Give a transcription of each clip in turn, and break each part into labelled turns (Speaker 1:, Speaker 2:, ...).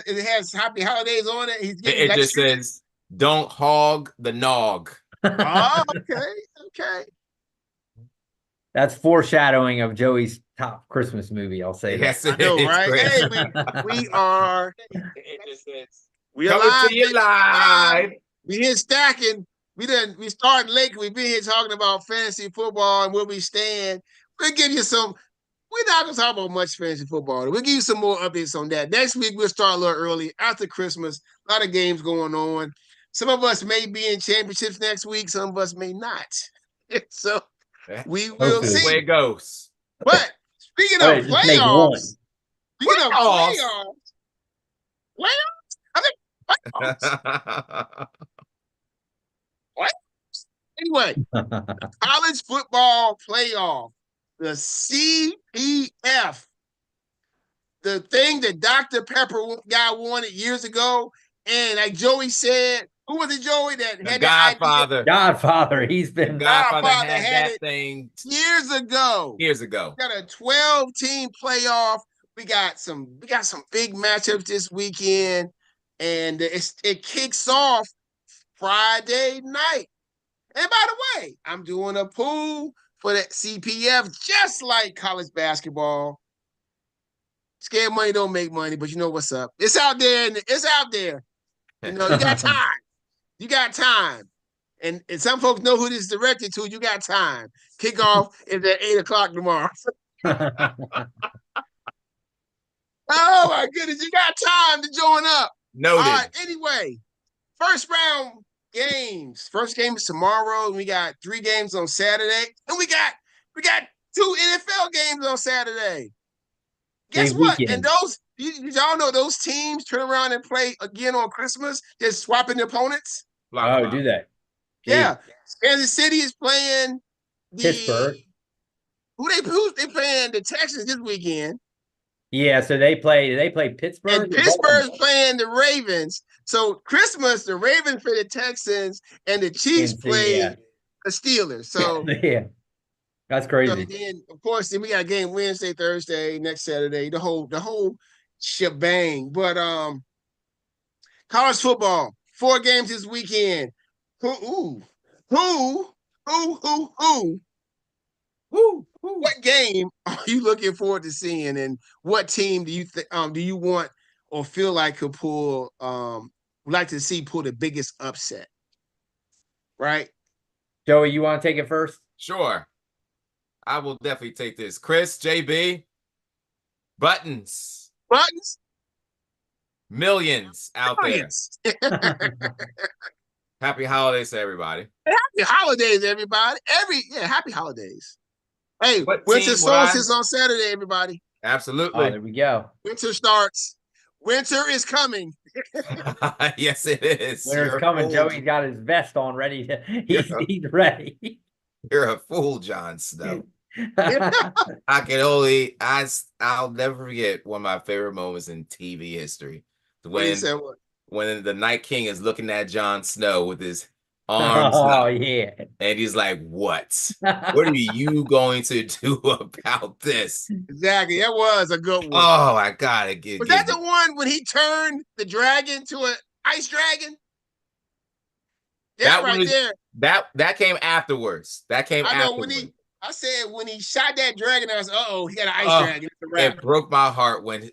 Speaker 1: it has Happy Holidays on it. He's getting
Speaker 2: It just says, "Don't hog the nog."
Speaker 1: Oh, okay.
Speaker 3: That's foreshadowing of Joey's top Christmas movie. I'll say
Speaker 2: Yes,
Speaker 3: that.
Speaker 1: I know,
Speaker 2: it is,
Speaker 1: right?
Speaker 2: Chris.
Speaker 1: Hey, we are.
Speaker 2: It just says,
Speaker 1: We
Speaker 2: "Coming
Speaker 1: alive.
Speaker 2: to you live."
Speaker 1: We here stacking. We starting late. We've been here talking about fantasy football and where we stand. We'll give you some. We're not gonna talk about much fantasy football. We'll give you some more updates on that. Next week we'll start a little early after Christmas. A lot of games going on. Some of us may be in championships next week. Some of us may not. So we will
Speaker 3: Hopefully.
Speaker 2: That's the way
Speaker 1: see.
Speaker 2: it goes.
Speaker 1: But speaking
Speaker 3: All right,
Speaker 1: of
Speaker 3: just make one.
Speaker 1: playoffs, speaking of
Speaker 2: Playoffs?
Speaker 1: playoffs, I think playoffs. Anyway, college football playoff, the CPF, the thing that Dr. Pepper guy wanted years ago, and like Joey said, who was it, Joey, that
Speaker 2: The
Speaker 1: had
Speaker 2: Godfather.
Speaker 3: Godfather. He's
Speaker 2: The
Speaker 3: been.
Speaker 2: Godfather
Speaker 1: Godfather
Speaker 2: had
Speaker 1: had
Speaker 2: that
Speaker 1: it
Speaker 2: thing
Speaker 1: years ago?
Speaker 2: years ago.
Speaker 1: We got a 12-team playoff. We got some big matchups this weekend, and it kicks off Friday night. And by the way, I'm doing a pool for the CPF, just like college basketball. Scared money don't make money, but you know what's up. It's out there, and it's out there. You know, you got time. You got time. And some folks know who this is directed to. You got time. Kickoff is at 8 o'clock tomorrow. Oh my goodness, you got time to join up.
Speaker 2: Noted.
Speaker 1: All right, anyway, first round games. First game is tomorrow. We got 3 games on Saturday, and we got 2 NFL games on Saturday. Guess what?
Speaker 3: Weekend.
Speaker 1: And those y'all know those teams turn around and play again on Christmas, just swapping the opponents.
Speaker 3: Oh, do that.
Speaker 1: Yeah, Kansas City is playing
Speaker 3: Pittsburgh.
Speaker 1: Who's they playing the Texans this weekend?
Speaker 3: Yeah, so they play Pittsburgh.
Speaker 1: And Pittsburgh's playing the Ravens. So Christmas, the Ravens play the Texans, and the Chiefs play the Steelers. So
Speaker 3: yeah, that's crazy.
Speaker 1: So then, of course, then we got a game Wednesday, Thursday, next Saturday, the whole shebang. But college football, 4 games this weekend. Who? What game are you looking forward to seeing, and what team do you want or feel like could pull would like to see pull the biggest upset? Right?
Speaker 3: Joey, you want to take it first?
Speaker 2: Sure. I will definitely take this. Chris, JB, buttons. Millions out there. Happy holidays to everybody.
Speaker 1: Happy holidays, everybody. Happy holidays. Hey,
Speaker 2: What
Speaker 1: winter
Speaker 2: team would I-
Speaker 1: solstice on Saturday, everybody.
Speaker 2: Absolutely.
Speaker 3: Oh, there we go.
Speaker 1: Winter starts. Winter is coming.
Speaker 2: Yes, it is.
Speaker 3: Winter's
Speaker 2: You're a
Speaker 3: coming.
Speaker 2: fool.
Speaker 3: Joey's got his vest on, ready. He's ready.
Speaker 2: You're a fool, Jon Snow. I'll never forget one of my favorite moments in TV history. When the Night King is looking at Jon Snow with his arms up,
Speaker 3: yeah.
Speaker 2: and he's like, what are you going to do about this?
Speaker 1: Exactly. That was a good one.
Speaker 2: Oh my God.
Speaker 1: Was that the one when he turned the dragon to an ice dragon?
Speaker 2: That
Speaker 1: right
Speaker 2: was-
Speaker 1: there.
Speaker 2: That came afterwards. I know
Speaker 1: I said when he shot that dragon, I was he got an ice dragon. It's a wrap.
Speaker 2: It broke my heart when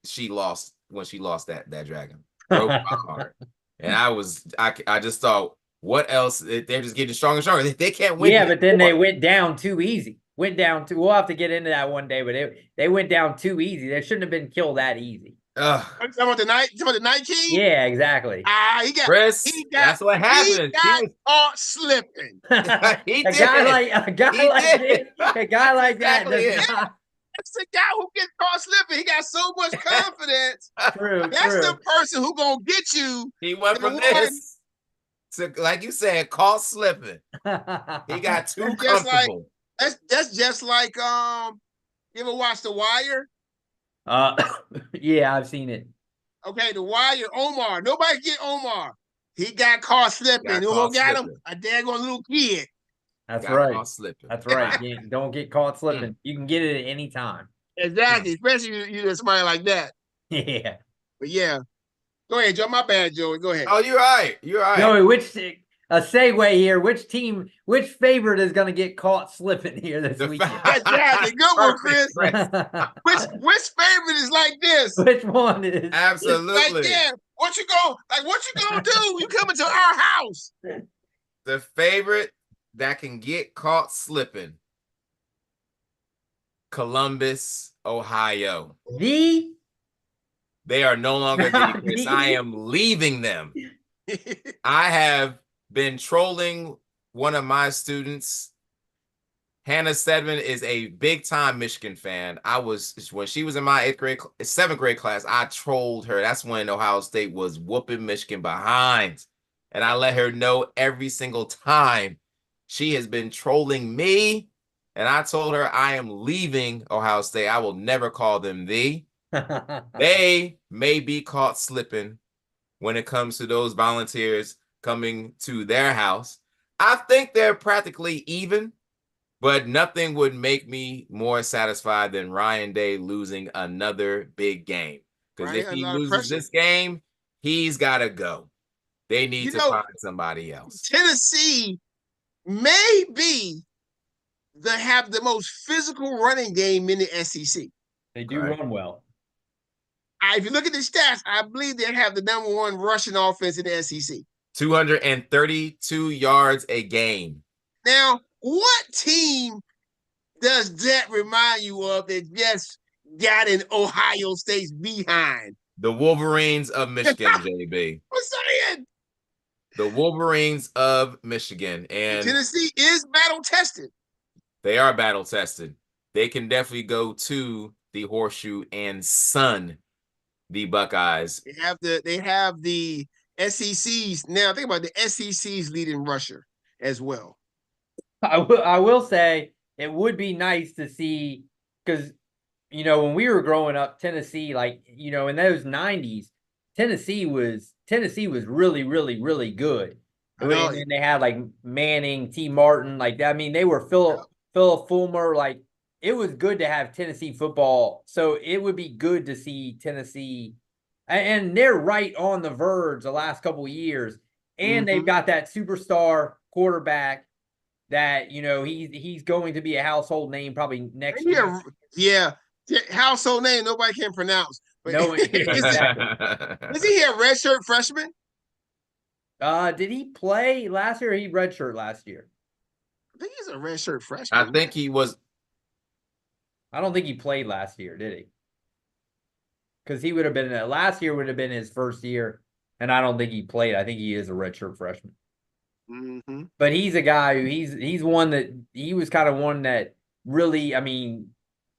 Speaker 2: she lost that dragon. Broke my heart. And I just thought, what else? They're just getting stronger and stronger. They can't win.
Speaker 3: Yeah, but then they went down too easy. We'll have to get into that one day, but they went down too easy. They shouldn't have been killed that easy.
Speaker 1: You talking about the Night King?
Speaker 3: Yeah, exactly.
Speaker 2: Chris, that's what happened.
Speaker 1: He got caught slipping.
Speaker 2: He
Speaker 3: a
Speaker 2: did.
Speaker 3: guy like that.
Speaker 1: That's the guy who gets caught slipping. He got so much confidence.
Speaker 3: True.
Speaker 1: That's the person who gonna get you.
Speaker 2: He went from this to, like you said, caught slipping. He got too comfortable.
Speaker 1: That's just like you ever watch The Wire?
Speaker 3: Yeah, I've seen it.
Speaker 1: Okay, The Wire, Omar. Nobody get Omar. He got caught slipping. Who got him? A daggone little kid.
Speaker 3: That's right.
Speaker 2: Slipping.
Speaker 3: That's right. Don't get caught slipping. You can get it at any time.
Speaker 1: Exactly, especially you somebody like that.
Speaker 3: Yeah.
Speaker 1: But yeah, go ahead, Joe. My bad, Joey. Go ahead.
Speaker 2: Oh, you're right. You're right.
Speaker 3: Joey, a segue here, which favorite is going to get caught slipping here this weekend?
Speaker 1: Exactly. Good one,
Speaker 2: Perfect,
Speaker 1: Chris. Which favorite is like this?
Speaker 3: Which one is?
Speaker 2: Absolutely.
Speaker 1: Like, yeah, what you gonna do? You coming to our house?
Speaker 2: The favorite that can get caught slipping. Columbus, Ohio. They are no longer the Chris. I am leaving them. I have been trolling one of my students. Hannah Stedman is a big time Michigan fan. When she was in my 7th grade class, I trolled her. That's when Ohio State was whooping Michigan behind. And I let her know every single time. She has been trolling me. And I told her I am leaving Ohio State. I will never call them the. They may be caught slipping when it comes to those Volunteers coming to their house. I think they're practically even, but nothing would make me more satisfied than Ryan Day losing another big game. Because if he loses this game, he's got to go. They need to find somebody else.
Speaker 1: Tennessee may have the most physical running game in the SEC.
Speaker 3: They do run well.
Speaker 1: If you look at the stats, I believe they have the #1 rushing offense in the SEC.
Speaker 2: 232 yards a game.
Speaker 1: Now, what team does that remind you of that just got in Ohio State's behind?
Speaker 2: The Wolverines of Michigan, JB.
Speaker 1: I'm saying.
Speaker 2: The Wolverines of Michigan. And
Speaker 1: Tennessee is battle-tested.
Speaker 2: They are battle-tested. They can definitely go to the Horseshoe and sun the Buckeyes.
Speaker 1: They have the SEC's. Now, think about the SEC's leading rusher as well.
Speaker 3: I will say it would be nice to see, because, when we were growing up, Tennessee, in those 90s, Tennessee was really, really, really good. And they had Manning, T. Martin, they were Philip Fulmer. It was good to have Tennessee football. So it would be good to see Tennessee, and they're right on the verge the last couple of years. And they've got that superstar quarterback that, he's going to be a household name probably next year.
Speaker 1: Yeah. Household name nobody can pronounce. But
Speaker 3: no, exactly.
Speaker 1: Is he a redshirt freshman?
Speaker 3: Did he play last year? Or he redshirt last year?
Speaker 1: I think he's a redshirt freshman.
Speaker 2: I think he was.
Speaker 3: I don't think he played last year, did he? Because he would have been last year would have been his first year, and I don't think he played. I think he is a redshirt freshman. But he's a guy who he's one that he was kind of one that really,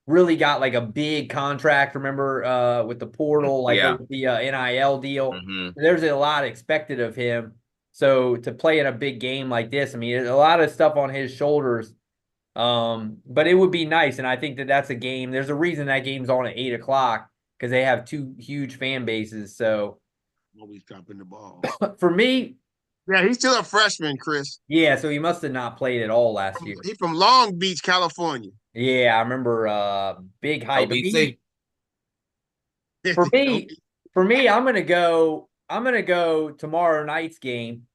Speaker 3: really got a big contract. Remember with the portal, with the NIL deal. There's a lot expected of him. So to play in a big game like this, a lot of stuff on his shoulders. But it would be nice, and I think that's a game. There's a reason that game's on at 8:00 because they have two huge fan bases. So
Speaker 1: always dropping the ball.
Speaker 3: For me,
Speaker 1: yeah, he's still a freshman, Chris.
Speaker 3: Yeah, so he must have not played at all last year.
Speaker 1: He's from Long Beach, California.
Speaker 3: Yeah, I rember big hype. For me, I'm gonna go tomorrow night's game.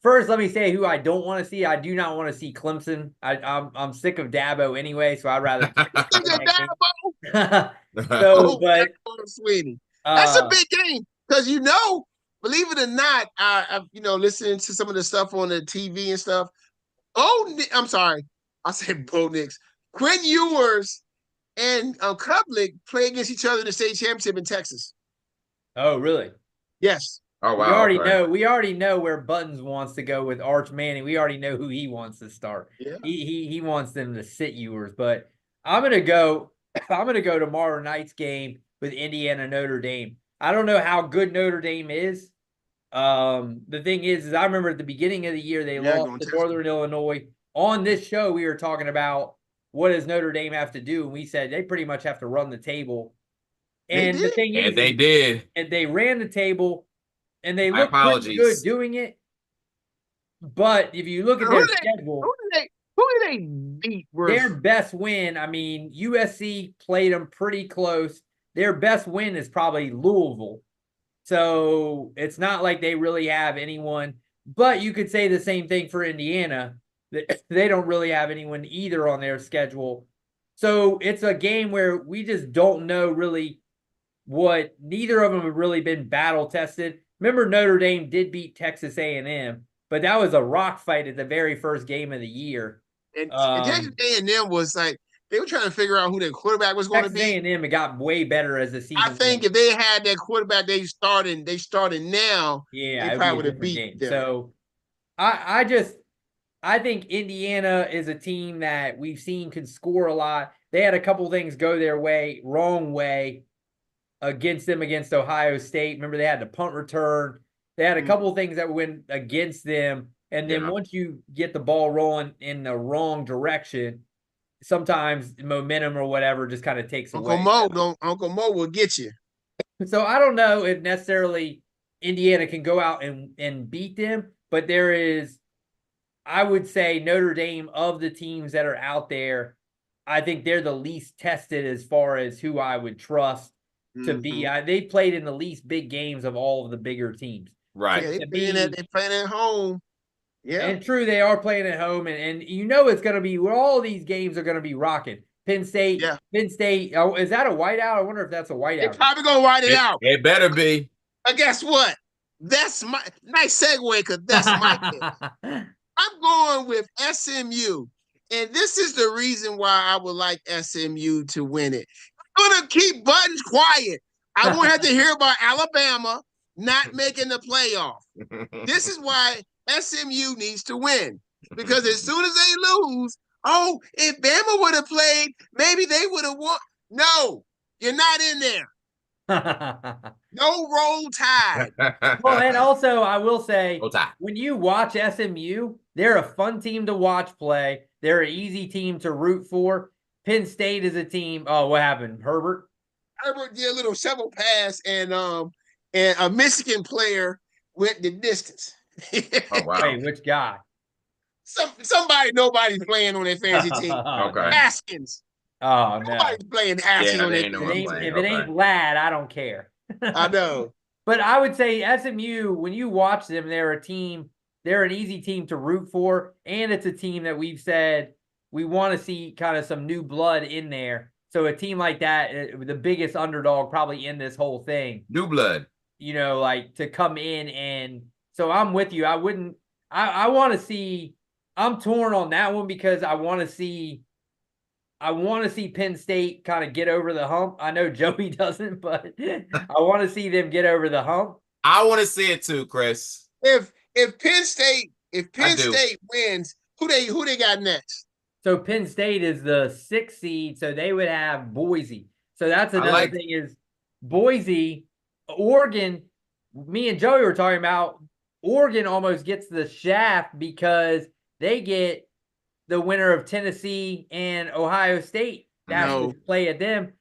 Speaker 3: First, let me say who I don't want to see. I do not want to see Clemson. I'm sick of Dabo anyway, so I'd rather.
Speaker 1: Sweeney. That's a big game because believe it or not, I listening to some of the stuff on the TV and stuff. I'm sorry, I said Bo Nix. Quinn Ewers and Kublik play against each other in the state championship in Texas.
Speaker 3: Oh, really?
Speaker 1: Yes.
Speaker 2: Oh, wow.
Speaker 3: We already know where Buttons wants to go with Arch Manning. We already know who he wants to start.
Speaker 1: Yeah.
Speaker 3: He wants them to sit Ewers, but I'm gonna go tomorrow night's game with Indiana Notre Dame. I don't know how good Notre Dame is. The thing is I remember at the beginning of the year they lost to Northern Illinois. On this show, we were talking about what does Notre Dame have to do, and we said they pretty much have to run the table. And the thing is,
Speaker 2: they did.
Speaker 3: And they ran the table. And they look pretty good doing it. But if you look at their schedule,
Speaker 1: who did they beat?
Speaker 3: Their best win, USC played them pretty close. their best win is probably Louisville. So it's not like they really have anyone, but you could say the same thing for Indiana. They don't really have anyone either on their schedule. So it's a game where we just don't know really what, neither of them have really been battle tested. Remember, Notre Dame did beat Texas A&M, but that was a rock fight at the very first game of the year.
Speaker 1: And Texas A&M was like, they were trying to figure out who their quarterback was going to be.
Speaker 3: Texas A&M got way better as the season.
Speaker 1: I think if they had that quarterback they started now,
Speaker 3: yeah,
Speaker 1: they probably would have beat them.
Speaker 3: So I think Indiana is a team that we've seen can score a lot. They had a couple things go their way, wrong way against Ohio State. Remember, they had the punt return. They had a couple things that went against them. And then once you get the ball rolling in the wrong direction, sometimes momentum or whatever just kind of takes away.
Speaker 1: Uncle Mo will get you.
Speaker 3: So I don't know if necessarily Indiana can go out and beat them, but there is, I would say, Notre Dame, of the teams that are out there, I think they're the least tested as far as who I would trust to be. They played in the least big games of all of the bigger teams.
Speaker 2: Right.
Speaker 1: Yeah, they're playing at home. Yeah.
Speaker 3: And true, they are playing at home, and you know it's going to be, all these games are going to be rocking. Penn State, oh, is that a whiteout? I wonder if that's a whiteout.
Speaker 1: They're probably going to white it out.
Speaker 2: It better be.
Speaker 1: But guess what? That's my nice segue, because that's my pick. I'm going with SMU, and this is the reason why I would like SMU to win it. I'm going to keep Buttons quiet. I won't have to hear about Alabama not making the playoff. This is why SMU needs to win, because as soon as they lose, if Bama would have played, maybe they would have won. No, you're not in there. No Roll Tide.
Speaker 3: Well, and also I will say, when you watch SMU, they're a fun team to watch play. They're an easy team to root for. Penn State is a team. Oh, what happened? Herbert
Speaker 1: did a little shovel pass, and a Michigan player went the distance.
Speaker 2: Oh, wow.
Speaker 3: Wait, which guy?
Speaker 1: Somebody nobody's playing on their fantasy team.
Speaker 2: Okay.
Speaker 1: Haskins.
Speaker 3: Oh, no.
Speaker 1: Nobody's playing Haskins on their team.
Speaker 3: If it ain't Lad, I don't care.
Speaker 1: I know.
Speaker 3: But I would say SMU, when you watch them, they're a team. They're an easy team to root for, and it's a team that we've said we want to see kind of some new blood in there. So a team like that, the biggest underdog probably in this whole thing.
Speaker 2: New blood.
Speaker 3: You know, like to come in, and so I'm with you. I want to see, I'm torn on that one, because I want to see Penn State kind of get over the hump. I know Joey doesn't, but I want to see them get over the hump.
Speaker 2: I want to see it too, Chris.
Speaker 1: If Penn State wins, who they got next?
Speaker 3: So Penn State is the 6th seed, so they would have Boise. So that's another thing is Boise, Oregon. Me and Joey were talking about Oregon almost gets the shaft because they get the winner of Tennessee and Ohio State. That's to play at them.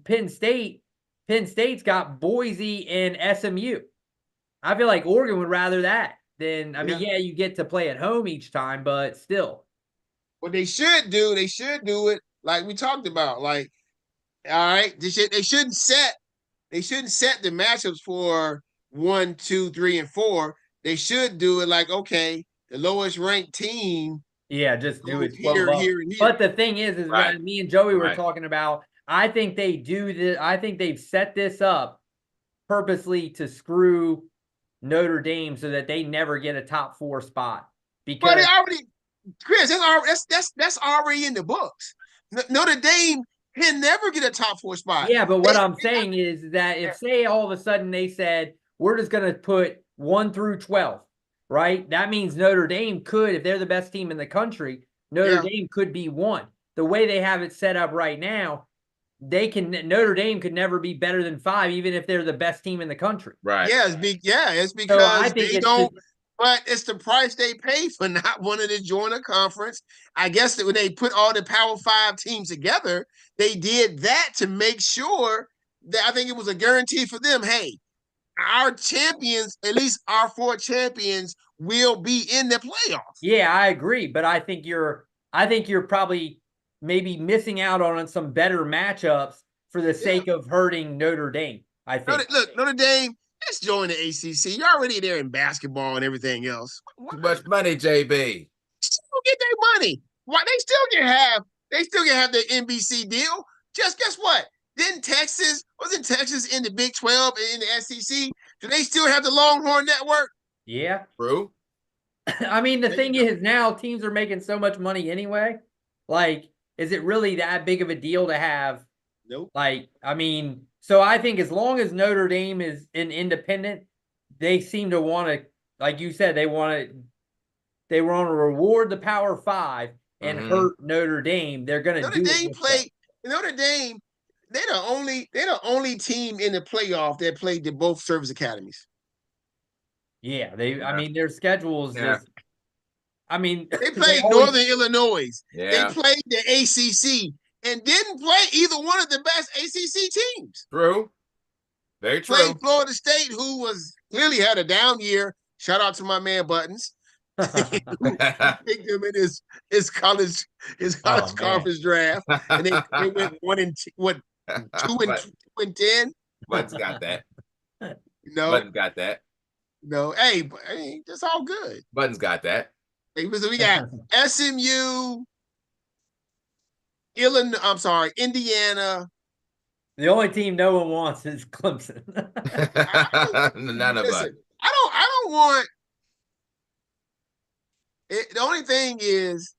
Speaker 3: Penn State's got Boise and SMU. I feel like Oregon would rather that than, you get to play at home each time, but still.
Speaker 1: What they should do it like we talked about. Like, all right, they shouldn't set the matchups for 1, 2, 3, and 4. They should do it like, okay, the lowest ranked team.
Speaker 3: Yeah, just do it
Speaker 1: here, and here.
Speaker 3: But the thing is me and Joey were talking about, I think they do this. I think they've set this up purposely to screw Notre Dame so that they never get a top 4 spot. Because
Speaker 1: they already, Chris, that's already in the books. Notre Dame can never get a top 4 spot.
Speaker 3: Yeah, but what I'm saying is that if, say, all of a sudden they said, we're just going to put 1 through 12, right? That means Notre Dame could, if they're the best team in the country, Notre Dame could be 1. The way they have it set up right now, Notre Dame could never be better than 5, even if they're the best team in the country.
Speaker 2: Right.
Speaker 1: Yeah, it's because they don't. But it's the price they pay for not wanting to join a conference. I guess that when they put all the Power 5 teams together, they did that to make sure that, I think it was a guarantee for them. Hey, our champions, at least our 4 champions, will be in the playoffs.
Speaker 3: Yeah, I agree. But I think you're probably maybe missing out on some better matchups for the sake of hurting Notre Dame. I think.
Speaker 1: Look, Notre Dame, let's join the ACC. You're already there in basketball and everything else.
Speaker 2: Too much money, JB.
Speaker 1: Still get their money. Why they still can have their NBC deal. Just guess what? Wasn't Texas in the Big 12 and in the SEC? Do they still have the Longhorn Network?
Speaker 3: Yeah.
Speaker 2: True.
Speaker 3: I mean, the thing is now teams are making so much money anyway. Like, is it really that big of a deal to have?
Speaker 1: Nope.
Speaker 3: Like, I mean, so I think as long as Notre Dame is an independent, they seem to want to, like you said, they want to reward the Power Five and hurt Notre Dame. They're going to do
Speaker 1: Notre Dame. They're the only team in the playoff that played to both service academies.
Speaker 3: Yeah, I mean, their schedules just. I mean,
Speaker 1: they played Northern Illinois.
Speaker 2: Yeah.
Speaker 1: They played the ACC and didn't play either one of the best ACC teams.
Speaker 2: True. Very true.
Speaker 1: Played Florida State, who was clearly had a down year. Shout out to my man Buttons. Picked him in his college conference draft, and they went 2-10.
Speaker 2: Buttons got that.
Speaker 1: No,
Speaker 2: Buttons got that.
Speaker 1: No, hey, that's all good.
Speaker 2: Buttons got that.
Speaker 1: Hey, so we got SMU, Indiana.
Speaker 3: The only team no one wants is Clemson.
Speaker 2: None of us.
Speaker 1: I don't want. The only thing is,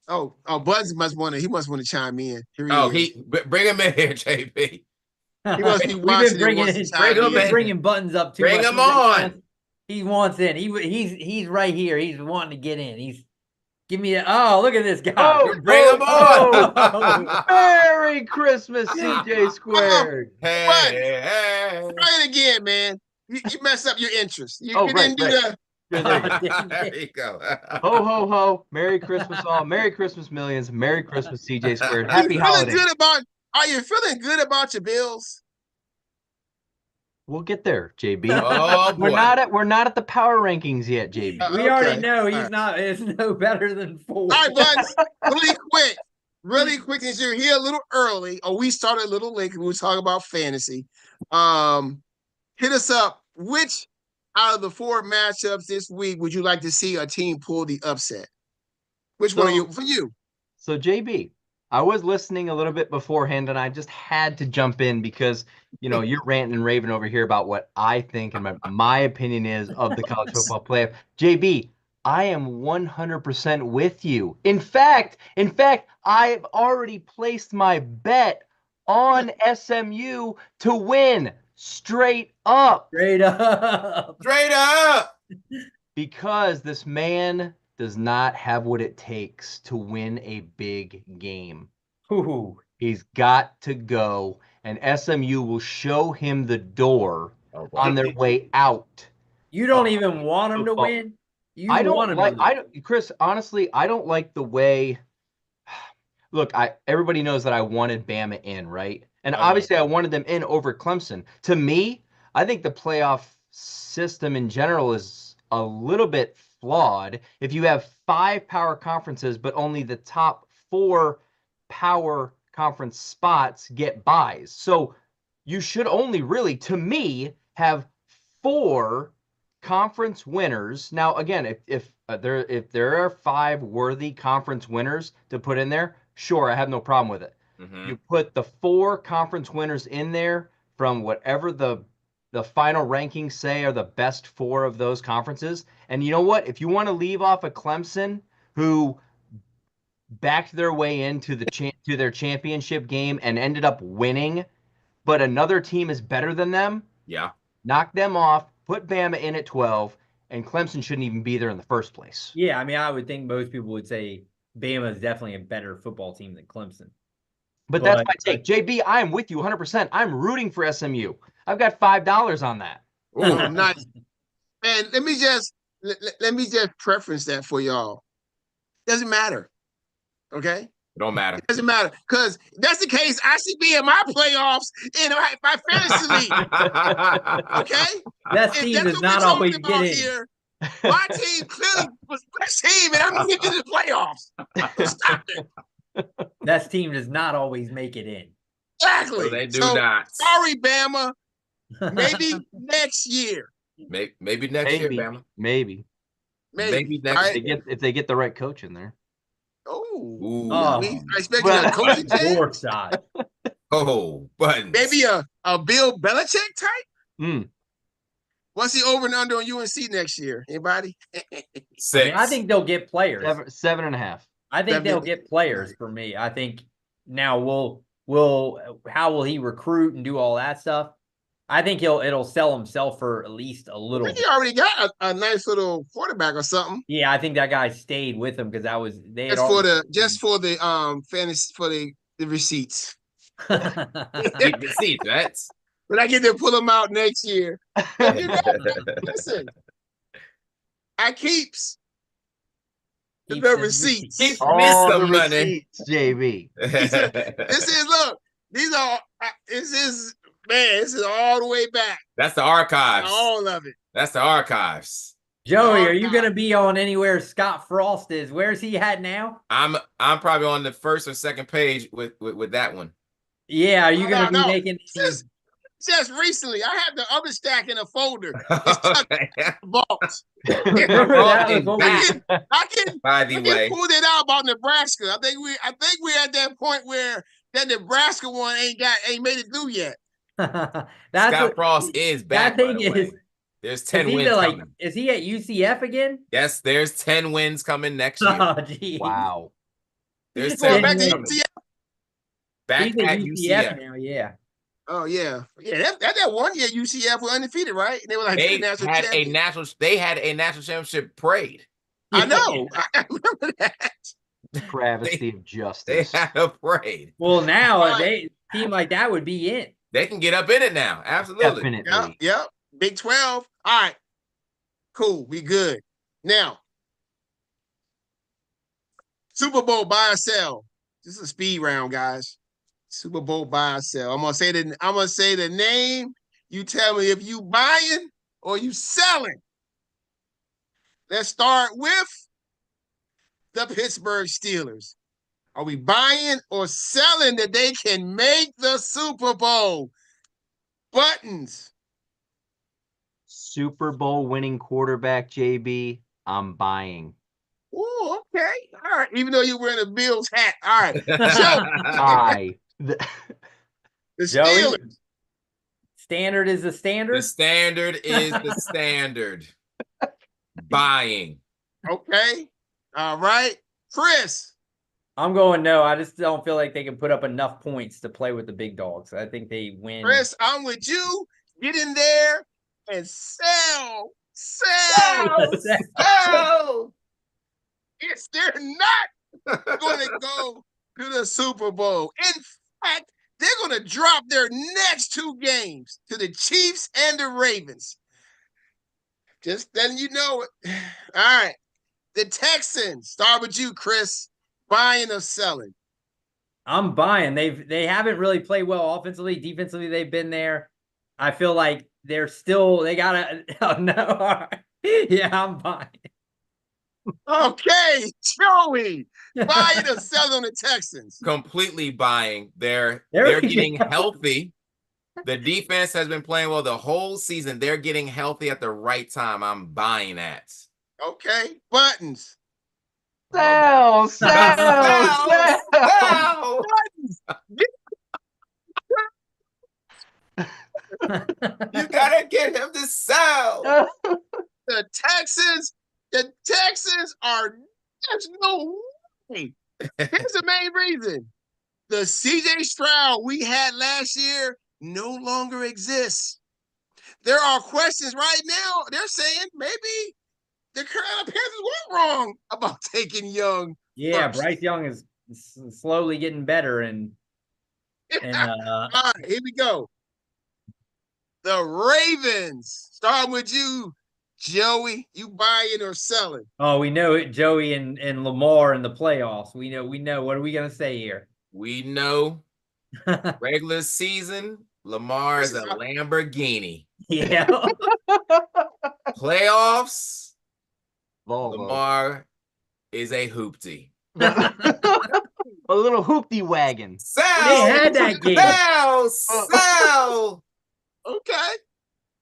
Speaker 1: Buttons must want to chime in.
Speaker 3: Bring
Speaker 2: him in here, JP.
Speaker 1: He must be watching.
Speaker 3: We've been bringing Buttons up too.
Speaker 2: Bring him on.
Speaker 3: He wants in. He's right here. He's wanting to get in. Give me look at this guy.
Speaker 2: Bring him on.
Speaker 4: Merry Christmas, CJ Squared.
Speaker 1: Hey. Try it again, man. You messed up your interest. You didn't do that.
Speaker 2: There you go.
Speaker 4: Ho, ho, ho. Merry Christmas all. Merry Christmas millions. Merry Christmas, CJ Squared. Happy holidays.
Speaker 1: Are you feeling good about your Bills?
Speaker 4: We'll get there, JB.
Speaker 2: Oh,
Speaker 4: we're not at the power rankings yet, JB.
Speaker 3: We already know he's not. It's no better than 4.
Speaker 1: All right, Buttons. Really quick, since you're here a little early, or we started a little late, we were talking about fantasy. Hit us up. Which out of the 4 matchups this week would you like to see a team pull the upset? Which one are you for you?
Speaker 4: So JB, I was listening a little bit beforehand, and I just had to jump in because, you're ranting and raving over here about what I think and my opinion is of the college football playoff. JB, I am 100% with you. In fact, I've already placed my bet on SMU to win straight up.
Speaker 3: Straight up.
Speaker 4: Because this man does not have what it takes to win a big game.
Speaker 3: Ooh.
Speaker 4: He's got to go, and SMU will show him the door on their way out.
Speaker 3: You don't even want him to win?
Speaker 4: Chris, honestly, I don't like the way. Look, everybody knows that I wanted Bama in, right? And obviously I wanted them in over Clemson. To me, I think the playoff system in general is a little bit flawed. If you have 5 power conferences, but only the top 4 power conference spots get buys. So you should only really, to me, have 4 conference winners. Now, again, if there are 5 worthy conference winners to put in there, sure, I have no problem with it. Mm-hmm. You put the 4 conference winners in there from whatever the final rankings say are the best 4 of those conferences. And you know what? If you want to leave off a Clemson who backed their way into to their championship game and ended up winning, but another team is better than them, knock them off, put Bama in at 12, and Clemson shouldn't even be there in the first place.
Speaker 3: Yeah, I mean, I would think most people would say Bama is definitely a better football team than Clemson.
Speaker 4: But that's my take. JB, I am with you 100%. I'm rooting for SMU. I've got $5 on that.
Speaker 1: Oh, nice. Man, let me just preference that for y'all. Doesn't matter. Okay?
Speaker 2: It don't matter.
Speaker 1: It doesn't matter. Because that's the case. I should be in my playoffs in my fantasy league. Okay?
Speaker 3: That team does not always get in.
Speaker 1: Here, my team clearly was the best team, and I'm going to get to the playoffs. Stop it.
Speaker 3: That team does not always make it in.
Speaker 1: Exactly.
Speaker 2: So they do
Speaker 1: So,
Speaker 2: not.
Speaker 1: sorry, Bama. Maybe next year.
Speaker 2: Maybe next year, Bama.
Speaker 4: Maybe
Speaker 2: Maybe next
Speaker 1: right?
Speaker 2: year.
Speaker 4: if they get the right coach in there.
Speaker 1: Oh,
Speaker 3: Oh.
Speaker 1: we are expecting a coaching change.
Speaker 3: Door shot.
Speaker 2: Oh, buttons.
Speaker 1: Maybe a Bill Belichick type.
Speaker 4: Mm.
Speaker 1: What's the over and under on UNC next year? Anybody?
Speaker 2: 6.
Speaker 3: I mean, I think they'll get players.
Speaker 4: 7.5.
Speaker 3: I think they'll get players for me. I think now how will he recruit and do all that stuff? I think it'll sell himself for at least a little.
Speaker 1: He already got a nice little quarterback or something.
Speaker 3: Yeah, I think that guy stayed with him because that was
Speaker 1: just for the fantasy for the receipts.
Speaker 2: Get receipts, right?
Speaker 1: But I get to pull them out next year. But you know, listen, I keeps the receipts.
Speaker 2: Keeps
Speaker 4: All
Speaker 2: me
Speaker 4: the
Speaker 2: some money.
Speaker 4: receipts, JB.
Speaker 1: This is all the way back.
Speaker 2: That's the archives.
Speaker 1: All of it.
Speaker 2: That's the archives.
Speaker 3: Joey, are you gonna be on anywhere Scott Frost is? Where's he at now?
Speaker 2: I'm probably on the first or second page with that one.
Speaker 3: Yeah, are you gonna be making
Speaker 1: just recently? I have the other stack in a folder. It's vault. I can pull it out about Nebraska. I think we're at that point where that Nebraska one ain't made it through yet.
Speaker 2: Scott Frost is back. By the way. There's 10 wins coming.
Speaker 3: Is he at UCF again?
Speaker 2: Yes, there's 10 wins coming next year.
Speaker 3: Oh, geez.
Speaker 4: Wow.
Speaker 2: There's 10
Speaker 1: back
Speaker 2: wins
Speaker 1: to
Speaker 2: coming.
Speaker 1: UCF.
Speaker 2: Back at UCF
Speaker 3: now, yeah.
Speaker 1: Oh yeah, that 1 year UCF were undefeated, right? And they were like
Speaker 2: they had a national championship parade.
Speaker 1: I know. I remember that.
Speaker 4: Travesty of justice.
Speaker 2: They had a parade.
Speaker 3: Well, now a team like that would be in.
Speaker 2: They can get up in it now. Absolutely.
Speaker 4: Definitely.
Speaker 1: Yep. Big 12. All right. Cool. We good. Now, Super Bowl buy or sell. This is a speed round, guys. Super Bowl buy or sell. I'm gonna say the name. You tell me if you buying or you selling. Let's start with the Pittsburgh Steelers. Are we buying or selling that they can make the Super Bowl? Buttons.
Speaker 4: Super Bowl winning quarterback, JB. I'm buying.
Speaker 1: Oh, okay. All right. Even though you're wearing a Bills hat. All right.
Speaker 4: The
Speaker 1: Steelers.
Speaker 3: Standard is the standard?
Speaker 2: The standard is the standard. Buying.
Speaker 1: Okay. All right. Chris.
Speaker 3: I'm going no. I just don't feel like they can put up enough points to play with the big dogs. I think they win.
Speaker 1: Chris, I'm with you. Get in there and sell. Yes, they're not going to go to the Super Bowl. In fact, they're going to drop their next 2 games to the Chiefs and the Ravens. Just letting you know it. All right. The Texans. Start with you, Chris. Buying or selling?
Speaker 3: I'm buying. They haven't really played well offensively. Defensively, they've been there. I feel like they gotta. Oh, no. Yeah, I'm buying.
Speaker 1: Okay, Joey. Buying or selling on the Texans?
Speaker 2: Completely buying. They're getting healthy. The defense has been playing well the whole season. They're getting healthy at the right time. I'm buying that.
Speaker 1: Okay, Buttons.
Speaker 4: Sell.
Speaker 2: You gotta get him to sell.
Speaker 1: The Texans are, there's no way. Here's the main reason. The CJ Stroud we had last year no longer exists. There are questions right now. They're saying maybe the Carolina Panthers weren't wrong about taking Young.
Speaker 3: Yeah,
Speaker 1: first.
Speaker 3: Bryce Young is slowly getting better. And
Speaker 1: all right, here we go. The Ravens. Starting with you, Joey. You buying or selling?
Speaker 3: Oh, we know it, Joey and Lamar in the playoffs. We know. What are we gonna say here?
Speaker 2: We know regular season, Lamar is a Lamborghini.
Speaker 3: Yeah.
Speaker 2: Playoffs,
Speaker 4: Volvo.
Speaker 2: Lamar is a hoopty.
Speaker 4: A little hoopty wagon.
Speaker 2: Sell.
Speaker 3: They had that game.
Speaker 2: Sell.
Speaker 1: Okay.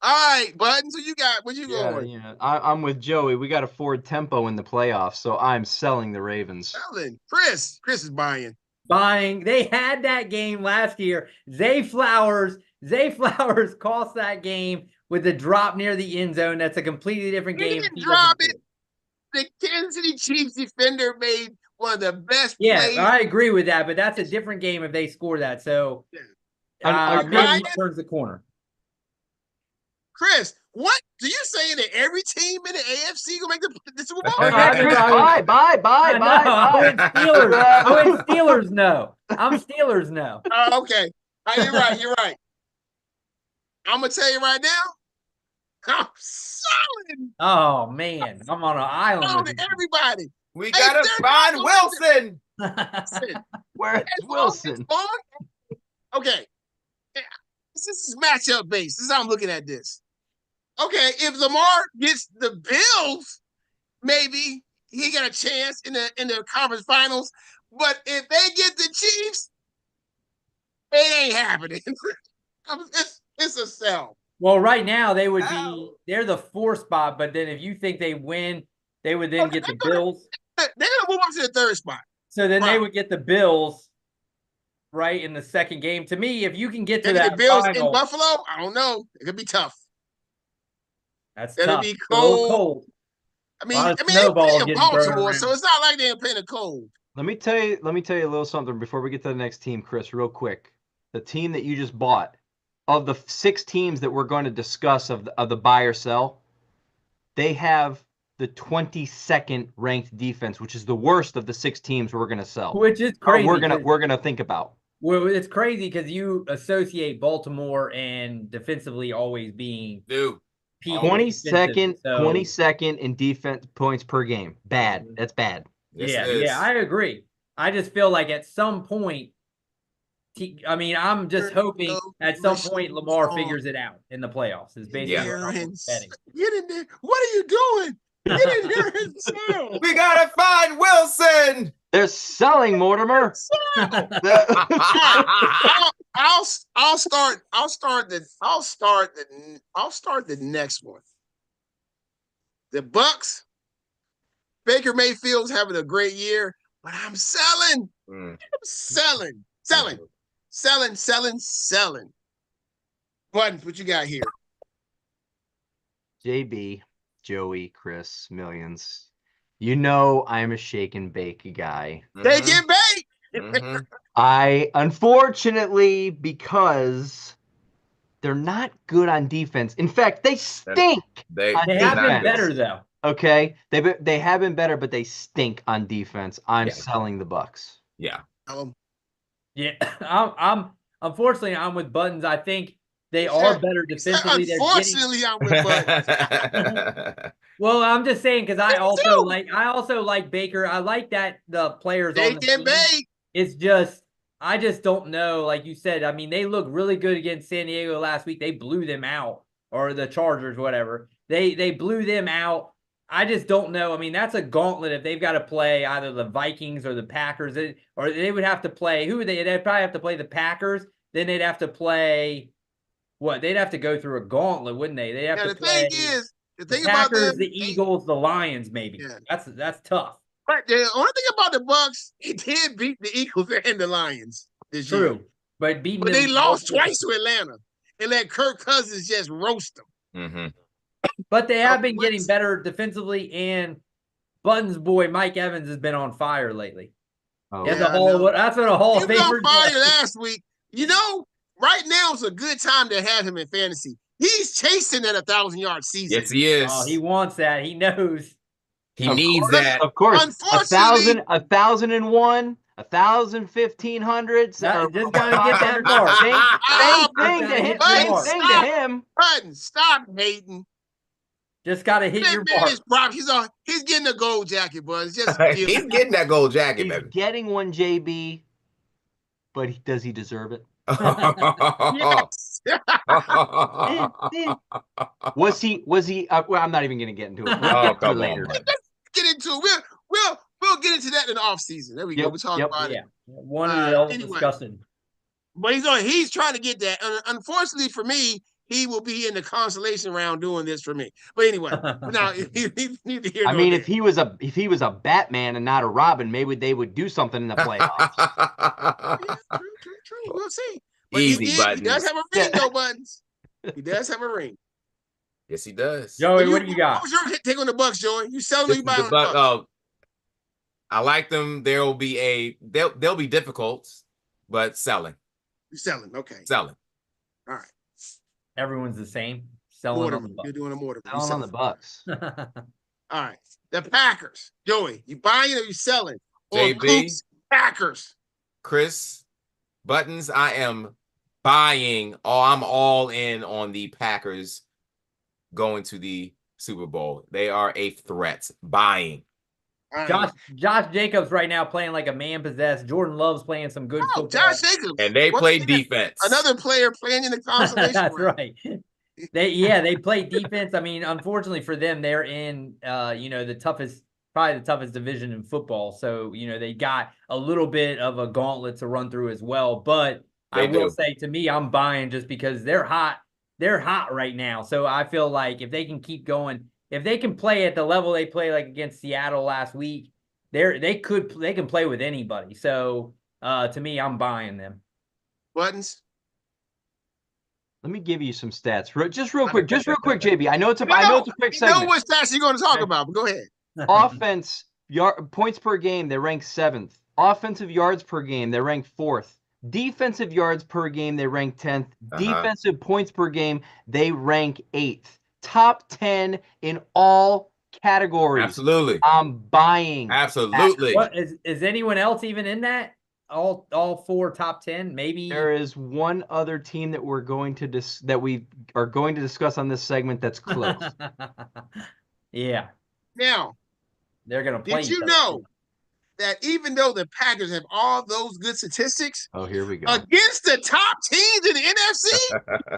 Speaker 1: All right, Buttons. Who you got? Where you going?
Speaker 4: Yeah. I'm with Joey. We got a forward tempo in the playoffs, so I'm selling the Ravens.
Speaker 1: Selling. Chris is buying.
Speaker 3: They had that game last year. Zay Flowers cost that game with the drop near the end zone. That's a completely different
Speaker 1: He
Speaker 3: game.
Speaker 1: didn't drop it. The Kansas City Chiefs defender made one of the best plays.
Speaker 3: I agree with that, but that's a different game if they score that. So maybe he turns the corner.
Speaker 1: Chris, what do you saying that every team in the AFC gonna make the Super Bowl?
Speaker 4: Bye.
Speaker 3: I went Steelers. No, I'm Steelers. No.
Speaker 1: Okay, you're right. I'm gonna tell you right now. I'm selling.
Speaker 3: Oh man, I'm on an island.
Speaker 1: To everybody.
Speaker 2: We gotta find Wilson.
Speaker 4: Where's Wilson?
Speaker 1: Okay, this is matchup based. This is how I'm looking at this. Okay, if Lamar gets the Bills, maybe he got a chance in the conference finals. But if they get the Chiefs, it ain't happening. It's a sell.
Speaker 3: Well, right now they're the 4th spot, but then if you think they win, they would then get the Bills.
Speaker 1: They're gonna move up to the 3rd spot.
Speaker 3: So then they would get the Bills right in the 2nd game. To me, if you can get to that
Speaker 1: the Bills
Speaker 3: final,
Speaker 1: in Buffalo, I don't know. It could be tough.
Speaker 3: That'll
Speaker 1: be cold. I mean, they're playing Baltimore, so it's not like they're playing a cold.
Speaker 4: Let me tell you a little something before we get to the next team, Chris, real quick. The team that you just bought, of the 6 teams that we're going to discuss of the buy or sell, they have the 22nd ranked defense, which is the worst of the 6 teams we're going to sell.
Speaker 3: Which is crazy.
Speaker 4: We're gonna think about.
Speaker 3: Well, it's crazy because you associate Baltimore and defensively always being
Speaker 4: 22nd in defense points per game. Bad. That's bad.
Speaker 3: Yeah, I agree. I just feel like at some point, I'm just hoping at some point Lamar figures it out in the playoffs. Is basically what I'm betting.
Speaker 1: Get in there. What are you doing? Get in there and sell.
Speaker 2: We gotta find Wilson.
Speaker 4: They're selling, Mortimer.
Speaker 1: I'll start the next one. The Bucks. Baker Mayfield's having a great year, but I'm selling. I'm selling. Buttons, what you got here?
Speaker 4: JB, Joey, Chris, Millions. You know I'm a shake and bake guy.
Speaker 1: Shake and bake.
Speaker 4: I, unfortunately, because they're not good on defense. In fact, they stink.
Speaker 3: They have been better though.
Speaker 4: Okay, they have been better, but they stink on defense. I'm selling the Bucks.
Speaker 2: Yeah.
Speaker 3: I'm unfortunately I'm with Buttons. I think they are better defensively.
Speaker 1: Unfortunately, I'm with Buttons.
Speaker 3: Well, I'm just saying because I also like Baker. I like that the players on the team. It's just I just don't know. Like you said, I mean, they look really good against San Diego last week. They blew them out, or the Chargers, whatever. They blew them out. I just don't know. I mean, that's a gauntlet if they've got to play either the Vikings or the Packers, or they would have to play. Who would they? They'd probably have to play the Packers. Then they'd have to play what? They'd have to go through a gauntlet, wouldn't they? They'd have to play
Speaker 1: the thing
Speaker 3: Packers,
Speaker 1: about
Speaker 3: the Eagles, the Lions, maybe. Yeah. That's tough.
Speaker 1: But the only thing about the Bucks, they did beat the Eagles and the Lions this year.
Speaker 3: But
Speaker 1: they lost twice to Atlanta and let Kirk Cousins just roast them.
Speaker 2: Mm-hmm.
Speaker 3: But they have been getting better defensively, and Buttons' boy Mike Evans has been on fire lately. That's what a Hall of Famer.
Speaker 1: He was on fire last week. You know, right now is a good time to have him in fantasy. He's chasing that 1,000-yard season.
Speaker 2: Yes, he is.
Speaker 3: Oh, he wants that. He knows.
Speaker 2: He needs that.
Speaker 4: Of course. 1,000, 1,001, 1,000, 1,500.
Speaker 3: Just gotta get that mark.
Speaker 4: Same thing to him.
Speaker 1: Button, stop hating.
Speaker 3: Just gotta hit your mark.
Speaker 1: He's getting a gold jacket, bud. He's
Speaker 2: getting that gold jacket, baby.
Speaker 4: He's getting one, JB. But does he deserve it?
Speaker 1: Yes.
Speaker 4: Was he? Well, I'm not even going to get into it.
Speaker 2: Come
Speaker 4: later.
Speaker 1: Let's get into it. we'll get into that in the offseason. There we go. We'll talk about it.
Speaker 3: One of the
Speaker 1: Anyway.
Speaker 3: discussing.
Speaker 1: But he's trying to get that. Unfortunately for me, he will be in the consolation round doing this for me. But anyway, now neither here
Speaker 4: I
Speaker 1: nor
Speaker 4: mean,
Speaker 1: there.
Speaker 4: if he was a Batman and not a Robin, maybe they would do something in the playoffs.
Speaker 1: Yeah, true. We'll see. But
Speaker 2: Easy
Speaker 1: he
Speaker 2: Buttons.
Speaker 1: does have a ring, though, Buttons. He does have a ring.
Speaker 2: Yes, he does.
Speaker 3: Joey, what do you got?
Speaker 1: What was your take on the Bucks, Joey? You selling or you buying the Bucks?
Speaker 2: Oh, I like them. They'll be difficult, but selling.
Speaker 1: You're selling, okay.
Speaker 2: Selling.
Speaker 1: All right.
Speaker 3: Everyone's the same. Selling on the Bucks.
Speaker 1: You're doing a mortar.
Speaker 4: Selling on the Bucks.
Speaker 1: All right. The Packers. Joey, you buying or you selling? Or
Speaker 2: JB.
Speaker 1: Coop's Packers.
Speaker 2: Chris, Buttons, I am buying. I'm all in on the Packers going to the Super Bowl. They are a threat. Buying.
Speaker 3: Josh Jacobs right now playing like a man possessed. Jordan Love's playing some good football.
Speaker 1: Josh Jacobs.
Speaker 2: And they play defense.
Speaker 1: Another player playing in the consolation
Speaker 3: That's
Speaker 1: round.
Speaker 3: right. They play defense. I mean, unfortunately for them, they're in probably the toughest division in football. So, they got a little bit of a gauntlet to run through as well. But I will say, to me, I'm buying just because they're hot. They're hot right now. So I feel like if they can keep going, if they can play at the level they play like against Seattle last week, they can play with anybody. So to me, I'm buying them.
Speaker 1: Buttons.
Speaker 4: Let me give you some stats. Just real quick, JB. I know it's a quick segment.
Speaker 1: I know what stats you're going to talk about, but go ahead.
Speaker 4: Offense, points per game, they rank 7th. Offensive yards per game, they rank 4th. Defensive yards per game, they rank 10th. Defensive points per game, they rank 8th. Top 10 in all categories.
Speaker 2: Absolutely.
Speaker 4: I'm buying.
Speaker 2: Absolutely.
Speaker 3: What is anyone else even in that? All 4 top 10, maybe.
Speaker 4: There is one other team that we are going to discuss on this segment that's close.
Speaker 3: Yeah.
Speaker 1: Now,
Speaker 3: they're going to play.
Speaker 1: Did you know that even though the Packers have all those good statistics,
Speaker 4: here we go,
Speaker 1: against the top teams in the NFC,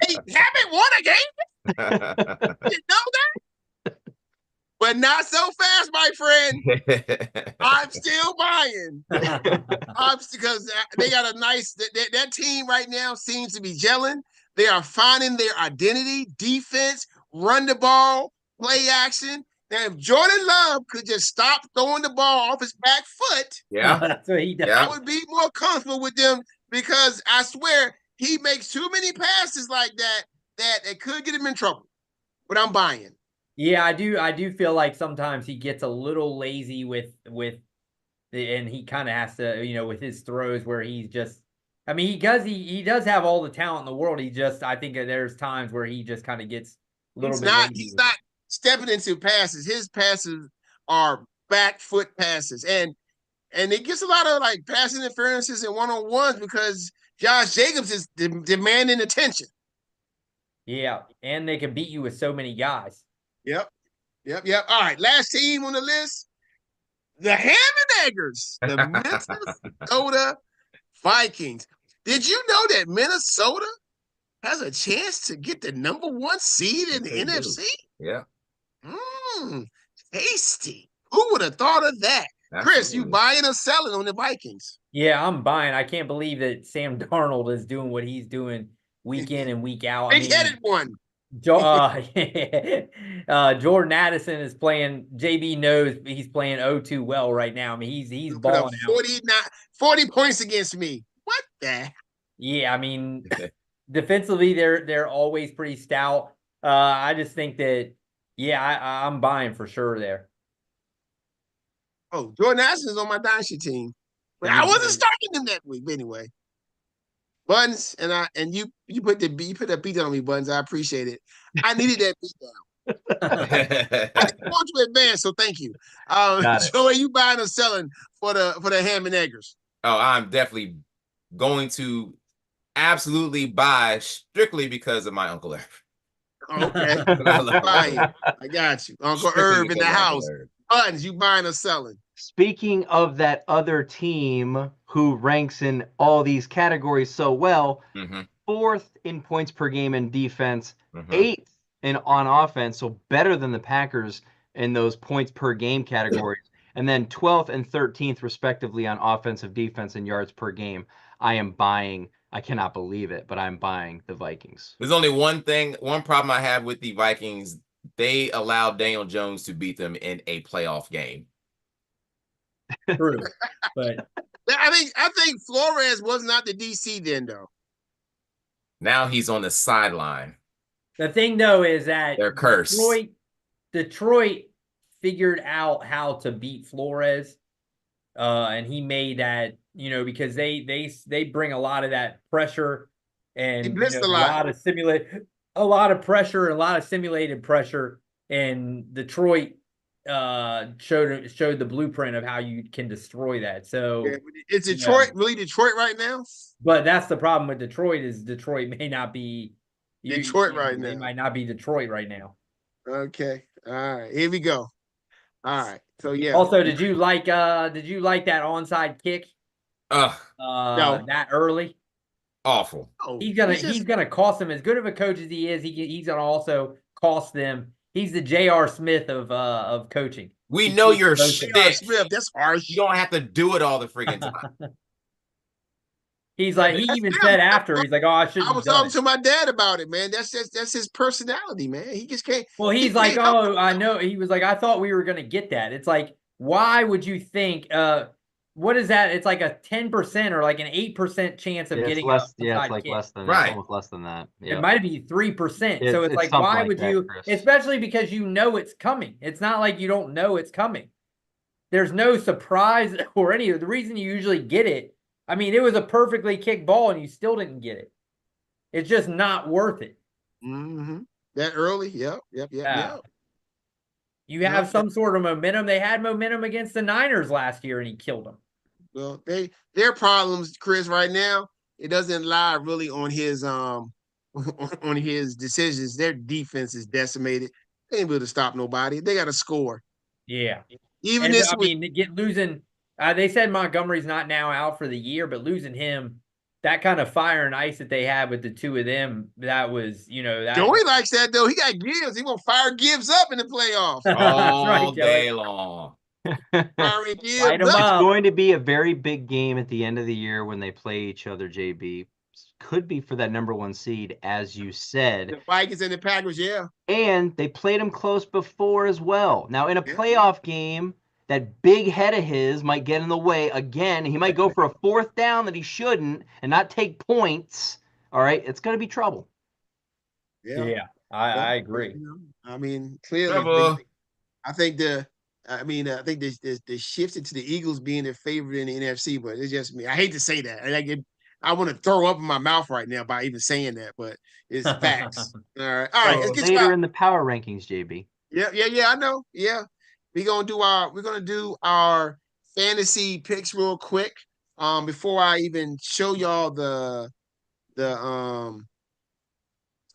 Speaker 1: they haven't won a game? You know that? But not so fast, my friend. I'm still buying. Because they got a nice that team right now seems to be gelling. They are finding their identity, defense, run the ball, play action. Now, if Jordan Love could just stop throwing the ball off his back foot,
Speaker 3: that's what he does.
Speaker 1: I would be more comfortable with them, because I swear he makes too many passes like that it could get him in trouble. But I'm buying.
Speaker 3: Yeah, I do feel like sometimes he gets a little lazy and he kind of has to, with his throws where he's just, I mean, he does have all the talent in the world. I think there's times where he just kind of gets a little bit lazy.
Speaker 1: He's not stepping into passes. His passes are back foot passes. And it gets a lot of like pass interferences and one-on-ones because Josh Jacobs is demanding attention.
Speaker 3: Yeah, and they can beat you with so many guys.
Speaker 1: Yep. All right, last team on the list, the Ham and Eggers, the Minnesota Vikings. Did you know that Minnesota has a chance to get the number 1 seed in the NFC?
Speaker 2: Yeah.
Speaker 1: Tasty. Who would have thought of that?
Speaker 2: Absolutely.
Speaker 1: Chris, you buying or selling on the Vikings?
Speaker 3: Yeah, I'm buying. I can't believe that Sam Darnold is doing what he's doing week in and week out.
Speaker 1: Big-headed one.
Speaker 3: Jordan Addison is playing. JB knows he's playing 0-2 well right now. I mean, he's balling out.
Speaker 1: 40 points against me. What the?
Speaker 3: Yeah, I mean, defensively they're always pretty stout. I just think that I'm buying for sure there.
Speaker 1: Oh, Jordan Addison is on my dynasty team, but I wasn't starting him that week. But anyway, Buns and you put that beat down on me, Buns. I appreciate it. I needed that beat down. I didn't want to advance, so thank you. Joey, you buying or selling for the Ham and Eggers?
Speaker 2: Oh, I'm definitely going to absolutely buy strictly because of my Uncle Irv.
Speaker 1: Okay, I got you, Uncle Irv in the house. Buttons, you buying or selling?
Speaker 4: Speaking of that other team who ranks in all these categories so well, 4th in points per game in defense, 8th on offense, so better than the Packers in those points per game categories. and then 12th and 13th respectively on offensive, defense, and yards per game. I am buying. I cannot believe it, but I'm buying the Vikings.
Speaker 2: There's only one problem I have with the Vikings. They allowed Daniel Jones to beat them in a playoff game.
Speaker 3: True, but
Speaker 1: I think Flores was not the DC then, though.
Speaker 2: Now he's on the sideline.
Speaker 3: the thing though is that
Speaker 2: They're cursed.
Speaker 3: Detroit figured out how to beat Flores, and he made that, because they bring a lot of that pressure and
Speaker 1: a lot
Speaker 3: of pressure and a lot of simulated pressure, and Detroit showed the blueprint of how you can destroy that. So
Speaker 1: is Detroit really Detroit right now?
Speaker 3: But that's the problem with Detroit, is Detroit may not be
Speaker 1: Detroit right now.
Speaker 3: They might not be Detroit right now.
Speaker 1: Okay. All right. Here we go. All right. So yeah.
Speaker 3: Also, did you like that onside kick?
Speaker 2: No.
Speaker 3: That early?
Speaker 2: Awful.
Speaker 1: Oh,
Speaker 3: He's gonna cost them. As good of a coach as he is, he's gonna also cost them. He's the J.R. Smith of coaching.
Speaker 2: We know you're shit.
Speaker 1: Smith, that's harsh.
Speaker 2: You don't have to do it all the freaking time.
Speaker 3: He's like, he even said after, he's like, "Oh, I shouldn't."
Speaker 1: I was talking to my dad about it, man. That's his personality, man. He just can't.
Speaker 3: Well, he's like, "Oh, I know." He was like, "I thought we were gonna get that." It's like, why would you think? What is that? It's like a 10% or like an 8% chance of getting
Speaker 4: less. Yeah, it's like less than
Speaker 2: right.
Speaker 4: Almost less than that.
Speaker 3: It might be 3%. So it's like, why would you?
Speaker 4: Chris.
Speaker 3: Especially because it's coming. It's not like you don't know it's coming. There's no surprise or any of the reason you usually get it. I mean, it was a perfectly kicked ball and you still didn't get it. It's just not worth it.
Speaker 1: Mm-hmm. That early? Yep.
Speaker 3: You have some sort of momentum. They had momentum against the Niners last year and he killed them.
Speaker 1: Well, their problems, Chris, right now, it doesn't lie really on his on his decisions. Their defense is decimated. They ain't able to stop nobody. They got to score.
Speaker 3: Yeah.
Speaker 1: Even this week.
Speaker 3: Losing. They said Montgomery's not now out for the year, but losing him, that kind of fire and ice that they had with the two of them, that was,
Speaker 1: Joey likes that though. He got Gibbs. He gonna fire Gibbs up in the playoffs
Speaker 2: all day long.
Speaker 4: It's going to be a very big game at the end of the year when they play each other, JB. Could be for that number 1 seed, as you said.
Speaker 1: The Vikings and the Packers, yeah.
Speaker 4: And they played them close before as well. Now, in a playoff game, that big head of his might get in the way again. He might go for a 4th down that he shouldn't and not take points. All right, it's going to be trouble.
Speaker 3: Yeah, I agree.
Speaker 1: I mean, clearly, I think the shift into the Eagles being their favorite in the NFC, but it's just me. I hate to say that. I want to throw up in my mouth right now by even saying that, but it's facts. All right. Let's get
Speaker 4: later in the power rankings, JB.
Speaker 1: Yeah. I know. Yeah, we're gonna do our fantasy picks real quick. Before I even show y'all the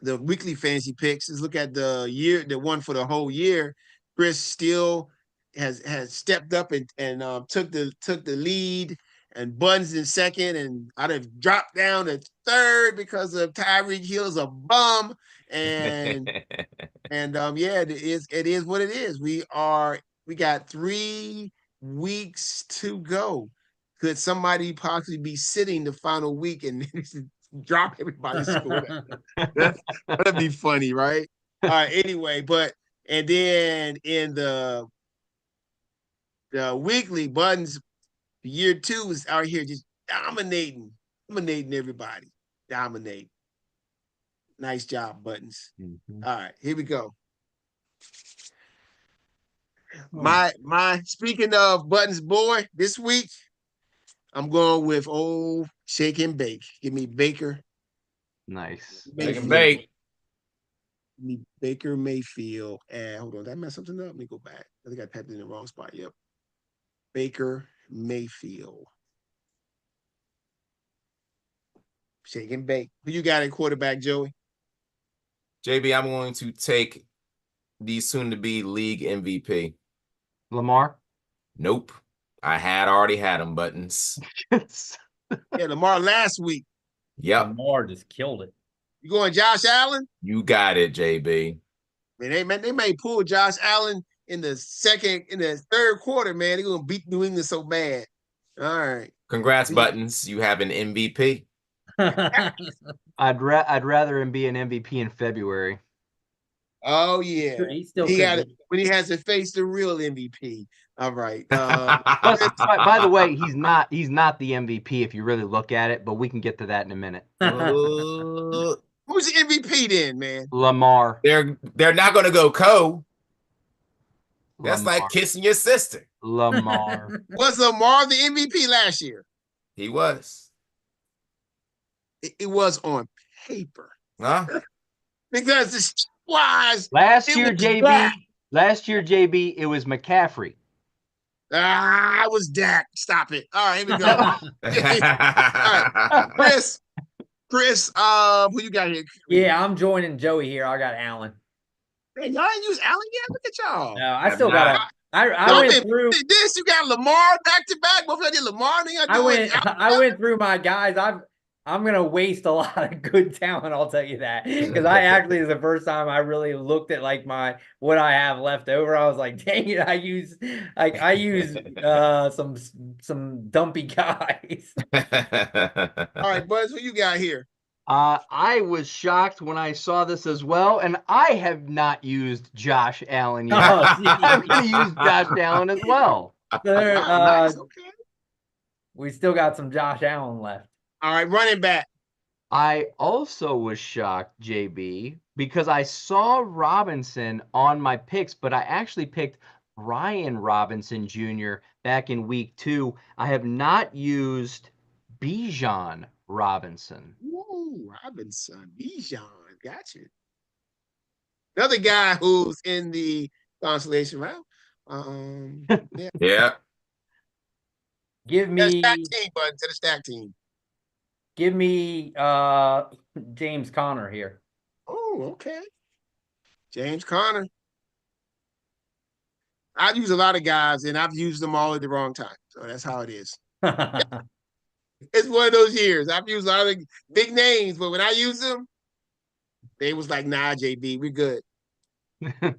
Speaker 1: weekly fantasy picks, let's look at the one for the whole year. Chris still has stepped up and took the lead, and Buttons in second, and I'd have dropped down to third because of Tyreek Hill's a bum, and it is what it is. We got 3 weeks to go. Could somebody possibly be sitting the final week and drop everybody's score? That'd be funny, right? All right. Anyway, and then in the weekly, Buttons, year 2 is out here just dominating everybody. Dominating. Nice job, Buttons.
Speaker 4: Mm-hmm.
Speaker 1: All right, here we go. My speaking of Buttons boy, this week, I'm going with old Shake and Bake. Give me Baker.
Speaker 4: Nice.
Speaker 2: Shake and Bake.
Speaker 1: Give me Baker Mayfield. And hold on, did I mess something up? Let me go back. I think I tapped it in the wrong spot. Yep. Baker Mayfield. Shake and Bake. Who you got at quarterback, Joey?
Speaker 2: JB, I'm going to take the soon-to-be league MVP.
Speaker 4: Lamar?
Speaker 2: Nope. I already had him, Buttons.
Speaker 1: Yeah, Lamar last week.
Speaker 2: Yep.
Speaker 3: Lamar just killed it.
Speaker 1: You going Josh Allen?
Speaker 2: You got it, JB.
Speaker 1: Man, they may pull Josh Allen in the third quarter, man. They're gonna beat New England so bad. All right.
Speaker 2: Congrats, Buttons. You have an MVP.
Speaker 4: I'd rather him be an MVP in February.
Speaker 1: Oh yeah,
Speaker 3: He still
Speaker 1: he
Speaker 3: could
Speaker 1: got it
Speaker 3: be.
Speaker 1: when he has to face the real MVP. All right.
Speaker 4: Plus, by the way, he's not the MVP if you really look at it, but we can get to that in a minute.
Speaker 1: Who's the MVP then, man?
Speaker 4: Lamar.
Speaker 2: They're not gonna go That's
Speaker 4: Lamar.
Speaker 2: like kissing your sister.
Speaker 4: Lamar.
Speaker 1: Was Lamar the MVP last year?
Speaker 2: He was.
Speaker 1: It was on paper.
Speaker 2: Huh?
Speaker 1: Because the wise
Speaker 4: Last
Speaker 1: it
Speaker 4: year,
Speaker 1: was
Speaker 4: JB.
Speaker 1: Dak.
Speaker 4: Last year, JB. It was McCaffrey.
Speaker 1: It was Dak. Stop it. All right, here we go. All right. Chris, who you got here?
Speaker 3: Yeah, I'm joining Joey here. I got Allen.
Speaker 1: Man, y'all ain't use Allen yet? Look at y'all.
Speaker 3: No, I still got I went through
Speaker 1: this. You got Lamar back to back. Both of you did Lamar.
Speaker 3: I went through my guys. I'm gonna waste a lot of good talent. I'll tell you that, because I actually is the first time I really looked at like what I have left over. I was like, dang it, I use some dumpy guys.
Speaker 1: All right, Buzz, who you got here?
Speaker 4: I was shocked when I saw this as well, and I have not used Josh Allen yet. I'm going to use Josh Allen as well.
Speaker 1: Nice, okay.
Speaker 3: We still got some Josh Allen left.
Speaker 1: All right, running back.
Speaker 4: I also was shocked, JB, because I saw Robinson on my picks, but I actually picked Brian Robinson Jr. back in week 2. I have not used Bijan Robinson.
Speaker 1: Ooh, Robinson, Bijan, gotcha. Another guy who's in the consolation round.
Speaker 2: Yeah.
Speaker 3: Give me
Speaker 1: stack team, button to the stack team.
Speaker 3: Give me James Conner here.
Speaker 1: Oh, okay. James Conner. I've used a lot of guys, and I've used them all at the wrong time. So that's how it is. It's one of those years. I've used a lot of big names, but when I use them, they was like, nah, JB, we're good. It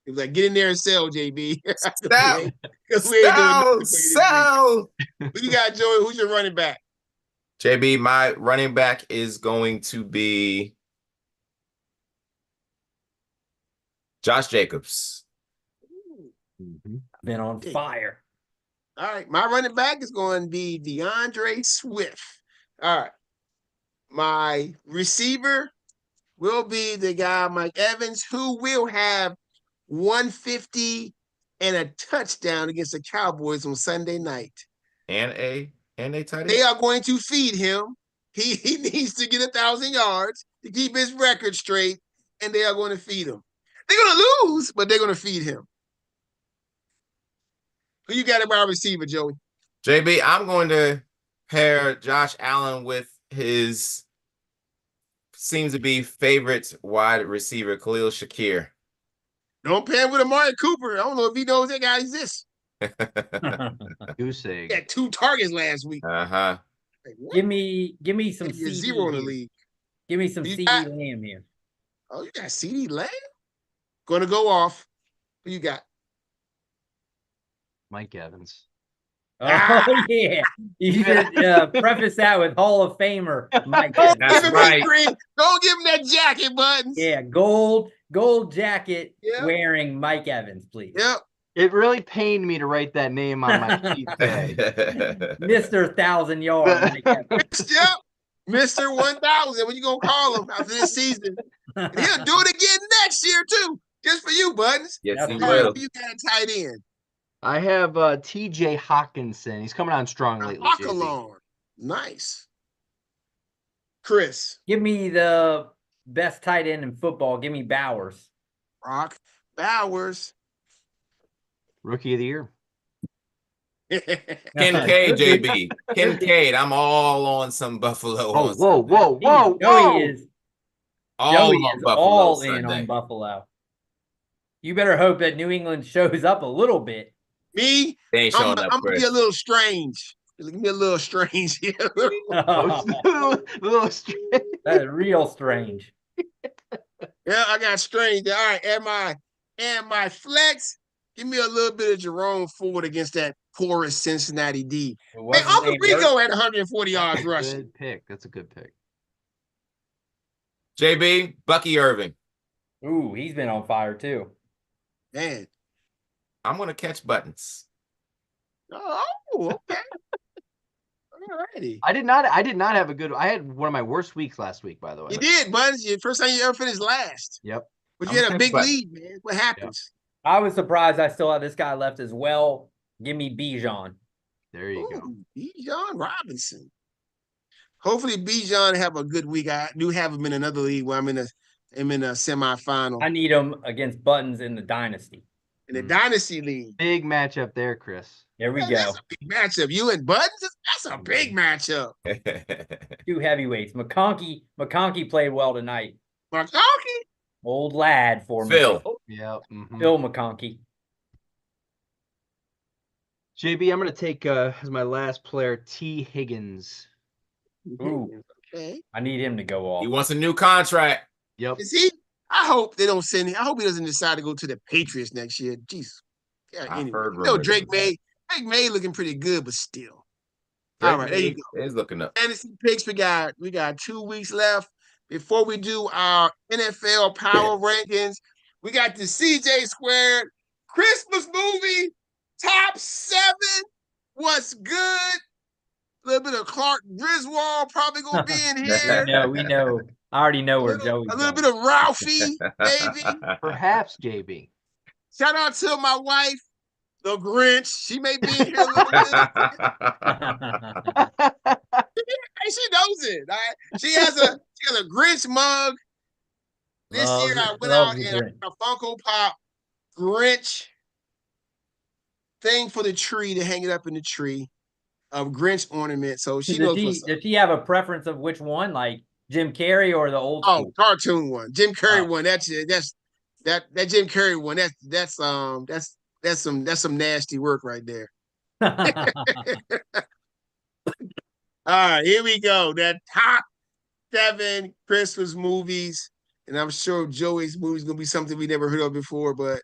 Speaker 1: was like, get in there and sell, JB.
Speaker 2: Sell.
Speaker 1: Who you got, Joey? Who's your running back?
Speaker 2: JB, my running back is going to be Josh Jacobs.
Speaker 3: Been on fire.
Speaker 1: All right. My running back is going to be DeAndre Swift. All right. My receiver will be the guy, Mike Evans, who will have 150 and a touchdown against the Cowboys on Sunday night.
Speaker 2: And a tight end.
Speaker 1: They are going to feed him. He needs to get 1,000 yards to keep his record straight, and they are going to feed him. They're going to lose, but they're going to feed him. Who you got at wide receiver, Joey?
Speaker 2: JB, I'm going to pair Josh Allen with his seems to be favorite wide receiver, Khalil Shakir.
Speaker 1: Don't pair him with Amari Cooper. I don't know if he knows that guy exists.
Speaker 4: Goose egg.
Speaker 1: He had 2 targets last week.
Speaker 2: Uh-huh.
Speaker 1: Like, what?
Speaker 3: Give me some
Speaker 1: You're
Speaker 3: CD
Speaker 1: 0 in the
Speaker 3: here.
Speaker 1: league.
Speaker 3: Give me some
Speaker 1: You
Speaker 3: CD
Speaker 1: got-
Speaker 3: Lamb here.
Speaker 1: Oh, you got CD Lamb? Gonna go off. Who you got?
Speaker 4: Mike Evans.
Speaker 3: Oh yeah, you should preface that with Hall of Famer Mike.
Speaker 1: Don't
Speaker 3: Evans.
Speaker 1: give him
Speaker 2: right.
Speaker 1: that green. Don't give him that jacket, Buttons.
Speaker 3: Yeah, gold jacket
Speaker 1: Yeah.
Speaker 3: wearing Mike Evans, please.
Speaker 1: Yep.
Speaker 4: It really pained me to write that name on my sheet today.
Speaker 3: Mr. 1,000 yards. Mike Evans.
Speaker 1: Yep. Mr. 1,000. What you gonna call him after this season? And he'll do it again next year too, just for you, Buttons.
Speaker 2: Yes, he
Speaker 1: All right,
Speaker 2: will.
Speaker 1: who you got a tight end?
Speaker 4: I have T.J. Hawkinson. He's coming on strong lately. JB.
Speaker 1: Hawkalon. Nice. Chris.
Speaker 3: Give me the best tight end in football. Give me Bowers.
Speaker 1: Brock Bowers.
Speaker 4: Rookie of the year.
Speaker 2: Kincaid, JB. Kincaid. I'm all on some Buffalo.
Speaker 4: Oh, whoa.
Speaker 3: Joey is
Speaker 2: All
Speaker 3: Joey
Speaker 2: on
Speaker 3: is
Speaker 2: Buffalo
Speaker 3: all in
Speaker 2: Sunday.
Speaker 3: on Buffalo. You better hope that New England shows up a little bit.
Speaker 1: Me,
Speaker 2: They ain't
Speaker 1: I'm
Speaker 2: showing up,
Speaker 1: gonna be
Speaker 2: Chris.
Speaker 1: a little strange. Give me a little strange here.
Speaker 4: Little straight.
Speaker 3: That is real strange.
Speaker 1: Yeah, I got strange. All right, and my And my flex, give me a little bit of Jerome Ford against that porous Cincinnati D. Hey, Uncle Rico at 140 yards rushing.
Speaker 4: Good pick. That's a good pick.
Speaker 2: JB, Bucky Irving.
Speaker 3: Ooh, he's been on fire too.
Speaker 1: Man.
Speaker 2: I'm gonna catch buttons.
Speaker 1: Oh, okay. Alrighty.
Speaker 4: I did not have a good. I had one of my worst weeks last week, by the way.
Speaker 1: You did, Buttons. Your first time you ever finished last.
Speaker 4: Yep.
Speaker 1: But you had a big lead, man. What happens?
Speaker 3: Yep. I was surprised I still had this guy left as well. Give me Bijan.
Speaker 4: There you go.
Speaker 1: Bijan Robinson. Hopefully Bijan have a good week. I do have him in another league where I'm in a semifinal.
Speaker 3: I need him against Buttons in the Dynasty.
Speaker 1: In the Dynasty League.
Speaker 4: Big matchup there, Chris.
Speaker 3: There we go.
Speaker 1: That's a big matchup. You and Buttons? That's a big matchup.
Speaker 3: 2 heavyweights. McConkey played well tonight.
Speaker 1: McConkey?
Speaker 3: Old lad for
Speaker 2: Phil.
Speaker 3: me.
Speaker 4: Yep.
Speaker 3: Phil McConkey.
Speaker 4: JB, I'm going to take as my last player, T. Higgins.
Speaker 3: Ooh.
Speaker 1: Okay.
Speaker 3: I need him to go off.
Speaker 2: He wants a new contract.
Speaker 4: Yep.
Speaker 1: Is he? I hope they don't send him. I hope he doesn't decide to go to the Patriots next year. Jeez. Yeah, anyway. Drake May looking pretty good, but still. All right, there you go.
Speaker 2: He's looking up.
Speaker 1: Fantasy picks. We got 2 weeks left before we do our NFL power rankings. We got the CJ Squared Christmas movie top 7. What's good? A little bit of Clark Griswold probably gonna be in here.
Speaker 3: We know. I already know where Joey's
Speaker 1: a little bit of Ralphie, maybe.
Speaker 4: Perhaps, JB.
Speaker 1: Shout out to my wife, the Grinch. She may be in here a little bit. Hey, she knows it. Right? She has a Grinch mug. This year I went out and a Funko Pop Grinch thing for the tree to hang it up in the tree of Grinch ornament. So she knows what's up.
Speaker 3: Does she have a preference of which one, like Jim Carrey or the old?
Speaker 1: Oh, cartoon one, Jim Carrey one. That's that Jim Carrey one. That's some nasty work right there. All right, here we go. That top 7 Christmas movies, and I'm sure Joey's movie is gonna be something we never heard of before. But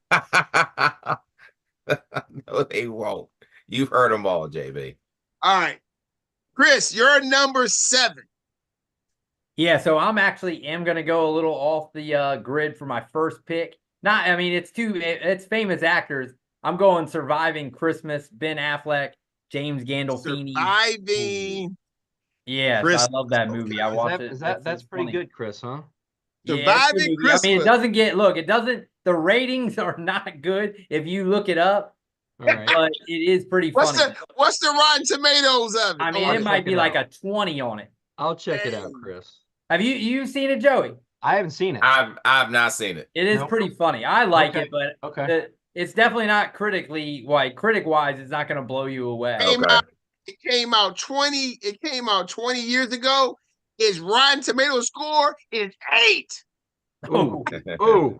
Speaker 2: no, they won't. You've heard them all, JB.
Speaker 1: All right, Chris, you're number 7.
Speaker 3: Yeah, so I'm actually gonna go a little off the grid for my first pick. It's famous actors. I'm going Surviving Christmas, Ben Affleck, James Gandolfini.
Speaker 1: Surviving.
Speaker 3: Yes,
Speaker 1: Christmas.
Speaker 3: I love that movie. I watched it.
Speaker 4: That's pretty funny. Good, Chris, huh?
Speaker 1: Surviving Christmas.
Speaker 3: I mean, the ratings are not good if you look it up.
Speaker 4: All right.
Speaker 3: But it is pretty funny.
Speaker 1: What's the Rotten Tomatoes of it?
Speaker 3: I mean, it might be like a 20 on it.
Speaker 4: I'll check it out, Chris.
Speaker 3: Have you seen it, Joey?
Speaker 4: I haven't seen it.
Speaker 2: I've not seen it.
Speaker 3: It is pretty funny. I like it, but it's definitely not critic-wise, it's not going to blow you away.
Speaker 1: It came out 20 years ago. Its Rotten Tomato score is 8.
Speaker 4: Ooh. Ooh.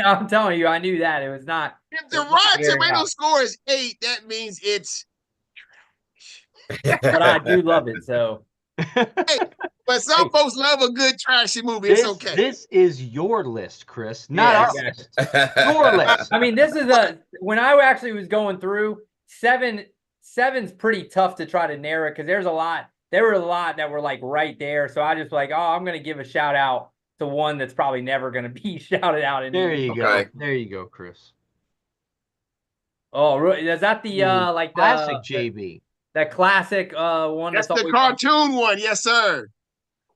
Speaker 3: I'm telling you, I knew that. It was not.
Speaker 1: If the Rotten Tomato score is 8, that means it's
Speaker 3: but I do love it, so.
Speaker 1: Hey, but some folks love a good trashy movie. It's okay.
Speaker 4: This is your list, Chris, not our list. Your list.
Speaker 3: I mean, this is when I actually was going through, 7's pretty tough to try to narrow because there were a lot that were like right there. So I just I'm going to give a shout out to one that's probably never going to be shouted out.
Speaker 4: There you go. There you go, Chris.
Speaker 3: Oh, is that the like the
Speaker 4: classic JB?
Speaker 3: That classic one.
Speaker 1: That's the cartoon one, yes, sir.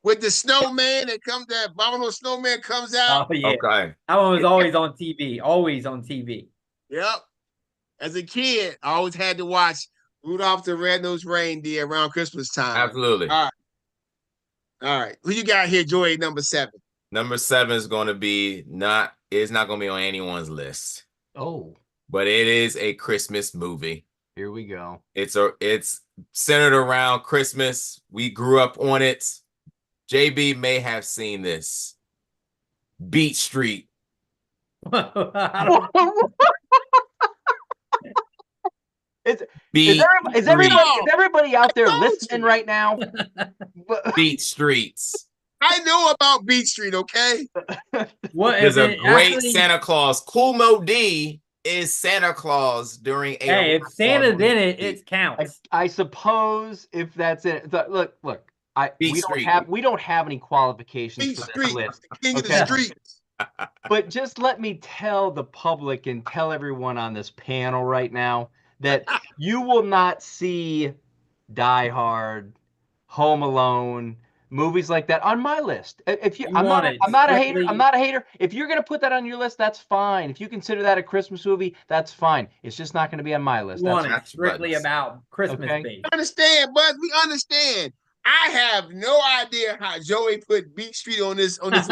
Speaker 1: With the snowman that abominable snowman comes out.
Speaker 3: Oh, yeah.
Speaker 2: Okay.
Speaker 3: That one was always on TV. Always on TV.
Speaker 1: Yep. As a kid, I always had to watch Rudolph the Red-Nosed Reindeer around Christmas time.
Speaker 2: Absolutely.
Speaker 1: All right. Who you got here, Joey, number 7?
Speaker 2: Number 7 is going to be it's not going to be on anyone's list.
Speaker 4: Oh.
Speaker 2: But it is a Christmas movie.
Speaker 4: Here we go.
Speaker 2: It's centered around Christmas. We grew up on it. JB may have seen this. Beat Street.
Speaker 4: Is everybody out there listening right now?
Speaker 2: Beat Streets.
Speaker 1: I know about Beach Street, okay?
Speaker 3: What
Speaker 2: There's
Speaker 3: is
Speaker 2: a
Speaker 3: it
Speaker 2: great
Speaker 3: actually-
Speaker 2: Santa Claus. Cool Mo D is Santa Claus during a.
Speaker 3: Hey, if Santa's in it, it counts.
Speaker 4: I suppose if that's it. Look.
Speaker 2: Beach
Speaker 4: We
Speaker 2: Street.
Speaker 4: don't have any qualifications
Speaker 1: Beach
Speaker 4: for this
Speaker 1: Street,
Speaker 4: list.
Speaker 1: the king of
Speaker 4: Okay.
Speaker 1: the streets.
Speaker 4: But just let me tell the public and tell everyone on this panel right now that you will not see Die Hard, Home Alone, movies like that on my list. If you,
Speaker 3: You
Speaker 4: I'm
Speaker 3: want
Speaker 4: not,
Speaker 3: it
Speaker 4: I'm not a hater.
Speaker 3: strictly-
Speaker 4: I'm not a hater. If you're gonna put that on your list, that's fine. If you consider that a Christmas movie, that's fine. It's just not gonna be on my list.
Speaker 3: You want
Speaker 4: That's
Speaker 3: it strictly
Speaker 2: buttons.
Speaker 3: about Christmas
Speaker 4: Okay.
Speaker 3: based.
Speaker 1: Understand, Buzz? We understand. I have no idea how Joey put Beach Street on this list.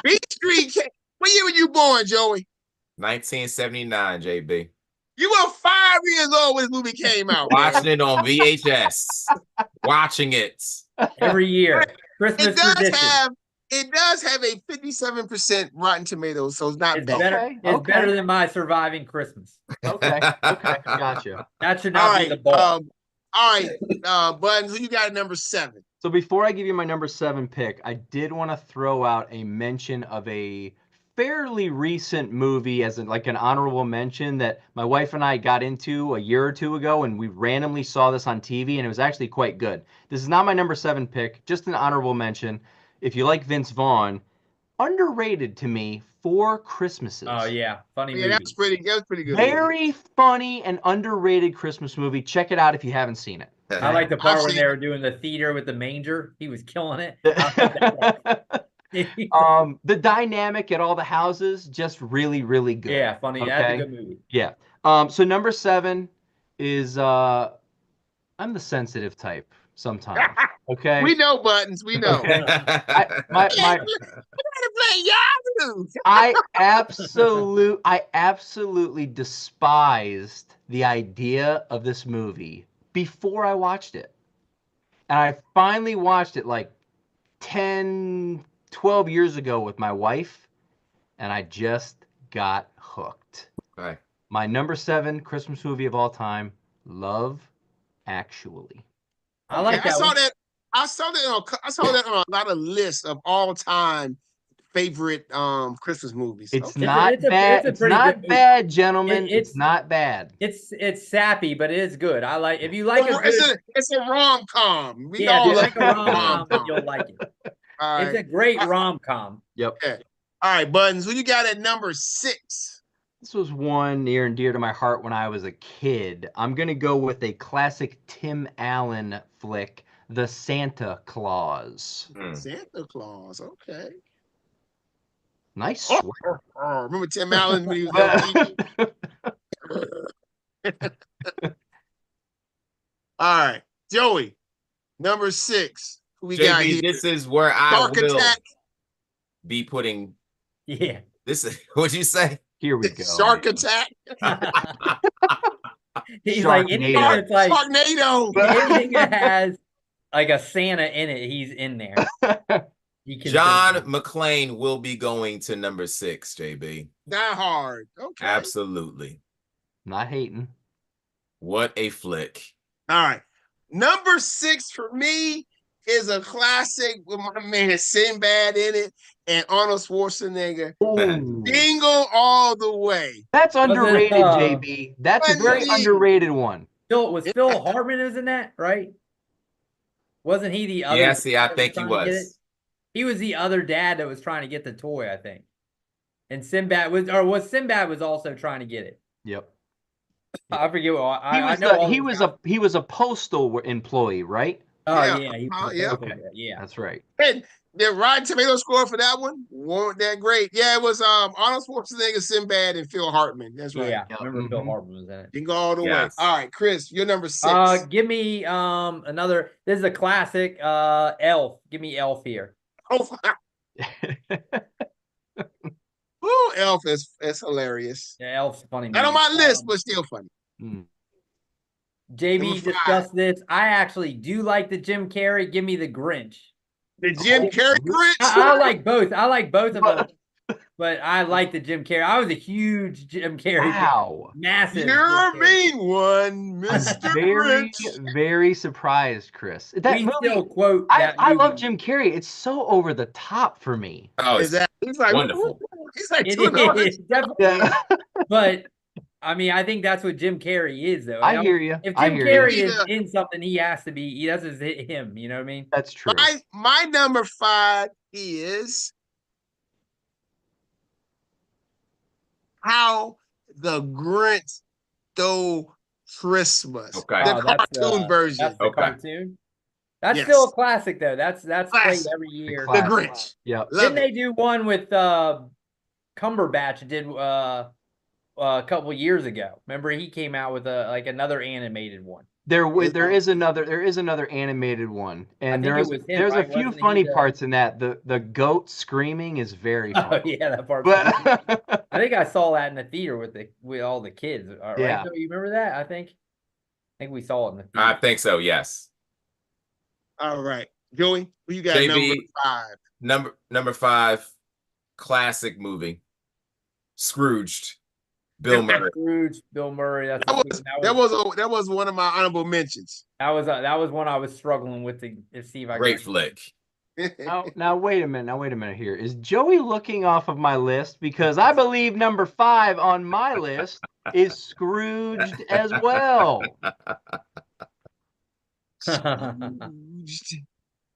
Speaker 1: Beach Street. What year were you born, Joey?
Speaker 2: 1979, JB.
Speaker 1: You were 5 years old when this movie came out. man.
Speaker 2: Watching it on VHS. Watching it.
Speaker 3: Every year. Christmas
Speaker 1: It does
Speaker 3: tradition.
Speaker 1: have a 57% Rotten Tomatoes, so it's not
Speaker 3: It's
Speaker 1: bad.
Speaker 3: better.
Speaker 4: Okay,
Speaker 3: It's
Speaker 4: okay.
Speaker 3: better than my surviving Christmas.
Speaker 4: Okay, gotcha.
Speaker 3: That should
Speaker 1: All
Speaker 3: not be
Speaker 1: right,
Speaker 3: the ball.
Speaker 1: Buttons, who you got at number 7?
Speaker 4: So before I give you my number 7 pick, I did want to throw out a mention of a fairly recent movie as like an honorable mention that my wife and I got into a year or two ago, and we randomly saw this on TV, and it was actually quite good. This is not my number 7 pick, just an honorable mention. If you like Vince Vaughn, underrated to me, Four Christmases.
Speaker 3: Oh yeah, funny
Speaker 1: Yeah,
Speaker 3: movie.
Speaker 1: that was pretty good.
Speaker 4: Very funny and underrated Christmas movie. Check it out if you haven't seen it.
Speaker 3: I like the part
Speaker 1: I've
Speaker 3: when
Speaker 1: seen
Speaker 3: they were doing the theater with the manger. He was killing it.
Speaker 4: The dynamic at all the houses, just really, really good.
Speaker 3: Yeah, funny. That's
Speaker 4: Okay?
Speaker 3: a good movie.
Speaker 4: Yeah. So number 7 is I'm the sensitive type sometimes. Okay.
Speaker 1: We know, Buttons. We know.
Speaker 4: Okay.
Speaker 1: We gotta play Yahoo.
Speaker 4: I absolutely despised the idea of this movie before I watched it. And I finally watched it like 10, 12 years ago with my wife, and I just got hooked.
Speaker 2: Right.
Speaker 4: My number 7 Christmas movie of all time, Love Actually.
Speaker 3: I like
Speaker 1: I
Speaker 3: that.
Speaker 1: saw
Speaker 3: one.
Speaker 1: that. I saw that on a lot of lists of all-time favorite Christmas movies.
Speaker 4: It's
Speaker 1: Okay.
Speaker 4: not
Speaker 3: it's a
Speaker 4: bad. It's
Speaker 3: pretty
Speaker 4: not
Speaker 3: good movie.
Speaker 4: bad, gentlemen.
Speaker 3: It's-
Speaker 4: It's not bad.
Speaker 3: It's sappy, but it is good. I like if you like a good,
Speaker 1: It's a rom-com. We
Speaker 3: yeah, if
Speaker 1: all
Speaker 3: you like a
Speaker 1: like
Speaker 3: rom-com, you'll like it.
Speaker 1: All
Speaker 3: It's a
Speaker 1: right.
Speaker 3: great rom-com.
Speaker 4: Yep.
Speaker 1: All right, Buttons. Who you got at number 6?
Speaker 4: This was one near and dear to my heart when I was a kid. I'm going to go with a classic Tim Allen flick, The Santa Claus.
Speaker 1: Santa Claus. Okay.
Speaker 4: Nice.
Speaker 1: Oh,
Speaker 4: swear.
Speaker 1: remember Tim Allen when he was on TV? All right, Joey. Number 6. Who we got
Speaker 2: JB,
Speaker 1: here?
Speaker 2: this is where I
Speaker 1: Shark
Speaker 2: will
Speaker 1: Attack.
Speaker 2: be putting
Speaker 3: Yeah.
Speaker 2: this. What'd you say?
Speaker 4: Here we go.
Speaker 1: Shark Attack.
Speaker 3: He's like anything
Speaker 4: Sharknado.
Speaker 3: that's like
Speaker 1: Sharknado.
Speaker 3: anything that has like a Santa in it, he's in there. He can
Speaker 2: John
Speaker 3: think of it.
Speaker 2: McClane will be going to number 6, JB.
Speaker 1: Die Hard. Okay.
Speaker 2: Absolutely.
Speaker 4: Not hating.
Speaker 2: What a flick.
Speaker 1: All right. Number 6 for me is a classic with my man Sinbad in it and Arnold Schwarzenegger.
Speaker 4: Ooh.
Speaker 1: Jingle All the Way.
Speaker 4: That's underrated,
Speaker 3: uh,
Speaker 4: JB. That's a very
Speaker 1: Indeed.
Speaker 4: underrated one.
Speaker 3: Phil Hartman is in that, right? Wasn't he the other?
Speaker 2: Yeah, see, I
Speaker 3: that
Speaker 2: think he
Speaker 3: trying to get
Speaker 2: was.
Speaker 3: it? He was the other dad that was trying to get the toy, I think. And Sinbad was also trying to get it.
Speaker 4: Yep.
Speaker 3: I forget what
Speaker 4: He
Speaker 3: I
Speaker 4: was
Speaker 3: know.
Speaker 4: he was a postal employee, right?
Speaker 3: Oh
Speaker 1: Yeah.
Speaker 3: yeah, he was
Speaker 1: Yeah.
Speaker 3: okay. Yeah.
Speaker 4: That's right.
Speaker 1: And the Rotten Tomato score for that one weren't that great. Yeah, it was Arnold Schwarzenegger, Sinbad, and Phil Hartman. That's right.
Speaker 3: Yeah,
Speaker 4: Yep.
Speaker 3: remember Phil
Speaker 4: Mhm.
Speaker 3: Hartman was in it.
Speaker 1: Jingle All the
Speaker 2: Yes.
Speaker 1: Way. All right, Chris, you're number 6.
Speaker 3: Give me another. This is a classic. Elf. Give me Elf here.
Speaker 1: Ooh, Elf is hilarious.
Speaker 3: Yeah, Elf's a funny.
Speaker 1: Not on
Speaker 3: movie.
Speaker 1: my list, but still funny.
Speaker 4: Mm.
Speaker 3: JB
Speaker 1: Number 5.
Speaker 3: discussed this. I actually do like the Jim Carrey. Give me the Grinch.
Speaker 1: The Jim Carrey Grinch.
Speaker 3: I like both. I like both of them. But I like the Jim Carrey. I was a huge Jim Carrey fan.
Speaker 4: Wow.
Speaker 3: Massive.
Speaker 1: You're a
Speaker 3: Jim Carrey.
Speaker 1: mean one,
Speaker 4: I'm
Speaker 1: Mr.
Speaker 4: very,
Speaker 1: Grinch.
Speaker 4: very surprised, Chris. That
Speaker 3: We
Speaker 4: movie,
Speaker 3: still quote
Speaker 4: I
Speaker 3: that
Speaker 4: love
Speaker 3: movie.
Speaker 4: Jim Carrey. It's so over the top for me.
Speaker 2: Oh, it's
Speaker 1: He's like
Speaker 2: wonderful.
Speaker 1: He's like
Speaker 3: It
Speaker 1: doing all
Speaker 3: is
Speaker 1: this.
Speaker 3: definitely
Speaker 4: Yeah.
Speaker 3: is. But I mean, I think that's what Jim Carrey is, though.
Speaker 4: I hear you.
Speaker 3: If
Speaker 4: I
Speaker 3: Jim
Speaker 4: hear
Speaker 3: Carrey
Speaker 4: you.
Speaker 3: is in something, he has to be. That's just him. You know what I mean?
Speaker 4: That's true.
Speaker 1: My number 5 is How the Grinch Stole Christmas.
Speaker 2: Okay.
Speaker 1: The
Speaker 3: that's
Speaker 1: cartoon version.
Speaker 3: That's the
Speaker 2: Okay.
Speaker 3: cartoon. That's
Speaker 1: Yes.
Speaker 3: still a classic, though. That's played
Speaker 1: Classic.
Speaker 3: every year.
Speaker 1: The Grinch.
Speaker 4: Yep.
Speaker 1: Love
Speaker 3: Didn't
Speaker 1: it.
Speaker 3: they do one with Cumberbatch? Did a couple years ago? Remember, he came out with another animated one.
Speaker 4: There is another animated one, and
Speaker 3: I think it was him,
Speaker 4: there's
Speaker 3: right?
Speaker 4: a few
Speaker 3: Wasn't he
Speaker 4: funny
Speaker 3: the-
Speaker 4: parts in that. The goat screaming is very
Speaker 3: Oh
Speaker 4: funny.
Speaker 3: yeah, that part.
Speaker 4: But
Speaker 3: I think I saw that in the theater with all the kids. Right?
Speaker 4: Yeah.
Speaker 3: So you remember that? I think we saw it in the
Speaker 2: I
Speaker 3: theater.
Speaker 2: think so. Yes.
Speaker 1: All right. Joey, who you got
Speaker 2: JB.
Speaker 1: number 5?
Speaker 2: Number 5, classic movie, Scrooged, Bill Murray.
Speaker 3: Scrooge, Bill Murray. That
Speaker 1: was one of my honorable mentions.
Speaker 3: that was one I was struggling with to see if I
Speaker 2: Great
Speaker 3: could.
Speaker 2: flick.
Speaker 4: now wait a minute here. Is Joey looking off of my list? Because I believe number 5 on my list is Scrooged as well.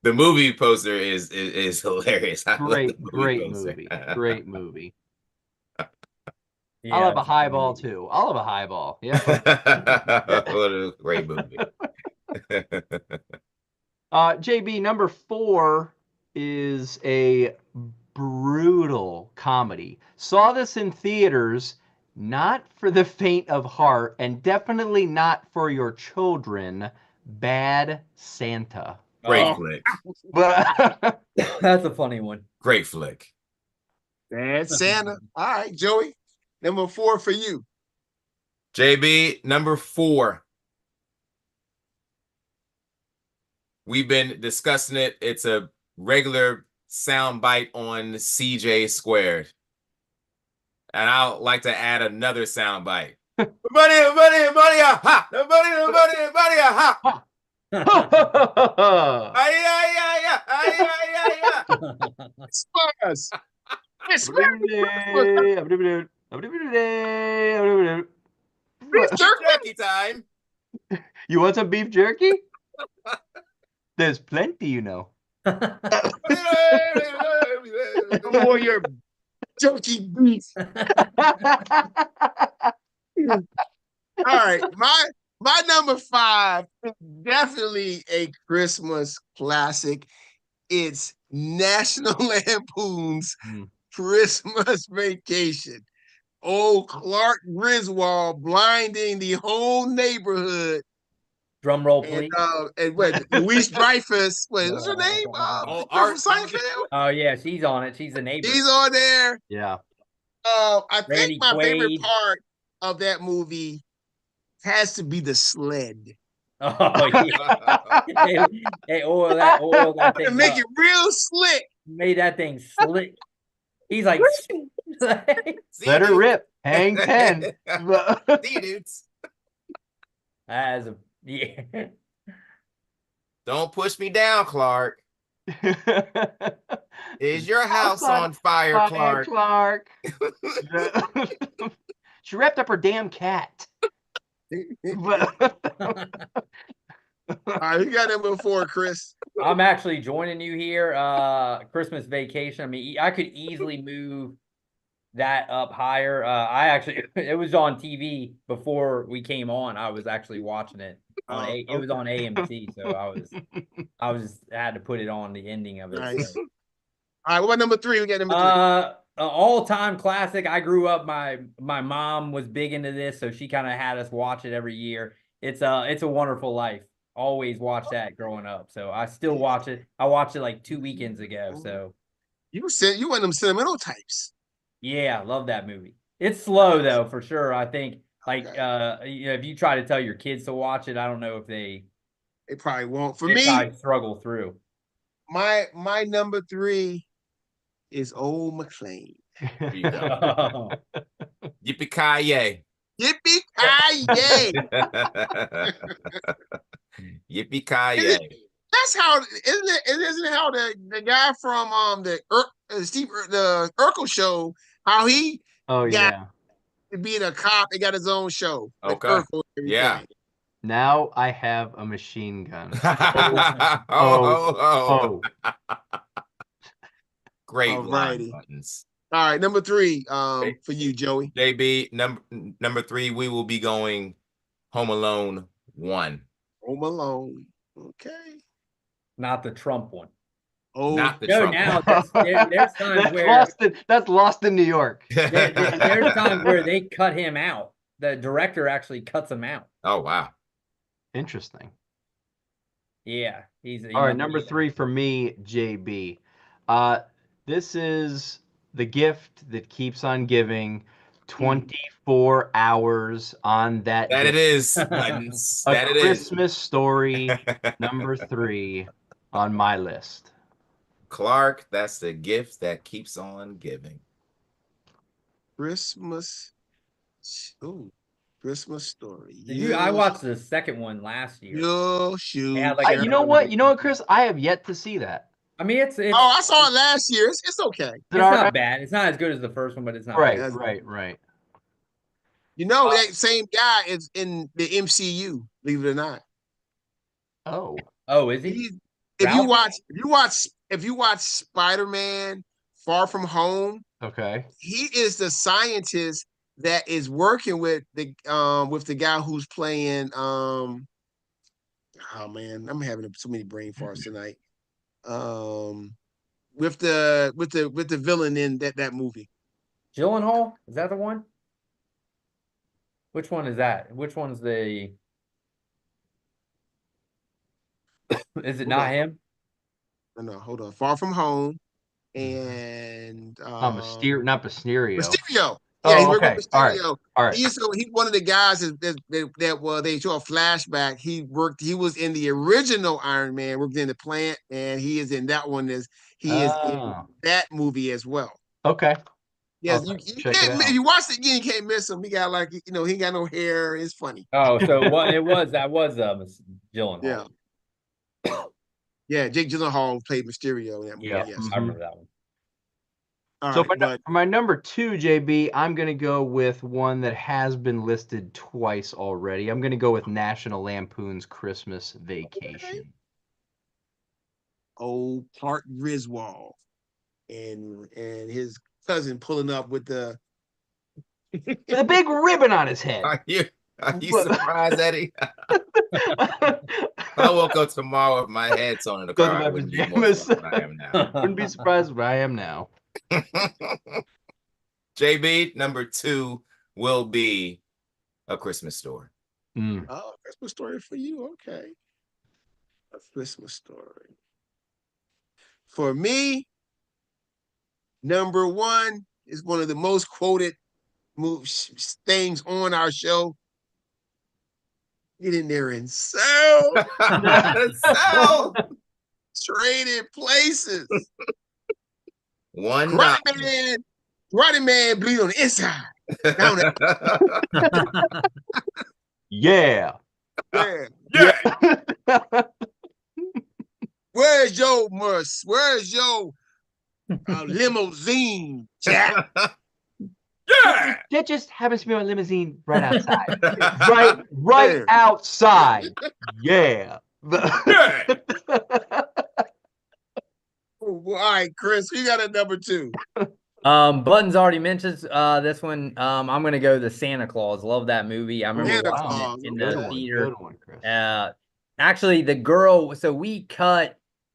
Speaker 2: The movie poster is hilarious. I love
Speaker 4: Great
Speaker 2: the movie poster.
Speaker 4: movie. Great movie.
Speaker 3: Yeah,
Speaker 4: I'll have a
Speaker 3: it's
Speaker 4: highball
Speaker 3: funny.
Speaker 4: too. I'll have a highball. Yeah.
Speaker 2: What a great movie.
Speaker 4: JB, number 4 is a brutal comedy. Saw this in theaters, not for the faint of heart, and definitely not for your children. Bad Santa.
Speaker 2: Great flick.
Speaker 4: But
Speaker 3: That's a funny one.
Speaker 2: Great flick.
Speaker 1: Bad Santa. All right, Joey. Number 4 for you.
Speaker 2: JB, number 4. We've been discussing it. It's a regular sound bite on CJ Squared. And I'd like to add another sound bite. Buddy, ha! Buddy, ha!
Speaker 1: Christmas.
Speaker 2: Beef jerky time.
Speaker 4: You want some beef jerky? There's plenty, you know.
Speaker 1: For your jerky beef. All right, my number 5 is definitely a Christmas classic. It's National Lampoon's Christmas Vacation. Old Clark Griswold blinding the whole neighborhood.
Speaker 3: Drum roll, please.
Speaker 1: And Louise Dreyfus. What's her name?
Speaker 2: Art
Speaker 1: Seinfeld.
Speaker 3: Oh yeah, she's on it. She's the neighbor.
Speaker 1: She's on there.
Speaker 4: Yeah.
Speaker 1: I
Speaker 3: Randy
Speaker 1: think my favorite
Speaker 3: Quaid.
Speaker 1: part of that movie has to be the sled.
Speaker 3: Oh yeah. Hey, oil that thing.
Speaker 1: And make
Speaker 3: up.
Speaker 1: it real slick.
Speaker 3: Made that thing slick. He's like,
Speaker 4: Let her rip. Hang 10.
Speaker 2: See you, dudes.
Speaker 3: as a yeah.
Speaker 2: Don't push me down, Clark. Is your house on fire, Clark?
Speaker 4: She wrapped up her damn cat.
Speaker 1: All right, you got number 4, Chris.
Speaker 3: I'm actually joining you here. Christmas Vacation. I mean, I could easily move that up higher. It was on TV before we came on. I was actually watching it. It was on AMC, so I had to put it on the ending of it.
Speaker 1: Nice.
Speaker 3: So.
Speaker 1: All right, what about number 3? We got number 3.
Speaker 3: All-time classic. I grew up. My mom was big into this, so she kind of had us watch it every year. It's a Wonderful Life. Always watch that growing up, so I still watch it. I watched it like 2 weekends ago. So
Speaker 1: You one of them sentimental types.
Speaker 3: yeah, I love that movie. It's slow though, for sure. I think if you try to tell your kids to watch it, I don't know if they
Speaker 1: probably won't. For
Speaker 3: they
Speaker 1: me,
Speaker 3: probably struggle through.
Speaker 1: my number 3 is Old McClane.
Speaker 2: There you go. Yippee-ki-yay.
Speaker 1: Yippee-ki-yay.
Speaker 2: Yippee-ki-yay.
Speaker 1: That's how, isn't it how the guy from the Urkel show, how he got being a cop and got his own show.
Speaker 2: Okay.
Speaker 1: Urkel and
Speaker 2: Yeah.
Speaker 1: everything.
Speaker 4: Now I have a machine gun.
Speaker 2: Oh. Great line buttons.
Speaker 1: All right, number 3 for you, Joey.
Speaker 2: JB, number 3, we will be going Home Alone 1.
Speaker 1: Home Alone. Okay.
Speaker 3: Not the Trump one.
Speaker 1: Oh,
Speaker 2: not the
Speaker 3: no,
Speaker 2: Trump
Speaker 3: now
Speaker 2: one.
Speaker 3: there's times where
Speaker 4: that's lost in New York.
Speaker 3: there's times where they cut him out. The director actually cuts him out.
Speaker 2: Oh, wow.
Speaker 4: Interesting.
Speaker 3: Yeah,
Speaker 4: all right. Number 3 for me, JB. This is The Gift That Keeps on Giving. 24 hours on that.
Speaker 2: That
Speaker 4: day.
Speaker 2: it is. That it
Speaker 4: Christmas
Speaker 2: is.
Speaker 4: Story, number 3 on my list.
Speaker 2: Clark, that's the gift that keeps on giving.
Speaker 1: Christmas. Ooh, Christmas Story.
Speaker 3: I watched the second one last year.
Speaker 1: Shoot.
Speaker 4: You know what, Chris? I have yet to see that.
Speaker 3: I mean, it's
Speaker 1: I saw it last year. It's okay.
Speaker 3: It's not bad. It's not as good as the first one, but it's not bad.
Speaker 4: Right.
Speaker 1: You know, that same guy is in the MCU, believe it or not.
Speaker 3: Oh, is he?
Speaker 1: If you watch Spider-Man Far From Home,
Speaker 4: okay, he
Speaker 1: is the scientist that is working with the guy who's playing oh man, I'm having so many brain farts tonight. With the villain in that movie.
Speaker 3: Gyllenhaal? Is that the one? Which one is that? Which one's the is it not him?
Speaker 1: No, hold on. Far From Home and
Speaker 4: not Mysterio.
Speaker 1: Mysterio.
Speaker 4: Yeah,
Speaker 1: he worked with
Speaker 4: Mysterio. All right.
Speaker 1: He's one of the guys that they show a flashback. He was in the original Iron Man, worked in the plant, and he is in that one is in that movie as well.
Speaker 4: Okay.
Speaker 1: Yes, you can't. If you watch it again, you can't miss him. He got he ain't got no hair. It's funny.
Speaker 3: Oh, so that was Gyllenhaal.
Speaker 1: Yeah. Yeah, Jake Gyllenhaal played Mysterio in that movie.
Speaker 3: Yeah,
Speaker 1: yes.
Speaker 3: I remember that one.
Speaker 1: For
Speaker 4: my number 2, JB, I'm going to go with one that has been listed twice already. I'm going to go with National Lampoon's Christmas Vacation.
Speaker 1: Oh, Clark Griswold and his cousin pulling up with the
Speaker 4: big ribbon on his head.
Speaker 2: Are you surprised, Eddie? I woke up tomorrow with my head's on in the car. I wouldn't be more surprised than I am now.
Speaker 4: Wouldn't be surprised if I am now.
Speaker 2: JB, number 2 will be A Christmas Story.
Speaker 1: Oh, Christmas Story for you. Okay. A Christmas Story. For me, number 1 is one of the most quoted things on our show. Get in there and sell. Traded Places. Karate Man bleed on the inside.
Speaker 4: Yeah.
Speaker 1: Where's your limousine, Jack?
Speaker 2: Yeah.
Speaker 4: That just happens to be my limousine right outside. right outside. Yeah.
Speaker 1: All right, Chris, you got a number 2.
Speaker 3: Buttons already mentions this one. I'm gonna go the Santa Claus. Love that movie. I remember watching it in the theater.
Speaker 4: Good one, Chris.
Speaker 3: Actually, the girl. So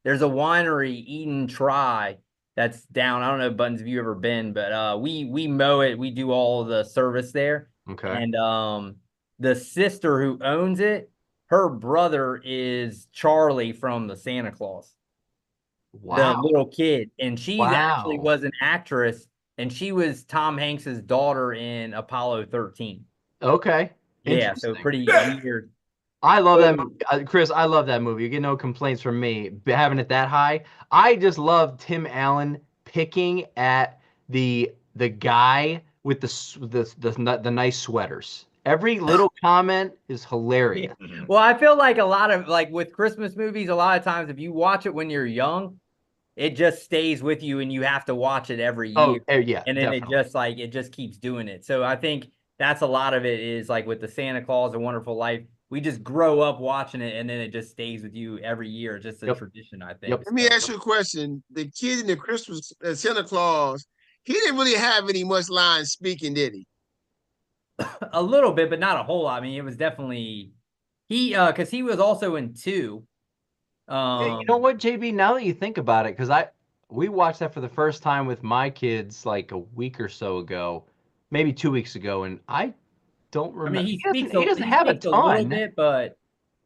Speaker 3: there's a winery, Eden Try, that's down. I don't know, Buttons, if you ever been, but we mow it. We do all the service there.
Speaker 4: Okay.
Speaker 3: And the sister who owns it, her brother is Charlie from the Santa Claus.
Speaker 4: Wow.
Speaker 3: The little kid, and she actually was an actress, and she was Tom Hanks's daughter in Apollo 13.
Speaker 4: Okay.
Speaker 3: Yeah, so pretty weird.
Speaker 4: I love that movie. Chris, I love that movie. You get no complaints from me having it that high. I just love Tim Allen picking at the the guy with the nice sweaters. Every little comment is hilarious.
Speaker 3: Well, I feel like a lot of like with Christmas movies, a lot of times if you watch it when you're young, it just stays with you and you have to watch it every year.
Speaker 4: Yeah.
Speaker 3: And then
Speaker 4: definitely.
Speaker 3: it just keeps doing it. So I think that's a lot of it is like with the Santa Claus, A Wonderful Life. We just grow up watching it and then it just stays with you every year. Just a tradition, I think.
Speaker 1: Let me ask you a question. The kid in the Christmas Santa Claus, he didn't really have any much line speaking, did he?
Speaker 3: A little bit, but not a whole lot. I mean, it was definitely because he was also in 2.
Speaker 4: You know what, JB? Now that you think about it, because we watched that for the first time with my kids like a week or so ago, maybe 2 weeks ago, and I don't remember.
Speaker 3: I mean,
Speaker 4: he doesn't have a ton.
Speaker 3: A little bit, but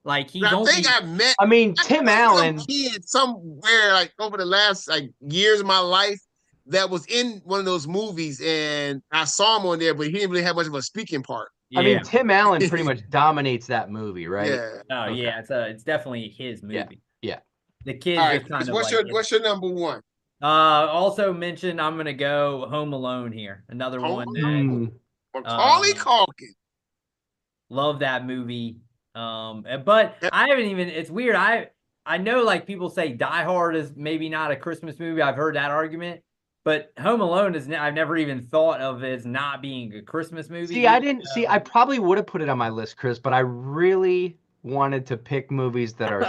Speaker 3: like he's
Speaker 1: I
Speaker 3: only.
Speaker 1: think I met.
Speaker 4: I mean, Tim Allen.
Speaker 1: Some kid somewhere like over the last like years of my life that was in one of those movies, and I saw him on there, but he didn't really have much of a speaking part.
Speaker 3: Yeah.
Speaker 4: I mean, Tim Allen pretty much dominates that movie, right?
Speaker 1: Yeah.
Speaker 3: Oh okay. Yeah, it's definitely his movie.
Speaker 4: Yeah.
Speaker 3: The kids
Speaker 1: All right,
Speaker 3: just kind of
Speaker 1: what's your number one?
Speaker 3: Also mentioned I'm gonna go Home Alone here. Another one that
Speaker 1: Macaulay Culkin.
Speaker 3: Love that movie. But I haven't even. It's weird. I know like people say Die Hard is maybe not a Christmas movie. I've heard that argument. But Home Alone is. I've never even thought of as not being a Christmas movie.
Speaker 4: See, I didn't see. I probably would have put it on my list, Chris, but I really wanted to pick movies that are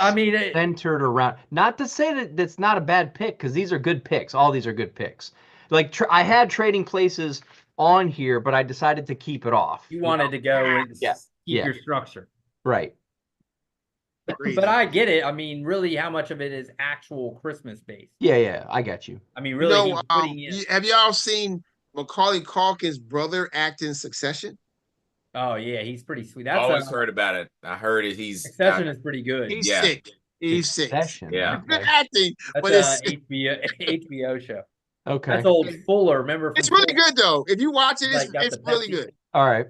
Speaker 4: centered around. Not to say that that's not a bad pick, because these are good picks. All these are good picks. Like I had Trading Places on here, but I decided to keep it off.
Speaker 3: You wanted to go and keep your structure,
Speaker 4: right?
Speaker 3: But I get it. I mean, really, how much of it is actual Christmas based?
Speaker 4: Yeah, I got you.
Speaker 3: I mean, really,
Speaker 1: have y'all seen Macaulay Culkin's brother act in Succession?
Speaker 3: Oh yeah, he's pretty sweet.
Speaker 2: I always heard about it. I heard it.
Speaker 3: Succession is pretty good.
Speaker 1: He's sick. He's sick.
Speaker 2: Yeah,
Speaker 1: good acting.
Speaker 3: That's
Speaker 1: but it's
Speaker 3: HBO show.
Speaker 4: Okay,
Speaker 3: that's old Fuller. Remember?
Speaker 1: It's really good though. If you watch it, it's really good.
Speaker 4: All right.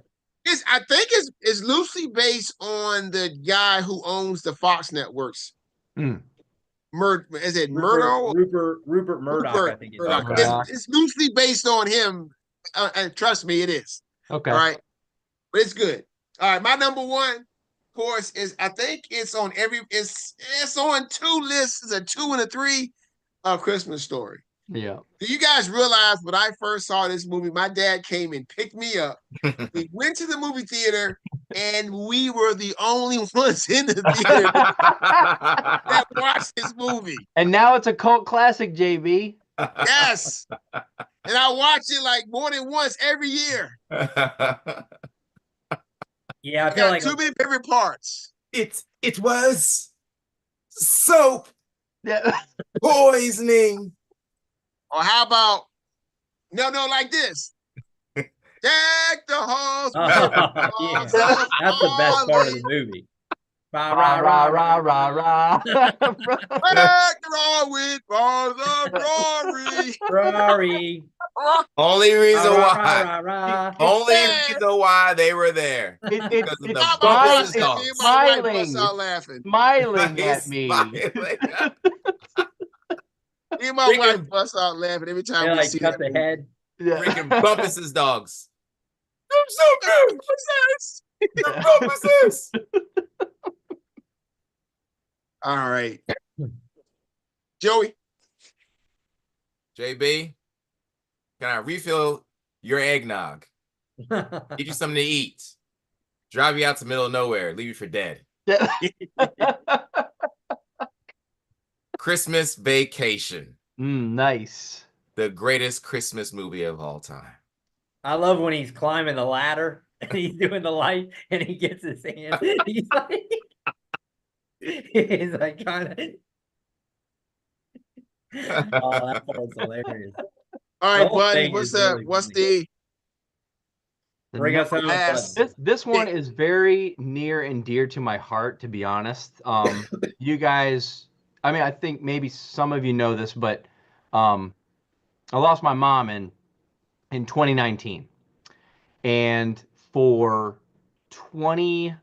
Speaker 1: I think it's loosely based on the guy who owns the Fox networks. Is it Murdoch?
Speaker 3: Rupert Murdoch, I think
Speaker 1: it's loosely based on him, and trust me, it is.
Speaker 4: Okay.
Speaker 1: All right, but it's good. All right, my number one, of course, is I think it's on it's on 2 lists. It's a 2 and a 3 of Christmas Story.
Speaker 4: Yeah.
Speaker 1: Do you guys realize when I first saw this movie, my dad came and picked me up. We went to the movie theater, and we were the only ones in the theater that watched this movie.
Speaker 4: And now it's a cult classic, JB.
Speaker 1: Yes. And I watch it like more than once every year.
Speaker 3: Yeah, I feel like
Speaker 1: too many favorite parts.
Speaker 2: It was soap poisoning.
Speaker 1: Or how about no, like this? Deck the halls.
Speaker 3: Yeah. That's the best part of the movie.
Speaker 4: Rah, rah, rah, rah, rah.
Speaker 1: Deck the hall with bars of glory.
Speaker 3: Rory.
Speaker 2: Only reason why they were there.
Speaker 4: It's smiling at me.
Speaker 1: Me and my wife bust out laughing every time we see
Speaker 3: cut the head.
Speaker 2: Freaking Bumpus's dogs. I'm so good. What's this? Bumpus's.
Speaker 1: All right. Joey.
Speaker 2: JB, can I refill your eggnog? Get you something to eat. Drive you out to the middle of nowhere. Leave you for dead. Christmas Vacation.
Speaker 4: Nice.
Speaker 2: The greatest Christmas movie of all time.
Speaker 3: I love when he's climbing the ladder and he's doing the light and he gets his hand. He's like kind of. Oh, that part's hilarious.
Speaker 1: All right, bud. What's the
Speaker 3: bring us home?
Speaker 4: This one is very near and dear to my heart, to be honest. You guys, I mean, I think maybe some of you know this, but I lost my mom in 2019. And for 20,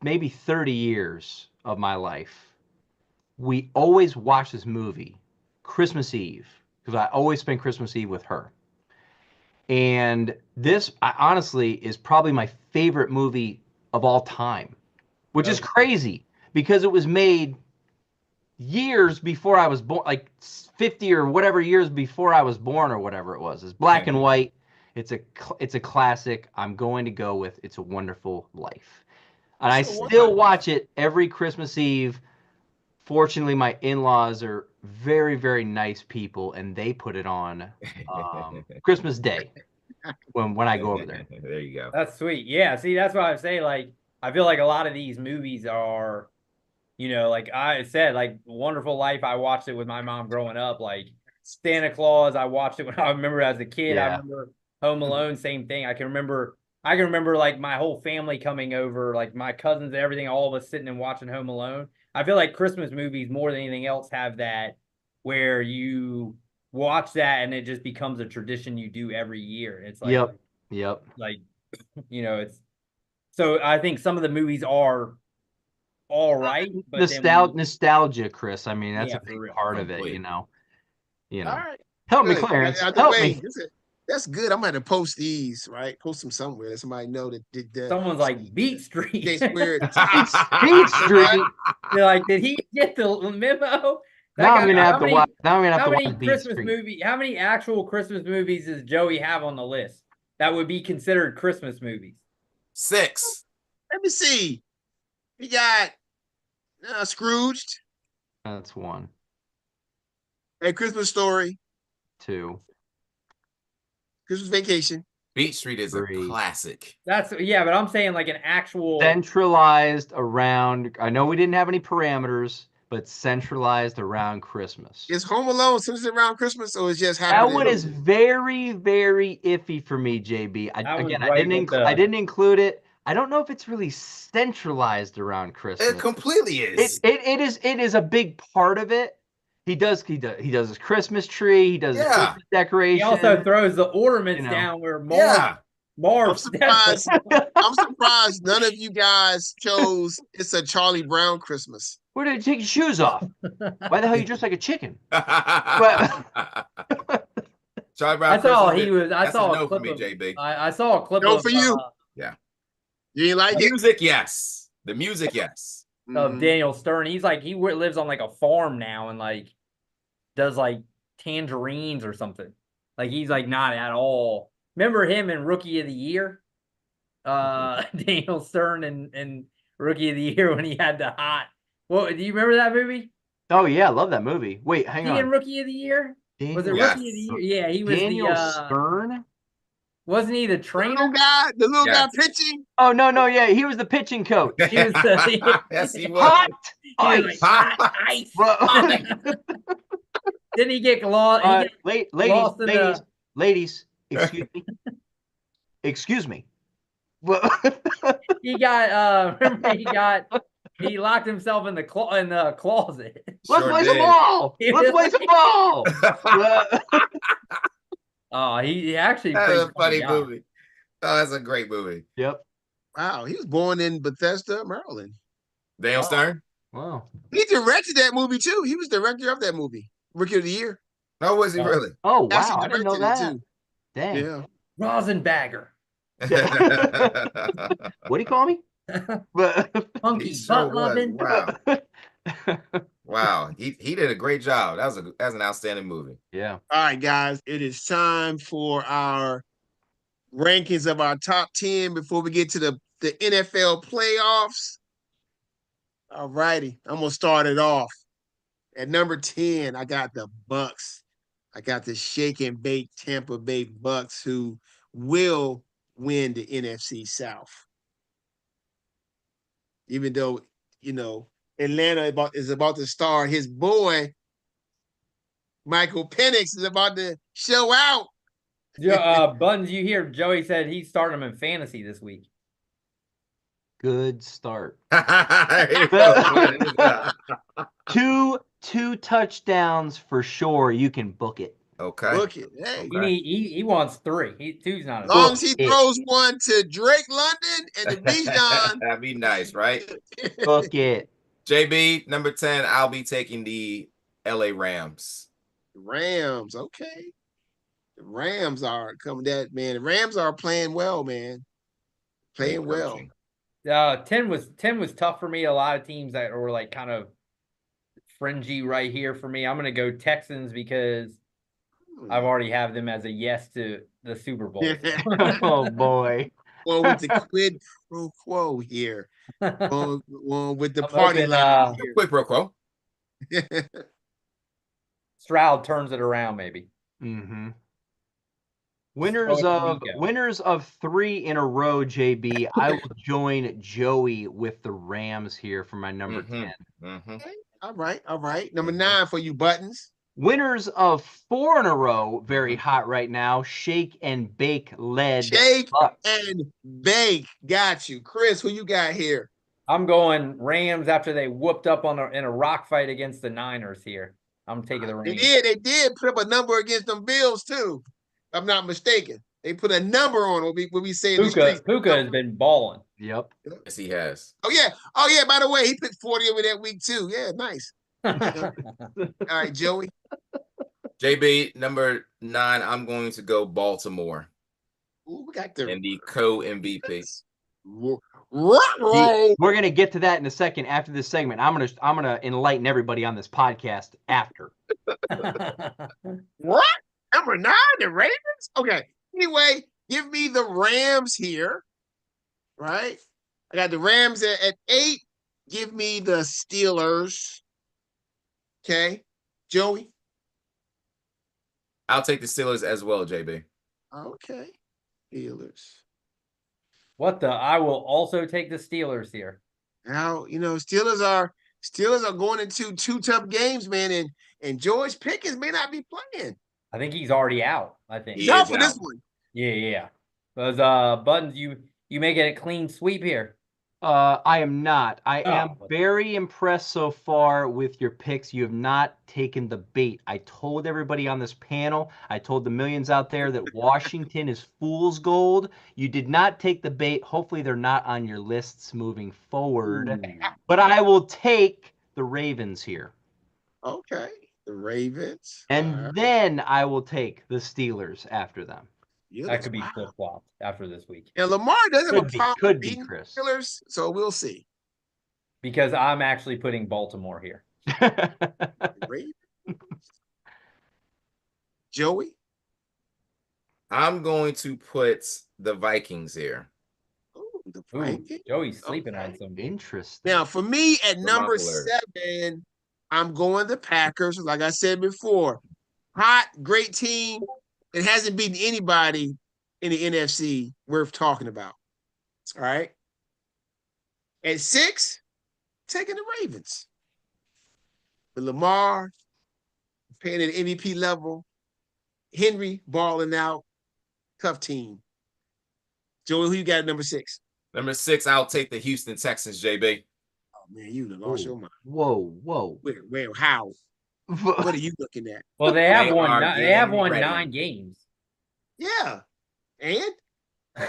Speaker 4: maybe 30 years of my life, we always watched this movie Christmas Eve, because I always spent Christmas Eve with her. And this, honestly, is probably my favorite movie of all time, which is crazy because it was made years before I was born, like 50 or whatever years before I was born or whatever it was. It's black and white. It's a classic. I'm going to go with It's a Wonderful Life. And I still watch it every Christmas Eve. Fortunately, my in-laws are very, very nice people, and they put it on Christmas Day when I go over there.
Speaker 2: There you go.
Speaker 3: That's sweet. Yeah, see, that's what I say. Like, I feel like a lot of these movies are, like I said, like Wonderful Life, I watched it with my mom growing up. Like Santa Claus, I watched it when I remember as a kid. I remember Home Alone, same thing. I can remember like my whole family coming over, like my cousins and everything, all of us sitting and watching Home Alone. I feel like Christmas movies more than anything else have that where you watch that and it just becomes a tradition you do every year. It's like,
Speaker 4: yep.
Speaker 3: Like, it's so I think some of the movies are all right, but
Speaker 4: nostalgia, Chris. I mean, that's a big part of it,
Speaker 1: All right.
Speaker 4: Help me, Clarence. Help me.
Speaker 1: That's good. I'm gonna post these, right? Post them somewhere. Let somebody know that did that.
Speaker 3: Someone's like Beat Street.
Speaker 1: Beat Street.
Speaker 3: They're like, did he get the memo?
Speaker 4: Now I'm gonna have to watch. Now I'm gonna have to watch
Speaker 3: Christmas movie. How many actual Christmas movies does Joey have on the list that would be considered Christmas movies?
Speaker 2: 6.
Speaker 1: Let me see. We got Scrooged.
Speaker 4: That's 1.
Speaker 1: A Christmas Story.
Speaker 4: 2.
Speaker 1: Christmas Vacation.
Speaker 2: Beat Street is 3. A classic.
Speaker 3: But I'm saying like an actual
Speaker 4: centralized around. I know we didn't have any parameters, but centralized around Christmas.
Speaker 1: Is Home Alone centered around Christmas, or is just happening?
Speaker 4: That one is very, very iffy for me, JB. I didn't include it. I don't know if it's really centralized around Christmas.
Speaker 2: It completely is.
Speaker 4: It is a big part of it. He does his Christmas tree. He does his Christmas decoration.
Speaker 3: He also throws the ornaments down where Marv.
Speaker 1: I'm surprised none of you guys chose It's a Charlie Brown Christmas.
Speaker 4: Where did you take your shoes off? Why the hell are you dressed like a chicken?
Speaker 2: Charlie Brown.
Speaker 3: I saw he was. I saw a clip
Speaker 2: for me, JB.
Speaker 3: I saw a clip.
Speaker 1: No for you.
Speaker 2: Yeah.
Speaker 1: You ain't like
Speaker 2: the music? Yes. The music, yes.
Speaker 3: Of Daniel Stern. He's like he lives on like a farm now and like does like tangerines or something. Like he's like not at all. Remember him in Rookie of the Year? Daniel Stern and Rookie of the Year when he had the hot. Well, do you remember that movie?
Speaker 4: Oh yeah, I love that movie. Wait, hang on.
Speaker 3: In Rookie of the Year? Was it Rookie of the Year? Yeah, he was
Speaker 4: Daniel Stern.
Speaker 3: Wasn't he the trainer?
Speaker 1: The little guy pitching?
Speaker 4: Oh no, yeah, he was the pitching coach.
Speaker 3: He was
Speaker 2: yes, he was.
Speaker 3: Hot ice. Didn't he get lost?
Speaker 4: Ladies, excuse me. Excuse me.
Speaker 3: He got he locked himself in the closet.
Speaker 4: Let's play some ball. Let's play some ball.
Speaker 3: Oh, he actually.
Speaker 2: That's a funny movie. Oh, that's a great movie.
Speaker 4: Yep.
Speaker 1: Wow, he was born in Bethesda, Maryland.
Speaker 2: Daniel Stern.
Speaker 4: Wow.
Speaker 1: He directed that movie too. He was director of that movie, Rookie of the Year.
Speaker 2: Oh, was he really?
Speaker 4: Oh, wow. I didn't know that. Too. Dang.
Speaker 1: Yeah.
Speaker 3: Rosenbagger.
Speaker 4: What do you call me?
Speaker 3: Funky butt loving.
Speaker 2: Wow. Wow. He did a great job. That was an outstanding movie.
Speaker 4: Yeah.
Speaker 1: All right, guys. It is time for our rankings of our top 10 before we get to the NFL playoffs. All righty. I'm gonna start it off. At number 10, I got the Bucks. I got the shake and bake Tampa Bay Bucks, who will win the NFC South. Even though, Atlanta is about to start. His boy, Michael Penix, is about to show out.
Speaker 3: Buns, you hear Joey said he's starting him in fantasy this week.
Speaker 4: Good start. Two touchdowns for sure. You can book it.
Speaker 2: Okay.
Speaker 1: Book it. Hey.
Speaker 3: He wants 3. Two's not.
Speaker 1: As long as he throws one to Drake London and to Bijan.
Speaker 2: That'd be nice, right?
Speaker 4: Book it.
Speaker 2: JB, number 10, I'll be taking the LA Rams.
Speaker 1: Rams, okay. The Rams are coming that man. The Rams are playing well, man.
Speaker 2: Great
Speaker 1: Playing well.
Speaker 2: coaching.
Speaker 3: 10 was tough for me. A lot of teams that were like kind of fringy right here for me. I'm gonna go Texans because I've already have them as a yes to the Super Bowl.
Speaker 4: Oh boy.
Speaker 1: Well, with the quid pro quo here. Well, with the
Speaker 3: I'm
Speaker 1: party
Speaker 3: hoping,
Speaker 1: line
Speaker 2: Quick pro quo.
Speaker 1: here.
Speaker 3: Stroud turns it around, maybe.
Speaker 4: Mm-hmm.
Speaker 3: Nico.
Speaker 4: Winners of 3 in a row, JB. I will join Joey with the Rams here for my number 10.
Speaker 1: Okay. All right. Number 9 for you, Buttons.
Speaker 4: Winners of 4 in a row, very hot right now. Shake and Bake led.
Speaker 1: Shake
Speaker 4: Bucks.
Speaker 1: and Bake. Got you. Chris, who you got here?
Speaker 3: I'm going Rams after they whooped up in a rock fight against the Niners here. I'm taking the Rams.
Speaker 1: They did put up a number against them Bills too. If I'm not mistaken. They put a number on what we say.
Speaker 3: Puka has been balling.
Speaker 4: Yep.
Speaker 2: Yes, he has.
Speaker 1: Oh yeah. By the way, he picked 40 over that week too. Yeah, nice. All right, Joey.
Speaker 2: JB, number 9, I'm going to go Baltimore.
Speaker 1: Ooh, we got the
Speaker 2: and the co-MVP.
Speaker 4: We're gonna get to that in a second after this segment. I'm gonna enlighten everybody on this podcast after.
Speaker 1: What? Number 9, the Ravens? Okay. Anyway, give me the Rams here. Right? I got the Rams at 8. Give me the Steelers. Okay. Joey?
Speaker 2: I'll take the Steelers as well, JB.
Speaker 1: Okay. Steelers.
Speaker 3: I will also take the Steelers here.
Speaker 1: Now, Steelers are going into 2 tough games, man, and George Pickens may not be playing.
Speaker 3: I think he's already out. I think
Speaker 1: he's out for this one.
Speaker 3: Yeah. Because Buttons, you may get a clean sweep here.
Speaker 4: I am not. I am very impressed so far with your picks. You have not taken the bait. I told everybody on this panel, I told the millions out there that Washington is fool's gold. You did not take the bait. Hopefully they're not on your lists moving forward. But I will take the Ravens here.
Speaker 1: Okay. The Ravens.
Speaker 4: And then I will take the Steelers after them.
Speaker 3: That could be flip-flopped after this week.
Speaker 1: And Lamar doesn't have a problem beating
Speaker 4: Chris.
Speaker 1: Steelers, so we'll see.
Speaker 3: Because I'm actually putting Baltimore here.
Speaker 1: Joey?
Speaker 2: I'm going to put the Vikings here.
Speaker 1: Ooh, the Vikings?
Speaker 3: Joey's sleeping on some.
Speaker 4: Interesting.
Speaker 1: Now, for me, at number 7, I'm going the Packers. Like I said before, hot, great team. It hasn't beaten anybody in the NFC worth talking about. All right. At 6, taking the Ravens. With Lamar playing at the MVP level, Henry balling out, tough team. Joey, who you got at number 6?
Speaker 2: Number 6, I'll take the Houston Texans, JB.
Speaker 1: Oh man, you done lost your mind.
Speaker 4: Whoa.
Speaker 1: Where? How? What are you looking at?
Speaker 3: Well, they have won 9 games.
Speaker 1: Yeah. And?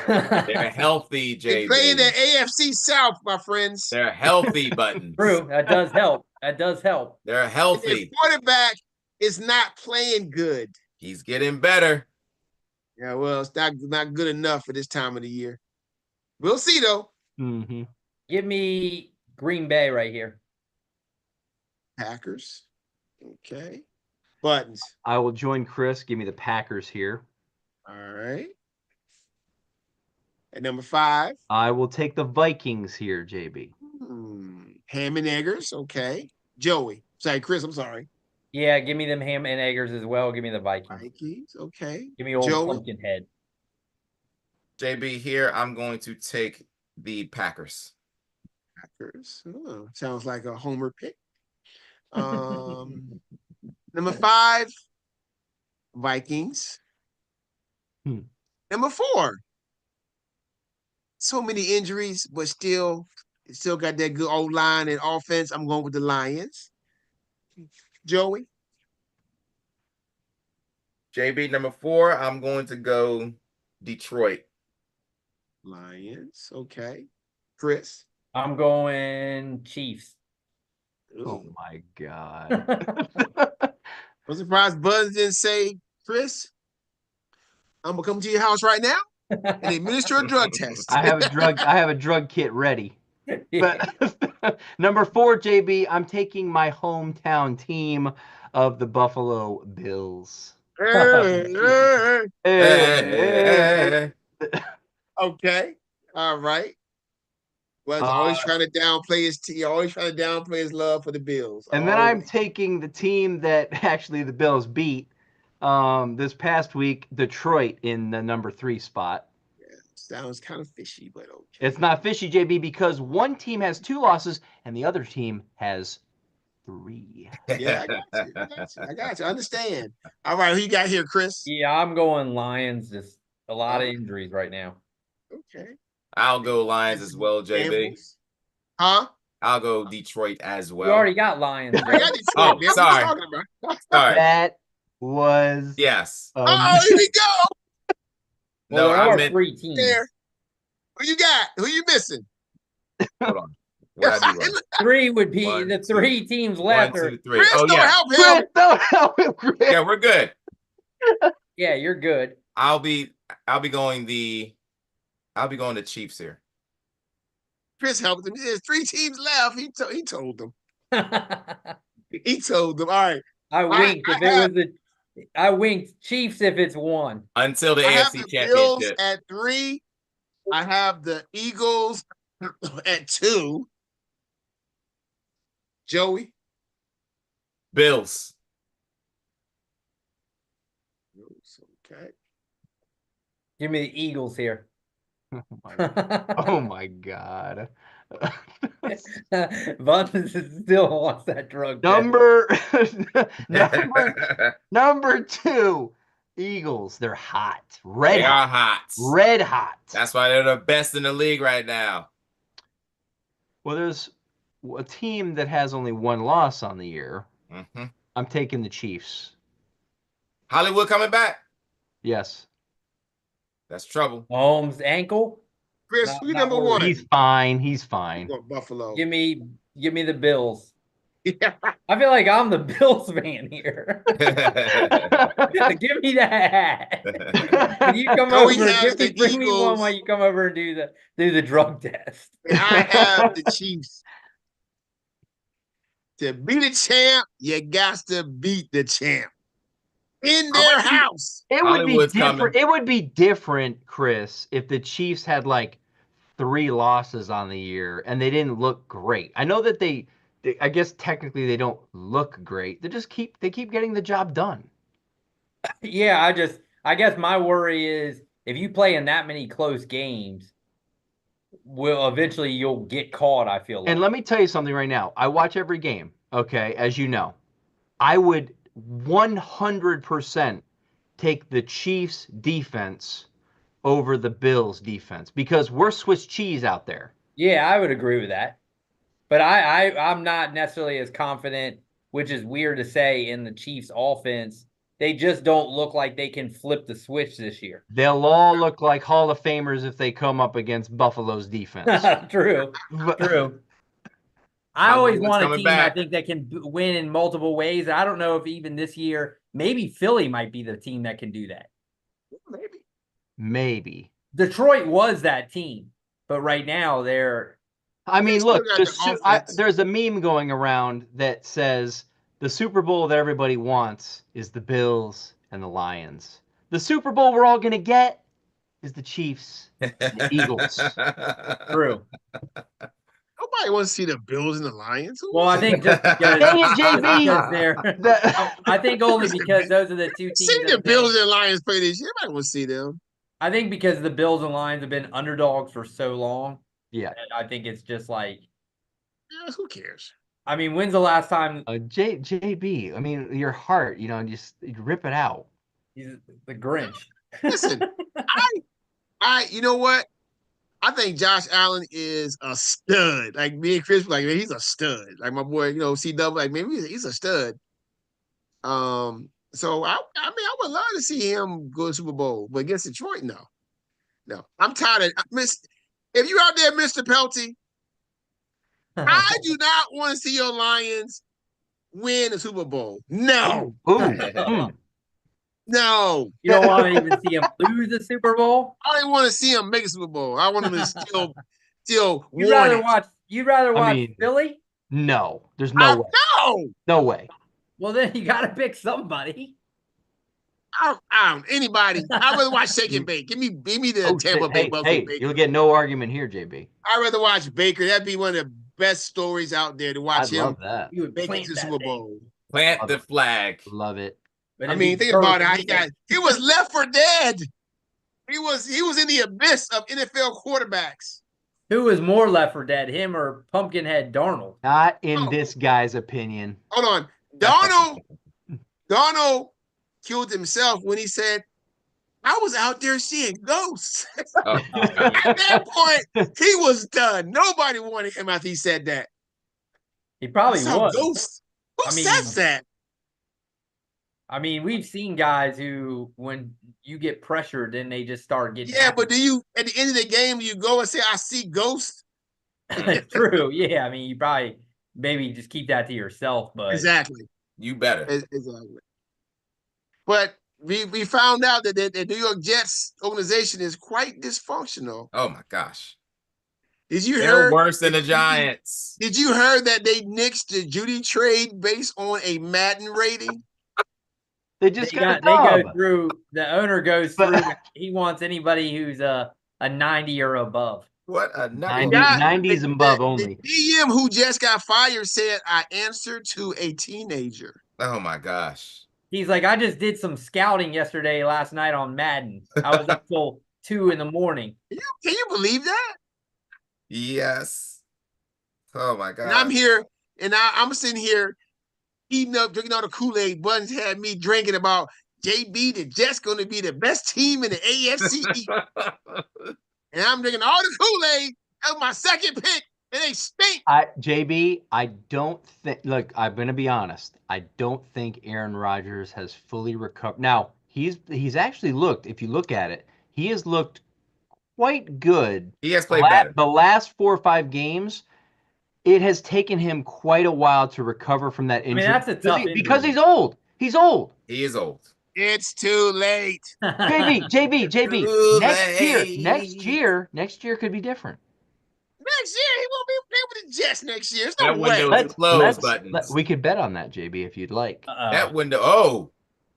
Speaker 2: They're healthy, JB.
Speaker 1: They play in the AFC South, my friends.
Speaker 2: They're healthy, Buttons.
Speaker 3: True. That does help.
Speaker 2: They're healthy.
Speaker 1: Their quarterback is not playing good.
Speaker 2: He's getting better.
Speaker 1: Yeah, well, it's not good enough for this time of the year. We'll see, though.
Speaker 4: Mm-hmm.
Speaker 3: Give me Green Bay right here.
Speaker 1: Packers. Okay. Buttons.
Speaker 4: I will join Chris. Give me the Packers here.
Speaker 1: All right. At number 5.
Speaker 4: I will take the Vikings here, JB.
Speaker 1: Ham and Eggers. Okay. Joey. Sorry, Chris, I'm sorry.
Speaker 3: Yeah, give me them Ham and Eggers as well. Give me the Vikings.
Speaker 1: Vikings. Okay.
Speaker 3: Give me old Pumpkinhead.
Speaker 2: JB, here I'm going to take the Packers.
Speaker 1: Packers. Oh, sounds like a homer pick. Number 5, Vikings. Number 4. So many injuries, but still got that good old line and offense. I'm going with the Lions. Joey?
Speaker 2: JB, number 4, I'm going to go Detroit.
Speaker 1: Lions. Okay. Chris?
Speaker 3: I'm going Chiefs.
Speaker 4: Oh my God.
Speaker 1: I'm surprised Buzz didn't say Chris. I'm gonna come to your house right now and administer a drug test.
Speaker 4: I have a drug kit ready. But number 4, JB, I'm taking my hometown team of the Buffalo Bills.
Speaker 1: Hey.
Speaker 2: Hey.
Speaker 1: Okay. All right. Well, he's always trying to downplay his always trying to downplay his love for the Bills.
Speaker 4: And then I'm taking the team that actually the Bills beat this past week, Detroit, in the number 3 spot.
Speaker 1: Yeah, sounds kind of fishy, but okay.
Speaker 4: It's not fishy, JB, because one team has 2 losses and the other team has 3.
Speaker 1: Yeah, I got you. I understand. All right, who you got here, Chris?
Speaker 3: Yeah, I'm going Lions. Just a lot of injuries right now.
Speaker 1: Okay.
Speaker 2: I'll go Lions as well, JB.
Speaker 1: Huh?
Speaker 2: I'll go Detroit as well.
Speaker 3: You already got Lions.
Speaker 1: I got Detroit.
Speaker 2: Oh,
Speaker 1: Man.
Speaker 2: sorry.
Speaker 1: What are you talking about?
Speaker 2: Sorry.
Speaker 4: That was
Speaker 2: Yes.
Speaker 1: Oh, here we go.
Speaker 3: Well,
Speaker 2: No,
Speaker 3: there
Speaker 2: I
Speaker 3: are
Speaker 2: meant
Speaker 3: 3 teams.
Speaker 1: There. Who you got? Who you missing?
Speaker 2: hold on. What I do wrong?
Speaker 3: 3 would be
Speaker 2: One,
Speaker 3: the 3 teams
Speaker 2: 1,
Speaker 3: left.
Speaker 2: 2, 3.
Speaker 1: Chris,
Speaker 2: Oh
Speaker 1: don't
Speaker 2: yeah.
Speaker 1: help him.
Speaker 4: Chris, don't help him, Chris.
Speaker 2: Yeah, we're good.
Speaker 3: Yeah, you're good.
Speaker 2: I'll be going the Chiefs here.
Speaker 1: Chris helped him. There's 3 teams left. He told them. He told them. All right.
Speaker 3: I winked I winked Chiefs if it's 1.
Speaker 2: Until the
Speaker 1: I have
Speaker 2: AFC
Speaker 1: the Bills
Speaker 2: Championship.
Speaker 1: at 3. I have the Eagles at 2. Joey.
Speaker 2: Bills.
Speaker 1: Okay.
Speaker 3: Give me the Eagles here.
Speaker 4: Oh my God.
Speaker 3: Buttons still wants that drug.
Speaker 4: Number 2, Eagles. They're hot.
Speaker 2: They are hot.
Speaker 4: Red hot.
Speaker 2: That's why they're the best in the league right now.
Speaker 4: Well, there's a team that has only 1 loss on the year.
Speaker 2: Mm-hmm.
Speaker 4: I'm taking the Chiefs.
Speaker 2: Hollywood coming back.
Speaker 4: Yes.
Speaker 2: That's trouble.
Speaker 3: Mahomes' ankle.
Speaker 1: Chris, who number 1?
Speaker 4: He's fine. He's fine.
Speaker 1: Buffalo.
Speaker 3: Give me the Bills.
Speaker 1: Yeah.
Speaker 3: I feel like I'm the Bills fan here. Give me that. Can you come over? Bring me one while you come over and do the drug test.
Speaker 1: I have the Chiefs. To be the champ, you got to beat the champ in their house.
Speaker 4: It would be different. It would be different, Chris, if the Chiefs had like 3 losses on the year and they didn't look great. I know that they I guess technically they don't look great. They keep getting the job done.
Speaker 3: Yeah, I guess my worry is if you play in that many close games, eventually you'll get caught, I feel like.
Speaker 4: And let me tell you something right now. I watch every game, okay, as you know. I would 100% take the Chiefs defense over the Bills defense because we're Swiss cheese out there.
Speaker 3: Yeah, I would agree with that. But I'm not necessarily as confident, which is weird to say, in the Chiefs offense. They just don't look like they can flip the switch this year.
Speaker 4: They'll all look like Hall of Famers if they come up against Buffalo's defense.
Speaker 3: True. I always want a team I think that can win in multiple ways. I don't know if even this year, maybe Philly might be the team that can do that.
Speaker 4: Maybe.
Speaker 3: Detroit was that team, but right now they're...
Speaker 4: I mean, look, there's a meme going around that says the Super Bowl that everybody wants is the Bills and the Lions. The Super Bowl we're all going to get is the Chiefs and the Eagles.
Speaker 3: True.
Speaker 1: Nobody wants to see the Bills and the Lions.
Speaker 3: Well, I think just because,
Speaker 4: Dang it, JB.
Speaker 3: I think only because those are the 2 teams.
Speaker 1: See the Bills and Lions play this year. Everybody wants to see them.
Speaker 3: I think because the Bills and Lions have been underdogs for so long.
Speaker 4: Yeah.
Speaker 3: I think it's just like...
Speaker 1: Yeah, who cares?
Speaker 3: I mean, when's the last time...
Speaker 4: JB, I mean, your heart, just rip it out.
Speaker 3: He's the Grinch.
Speaker 1: Listen, you know what? I think Josh Allen is a stud. Like me and Chris were like, man, he's a stud. Like my boy, CW, like maybe he's a stud. So I would love to see him go to Super Bowl, but against Detroit, no. I'm tired of if you're out there, Mr. Pelty, I do not want to see your Lions win the Super Bowl. No. No.
Speaker 3: You don't want to even see him lose the Super Bowl?
Speaker 1: I don't want to see him make a Super Bowl. I want him to still
Speaker 3: You'd rather
Speaker 1: watch.
Speaker 3: watch Philly?
Speaker 4: No, there's no way.
Speaker 1: No.
Speaker 4: No way.
Speaker 3: Well, then you got to pick somebody.
Speaker 1: Anybody. I'd rather watch Shake and Bake. Give me the Tampa Bay Bucks.
Speaker 4: Hey, you'll get no argument here, JB.
Speaker 1: I'd rather watch Baker. That'd be one of the best stories out there to watch him
Speaker 4: love that.
Speaker 3: You would
Speaker 1: make it
Speaker 3: plant
Speaker 1: to the
Speaker 3: that
Speaker 1: Super
Speaker 3: thing.
Speaker 1: Bowl.
Speaker 2: Plant the flag.
Speaker 4: Love it.
Speaker 3: But
Speaker 1: I
Speaker 3: it'd
Speaker 1: mean,
Speaker 3: be
Speaker 1: think about it.
Speaker 3: perfect.
Speaker 1: He was left for dead. He was in the abyss of NFL quarterbacks.
Speaker 3: Who was more left for dead, him or Pumpkinhead Darnold?
Speaker 4: Not in this guy's opinion.
Speaker 1: Hold on. Darnold killed himself when he said, I was out there seeing ghosts.
Speaker 2: Oh,
Speaker 1: At that point, he was done. Nobody wanted him after he said that.
Speaker 3: He probably
Speaker 1: I saw
Speaker 3: was.
Speaker 1: ghosts. Who says that?
Speaker 3: I mean, we've seen guys who, when you get pressured, then they just start getting.
Speaker 1: Yeah, but do you, at the end of the game, you go and say, I see ghosts?
Speaker 3: True. Yeah. I mean, you probably maybe just keep that to yourself. But
Speaker 1: Exactly.
Speaker 2: you better.
Speaker 1: Exactly. But we found out that the New York Jets organization is quite dysfunctional.
Speaker 2: Oh my gosh.
Speaker 1: Did you
Speaker 2: They're
Speaker 1: hear?
Speaker 2: worse than the Giants.
Speaker 1: Did you hear that they nixed the Judy trade based on a Madden rating?
Speaker 4: They just
Speaker 3: they
Speaker 4: got
Speaker 3: go through. The owner goes through. He wants anybody who's a 90 or above.
Speaker 2: What a
Speaker 4: 90s and above only.
Speaker 1: The GM who just got fired said, I answered to a teenager.
Speaker 2: Oh my gosh.
Speaker 3: He's like, I just did some scouting last night on Madden. I was up till 2 a.m.
Speaker 1: Can you believe that?
Speaker 2: Yes. Oh my god.
Speaker 1: And I'm here, and I'm sitting here eating up, drinking all the Kool-Aid. Buttons had me drinking about JB, the Jets going to be the best team in the AFC East. And I'm drinking all the Kool-Aid. That was my second pick, and they stink.
Speaker 4: JB, I don't think. Look, I'm going to be honest. I don't think Aaron Rodgers has fully recovered. Now he's actually looked. If you look at it, he has looked quite good.
Speaker 2: He has played better.
Speaker 4: The last 4 or 5 games, it has taken him quite a while to recover from that injury.
Speaker 3: I mean, that's a tough injury.
Speaker 4: Because he's old. He's old.
Speaker 2: He is old.
Speaker 1: It's too late.
Speaker 4: JB.
Speaker 2: Too
Speaker 4: Next year could be different.
Speaker 1: Next year, he won't be playing with the Jets next year. There's
Speaker 2: That
Speaker 1: no way.
Speaker 2: window is closed, Buttons.
Speaker 4: We could bet on that, JB, if you'd like.
Speaker 2: That window. Oh,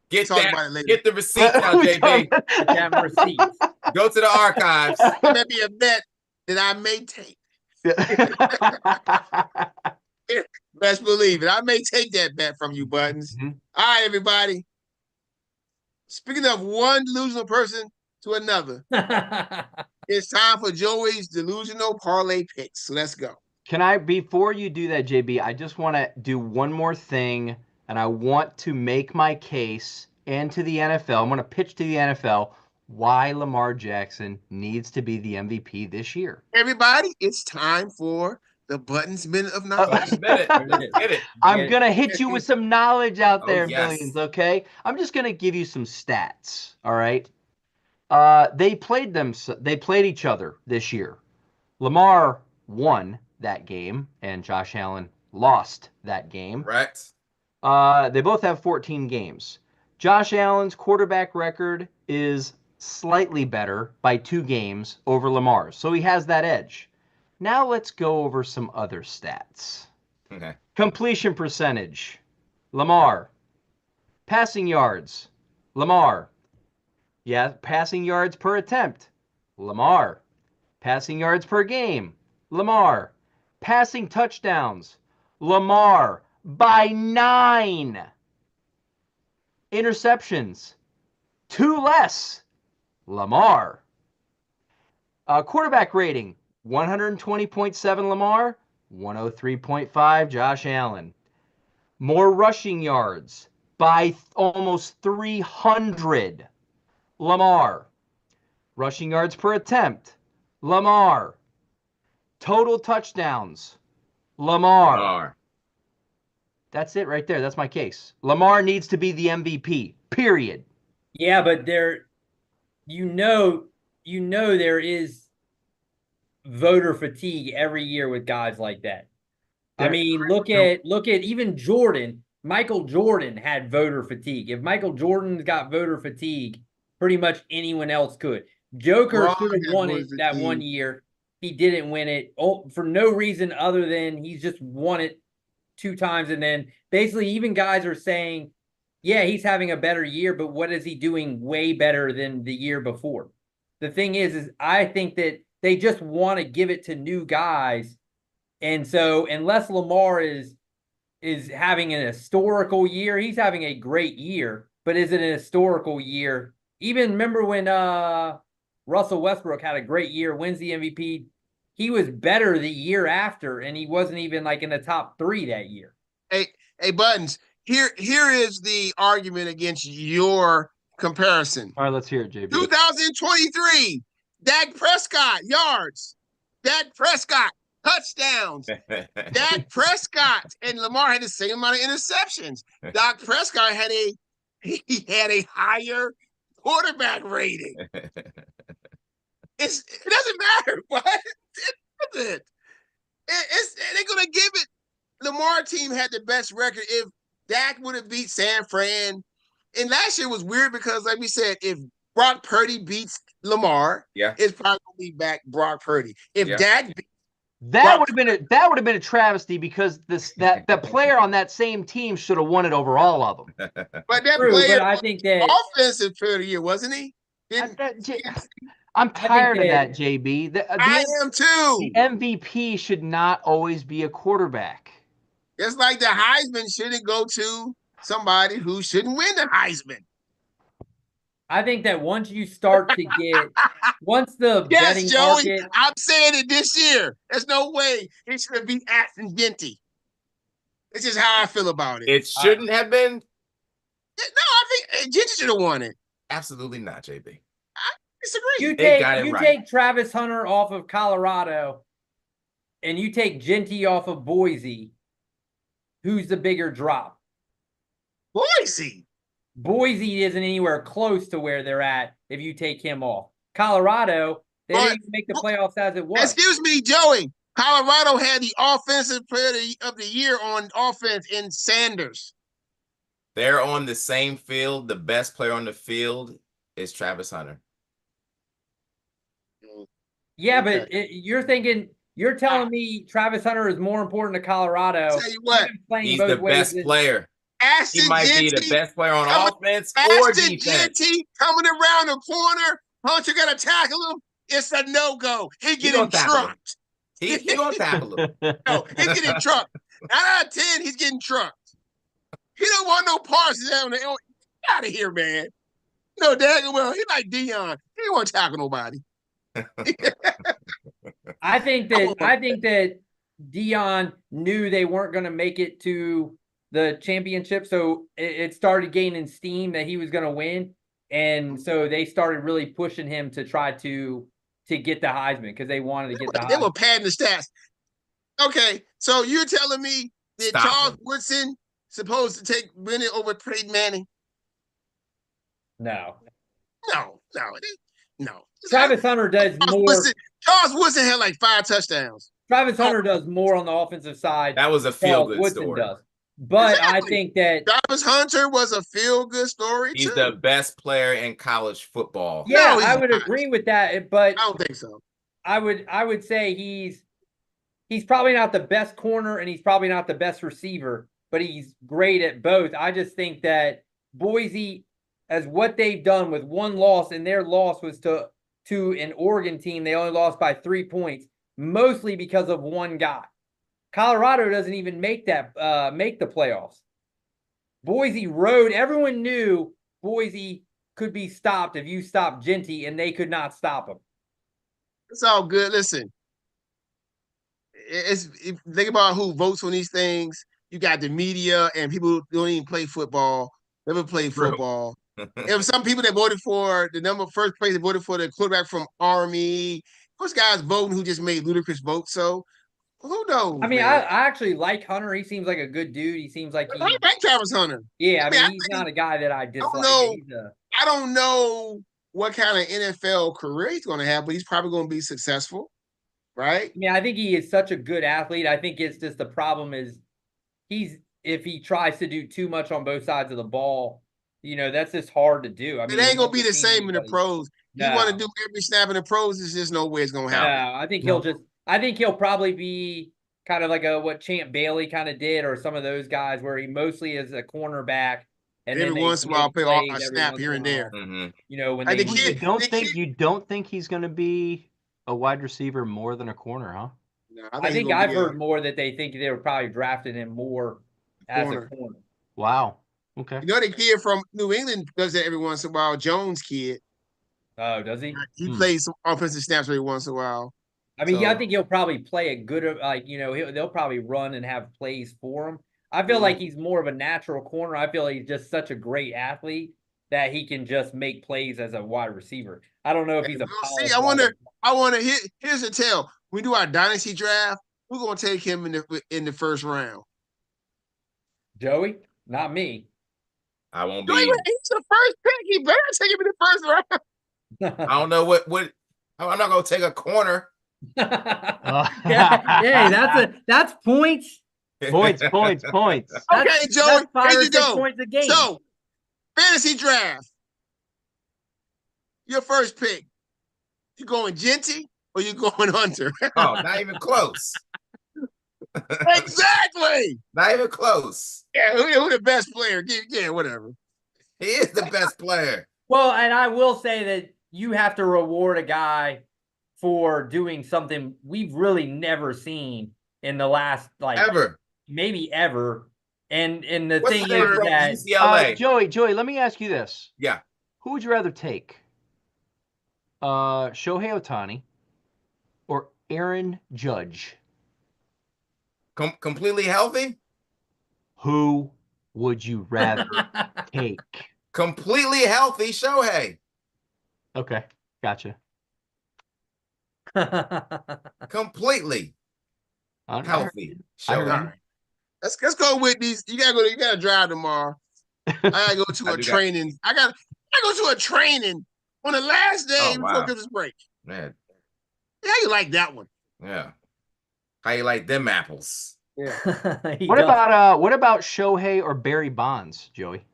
Speaker 2: get
Speaker 1: Talk about it later.
Speaker 2: Get the receipt out, JB.
Speaker 3: Damn receipts.
Speaker 2: Go to the archives.
Speaker 1: It may be a bet that I may take. Best believe it. I may take that bet from you, Buttons.
Speaker 4: Mhm.
Speaker 1: All right, everybody. Speaking of one delusional person to another, it's time for Joey's delusional parlay picks. So let's go.
Speaker 4: Before you do that, JB, I just want to do one more thing, and I want to make my case and to the NFL. I'm going to pitch to the NFL why Lamar Jackson needs to be the MVP this year.
Speaker 1: Everybody, it's time for the Buttons Minute of Knowledge.
Speaker 2: Get it.
Speaker 4: I'm going to hit you with some knowledge out there,
Speaker 2: yes.
Speaker 4: Millions, okay? I'm just going to give you some stats, all right? They played each other this year. Lamar won that game, and Josh Allen lost that game.
Speaker 2: Correct.
Speaker 4: They both have 14 games. Josh Allen's quarterback record is slightly better by 2 games over Lamar's, so he has that edge. Now let's go over some other stats.
Speaker 2: Okay.
Speaker 4: Completion percentage, Lamar. Passing yards, Lamar. Yeah, passing yards per attempt, Lamar. Passing yards per game, Lamar. Passing touchdowns, Lamar by 9. Interceptions, 2 less, Lamar. Quarterback rating, 120.7 Lamar, 103.5 Josh Allen. More rushing yards by almost 300, Lamar. Rushing yards per attempt, Lamar. Total touchdowns, Lamar. That's it right there. That's my case. Lamar needs to be the MVP, period.
Speaker 3: Yeah, but there there is voter fatigue every year with guys like that. I mean, look at even Jordan. I Michael Jordan had voter fatigue. If Michael Jordan's got voter fatigue, pretty much anyone else could. Joker should have won it that 1 year. He didn't win it for no reason other than he's just won it 2 times. And then basically even guys are saying, yeah, he's having a better year, but what is he doing way better than the year before? The thing is I think that they just want to give it to new guys. And so unless Lamar is having an historical year, he's having a great year, but is it an historical year? Even remember when Russell Westbrook had a great year, wins the MVP. He was better the year after, and he wasn't even like in the top 3 that year.
Speaker 1: Hey, Buttons, here is the argument against your comparison.
Speaker 4: All right, let's hear it, JB.
Speaker 1: 2023, Dak Prescott, yards. Dak Prescott, touchdowns. Dak Prescott and Lamar had the same amount of interceptions. Dak Prescott had a higher quarterback rating. It doesn't matter, but it doesn't. They're gonna give it. Lamar team had the best record. If Dak would have beat San Fran, and last year was weird because, like we said, if Brock Purdy beats Lamar, it's probably gonna be back Brock Purdy. If Dak beats
Speaker 4: that would have been a travesty because that player on that same team should have won it over all of them.
Speaker 1: But that player,
Speaker 3: I think that
Speaker 1: offensive player of the year, wasn't he?
Speaker 4: I'm tired of that, JB.
Speaker 1: I am too.
Speaker 4: The MVP should not always be a quarterback.
Speaker 1: It's like the Heisman shouldn't go to somebody who shouldn't win the Heisman.
Speaker 3: I think that once you start to get, once the betting
Speaker 1: Joey,
Speaker 3: market,
Speaker 1: I'm saying it this year. There's no way it should have beat Ashton Genty. It's just how I feel about it.
Speaker 2: It shouldn't have been.
Speaker 1: No, I think Genty should have won it.
Speaker 2: Absolutely not, JB.
Speaker 1: I disagree.
Speaker 3: You take Travis Hunter off of Colorado, and you take Genty off of Boise. Who's the bigger drop?
Speaker 1: Boise.
Speaker 3: Boise isn't anywhere close to where they're at if you take him off. Colorado, they didn't even make the playoffs as it was.
Speaker 1: Excuse me, Joey. Colorado had the offensive player of the year on offense in Sanders.
Speaker 2: They're on the same field. The best player on the field is Travis Hunter.
Speaker 3: Yeah, but you're telling me Travis Hunter is more important to Colorado.
Speaker 1: I'll tell you what,
Speaker 2: he's the best player.
Speaker 1: Ashton
Speaker 2: he might
Speaker 1: Genty,
Speaker 2: be the best player on offense or
Speaker 1: Ashton
Speaker 2: defense.
Speaker 1: Genty coming around the corner. Hunter got to tackle him. It's a no-go. He getting trucked.
Speaker 2: He gonna tackle him.
Speaker 1: No, he's getting trucked. 9 out of 10, he's getting trucked. He don't want no parts down there. Get out of here, man. No, well, he like Dion. He don't want to tackle nobody.
Speaker 3: I think that Dion knew they weren't going to make it to the championship, so it started gaining steam that he was going to win, and so they started really pushing him to try to get the Heisman because they wanted to get the Heisman.
Speaker 1: They were padding the stats. Okay, so you're telling me that Charles Woodson supposed to win it over Peyton Manning?
Speaker 3: No.
Speaker 1: Travis
Speaker 3: Hunter does more.
Speaker 1: Charles Woodson had like 5 touchdowns.
Speaker 3: Travis Hunter does more on the offensive side.
Speaker 2: That was a feel-good story.
Speaker 3: Does. But exactly. I think that
Speaker 1: Travis Hunter was a feel-good story.
Speaker 2: He's the best player in college football.
Speaker 3: Yeah, I would agree with that, but
Speaker 1: I don't think so.
Speaker 3: I would say he's probably not the best corner and he's probably not the best receiver, but he's great at both. I just think that Boise, as what they've done with 1 loss, and their loss was to an Oregon team, they only lost by 3 points, mostly because of 1 guy. Colorado doesn't even make the playoffs. Boise rode. Everyone knew Boise could be stopped if you stopped Genty, and they could not stop him.
Speaker 1: It's all good. Listen, think about who votes on these things. You got the media and people who don't even play football, never played football. There were some people that voted for first place that voted for the quarterback from Army. Those guys voting who just made ludicrous votes. So who knows?
Speaker 3: I mean, I actually like Hunter. He seems like a good dude. He seems like
Speaker 1: I like Travis Hunter.
Speaker 3: Yeah, I mean, he's not a guy that I dislike.
Speaker 1: I don't know what kind of NFL career he's going to have, but he's probably going to be successful, right?
Speaker 3: I mean, I think he is such a good athlete. I think it's just the problem is he's if he tries to do too much on both sides of the ball, that's just hard to do. I mean,
Speaker 1: It ain't gonna
Speaker 3: we've
Speaker 1: be the
Speaker 3: never seen
Speaker 1: same in the
Speaker 3: anybody-
Speaker 1: pros. You want to do every snap in the pros, there's just no way it's gonna
Speaker 3: No,
Speaker 1: happen.
Speaker 3: I think he'll probably be kind of like what Champ Bailey kind of did, or some of those guys where he mostly is a cornerback. And
Speaker 1: every
Speaker 3: then
Speaker 1: once in a while, play a snap here and there.
Speaker 3: When
Speaker 1: Like
Speaker 3: they
Speaker 4: You don't think he's going to be a wide receiver more than a corner, huh?
Speaker 1: No,
Speaker 3: I think I've heard more that they think they were probably drafting him more as a corner.
Speaker 4: Wow. Okay.
Speaker 1: You know, the kid from New England does that every once in a while. Jones kid.
Speaker 3: Oh, does he?
Speaker 1: He plays some offensive snaps every once in a while.
Speaker 3: I mean, I think he'll probably play a good, they'll probably run and have plays for him. I feel like he's more of a natural corner. I feel like he's just such a great athlete that he can just make plays as a wide receiver. I don't know if he's a.
Speaker 1: See, I wonder. Here's the tell. We do our dynasty draft. We're gonna take him in the first round.
Speaker 3: Joey, not me.
Speaker 2: I won't be.
Speaker 1: He's the first pick. He better take him in the first round.
Speaker 2: I don't know what. I'm not gonna take a corner.
Speaker 3: That's points.
Speaker 4: Points.
Speaker 1: Okay, Joey, here you go.
Speaker 3: Points a game.
Speaker 1: So, fantasy draft. Your first pick. You going Genty or you going Hunter?
Speaker 2: Oh, not even close.
Speaker 1: Exactly.
Speaker 2: Not even close.
Speaker 1: Yeah, who the best player? Yeah, whatever.
Speaker 2: He is the best player.
Speaker 3: Well, and I will say that you have to reward a guy for doing something we've really never seen in the last maybe ever. And the thing is that
Speaker 2: UCLA.
Speaker 4: Joey, let me ask you this.
Speaker 2: Yeah.
Speaker 4: Who would you rather take? Shohei Ohtani or Aaron Judge?
Speaker 2: Completely healthy?
Speaker 4: Who would you rather take?
Speaker 2: Completely healthy Shohei.
Speaker 4: Okay, gotcha.
Speaker 2: Completely healthy Shohei.
Speaker 1: Let's go with these. You gotta drive tomorrow. I gotta go to a training. I gotta go to a training on the last day before Christmas break.
Speaker 2: Man.
Speaker 1: Yeah, you like that one.
Speaker 2: Yeah. How you like them apples?
Speaker 1: Yeah.
Speaker 4: What about Shohei or Barry Bonds, Joey?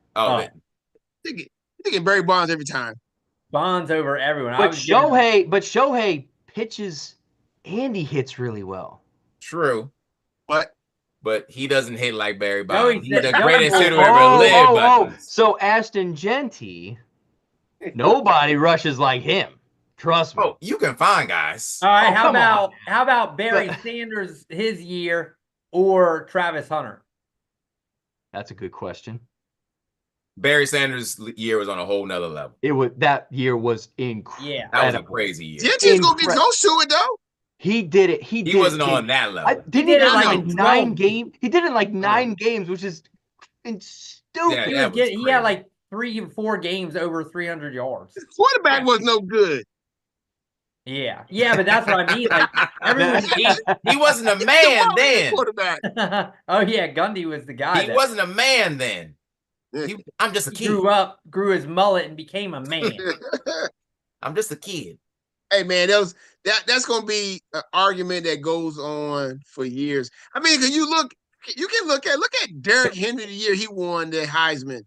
Speaker 1: Thinking Barry Bonds every time.
Speaker 3: Bonds over everyone.
Speaker 4: But Shohei pitches and he hits really well.
Speaker 2: True. But he doesn't hit like Barry Bonds.
Speaker 3: No,
Speaker 2: he's the greatest hitter who ever lived.
Speaker 4: So Ashton Genty, nobody rushes like him. Trust me.
Speaker 2: Oh, you can find guys.
Speaker 3: All right, how about Barry Sanders his year or Travis Hunter?
Speaker 4: That's a good question.
Speaker 2: Barry Sanders' year was on a whole nother level.
Speaker 4: That year was incredible.
Speaker 3: Yeah,
Speaker 2: that was a crazy year.
Speaker 1: Genty's gonna get close to it though.
Speaker 4: He did it. He
Speaker 2: wasn't on that level.
Speaker 4: He did it like 9 games. He did it like 9 games, which is stupid.
Speaker 2: Yeah,
Speaker 3: he had like 3 or 4 games over 300 yards.
Speaker 1: His quarterback was no good.
Speaker 3: Yeah, but that's what I mean. Like
Speaker 2: he wasn't a man then.
Speaker 1: Quarterback.
Speaker 3: Oh yeah, Gundy was the guy.
Speaker 2: He wasn't a man then. I'm just a kid.
Speaker 3: Grew his mullet, and became a man.
Speaker 2: I'm just a kid.
Speaker 1: Hey man, that's gonna be an argument that goes on for years. I mean, you can look at Derrick Henry the year he won the Heisman.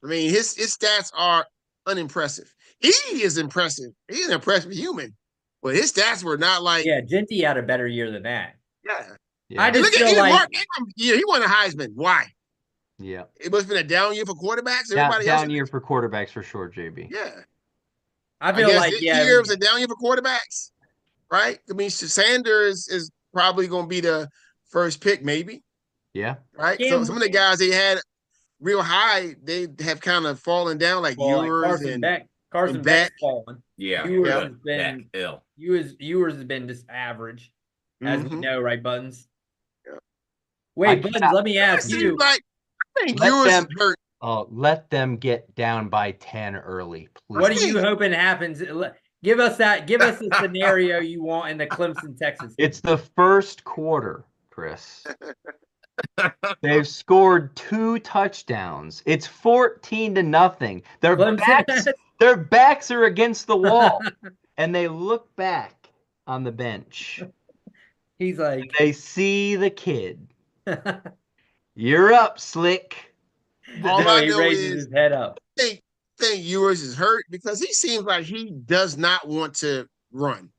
Speaker 1: I mean, his stats are unimpressive. He is impressive. He's an impressive human, but his stats were not like.
Speaker 3: Yeah, Genty had a better year than that.
Speaker 1: Yeah.
Speaker 3: I just feel
Speaker 1: like Mark Ingram year, he won a Heisman. Why?
Speaker 4: Yeah,
Speaker 1: it must have been a down year for quarterbacks.
Speaker 4: Down year for quarterbacks for sure, JB.
Speaker 1: Yeah.
Speaker 3: I feel like
Speaker 1: this year was a down year for quarterbacks, right? I mean, Sanders is probably going to be the first pick, maybe.
Speaker 4: Yeah.
Speaker 1: Right. So some of the guys they had real high, they have kind of fallen down, like Ewers and
Speaker 3: Carson Beck fallen.
Speaker 2: Yeah.
Speaker 3: Ewers has been
Speaker 2: ill.
Speaker 3: Ewers has been just average, as we know, right, Buttons?
Speaker 1: Yeah.
Speaker 3: Wait, Buttons, let me ask you.
Speaker 1: Like, I think Ewers hurt.
Speaker 4: Oh, let them get down by 10 early, please.
Speaker 3: What are you hoping happens? Give us a scenario you want in the Clemson, Texas game.
Speaker 4: It's the first quarter, Chris. They've scored 2 touchdowns. It's 14-0. Their backs are against the wall, and they look back on the bench.
Speaker 3: He's like,
Speaker 4: they see the kid. You're up, Slick.
Speaker 1: All
Speaker 3: No,
Speaker 1: I
Speaker 3: he
Speaker 1: know
Speaker 3: raises
Speaker 1: is
Speaker 3: his head up.
Speaker 1: I think Ewers is hurt because he seems like he does not want to run.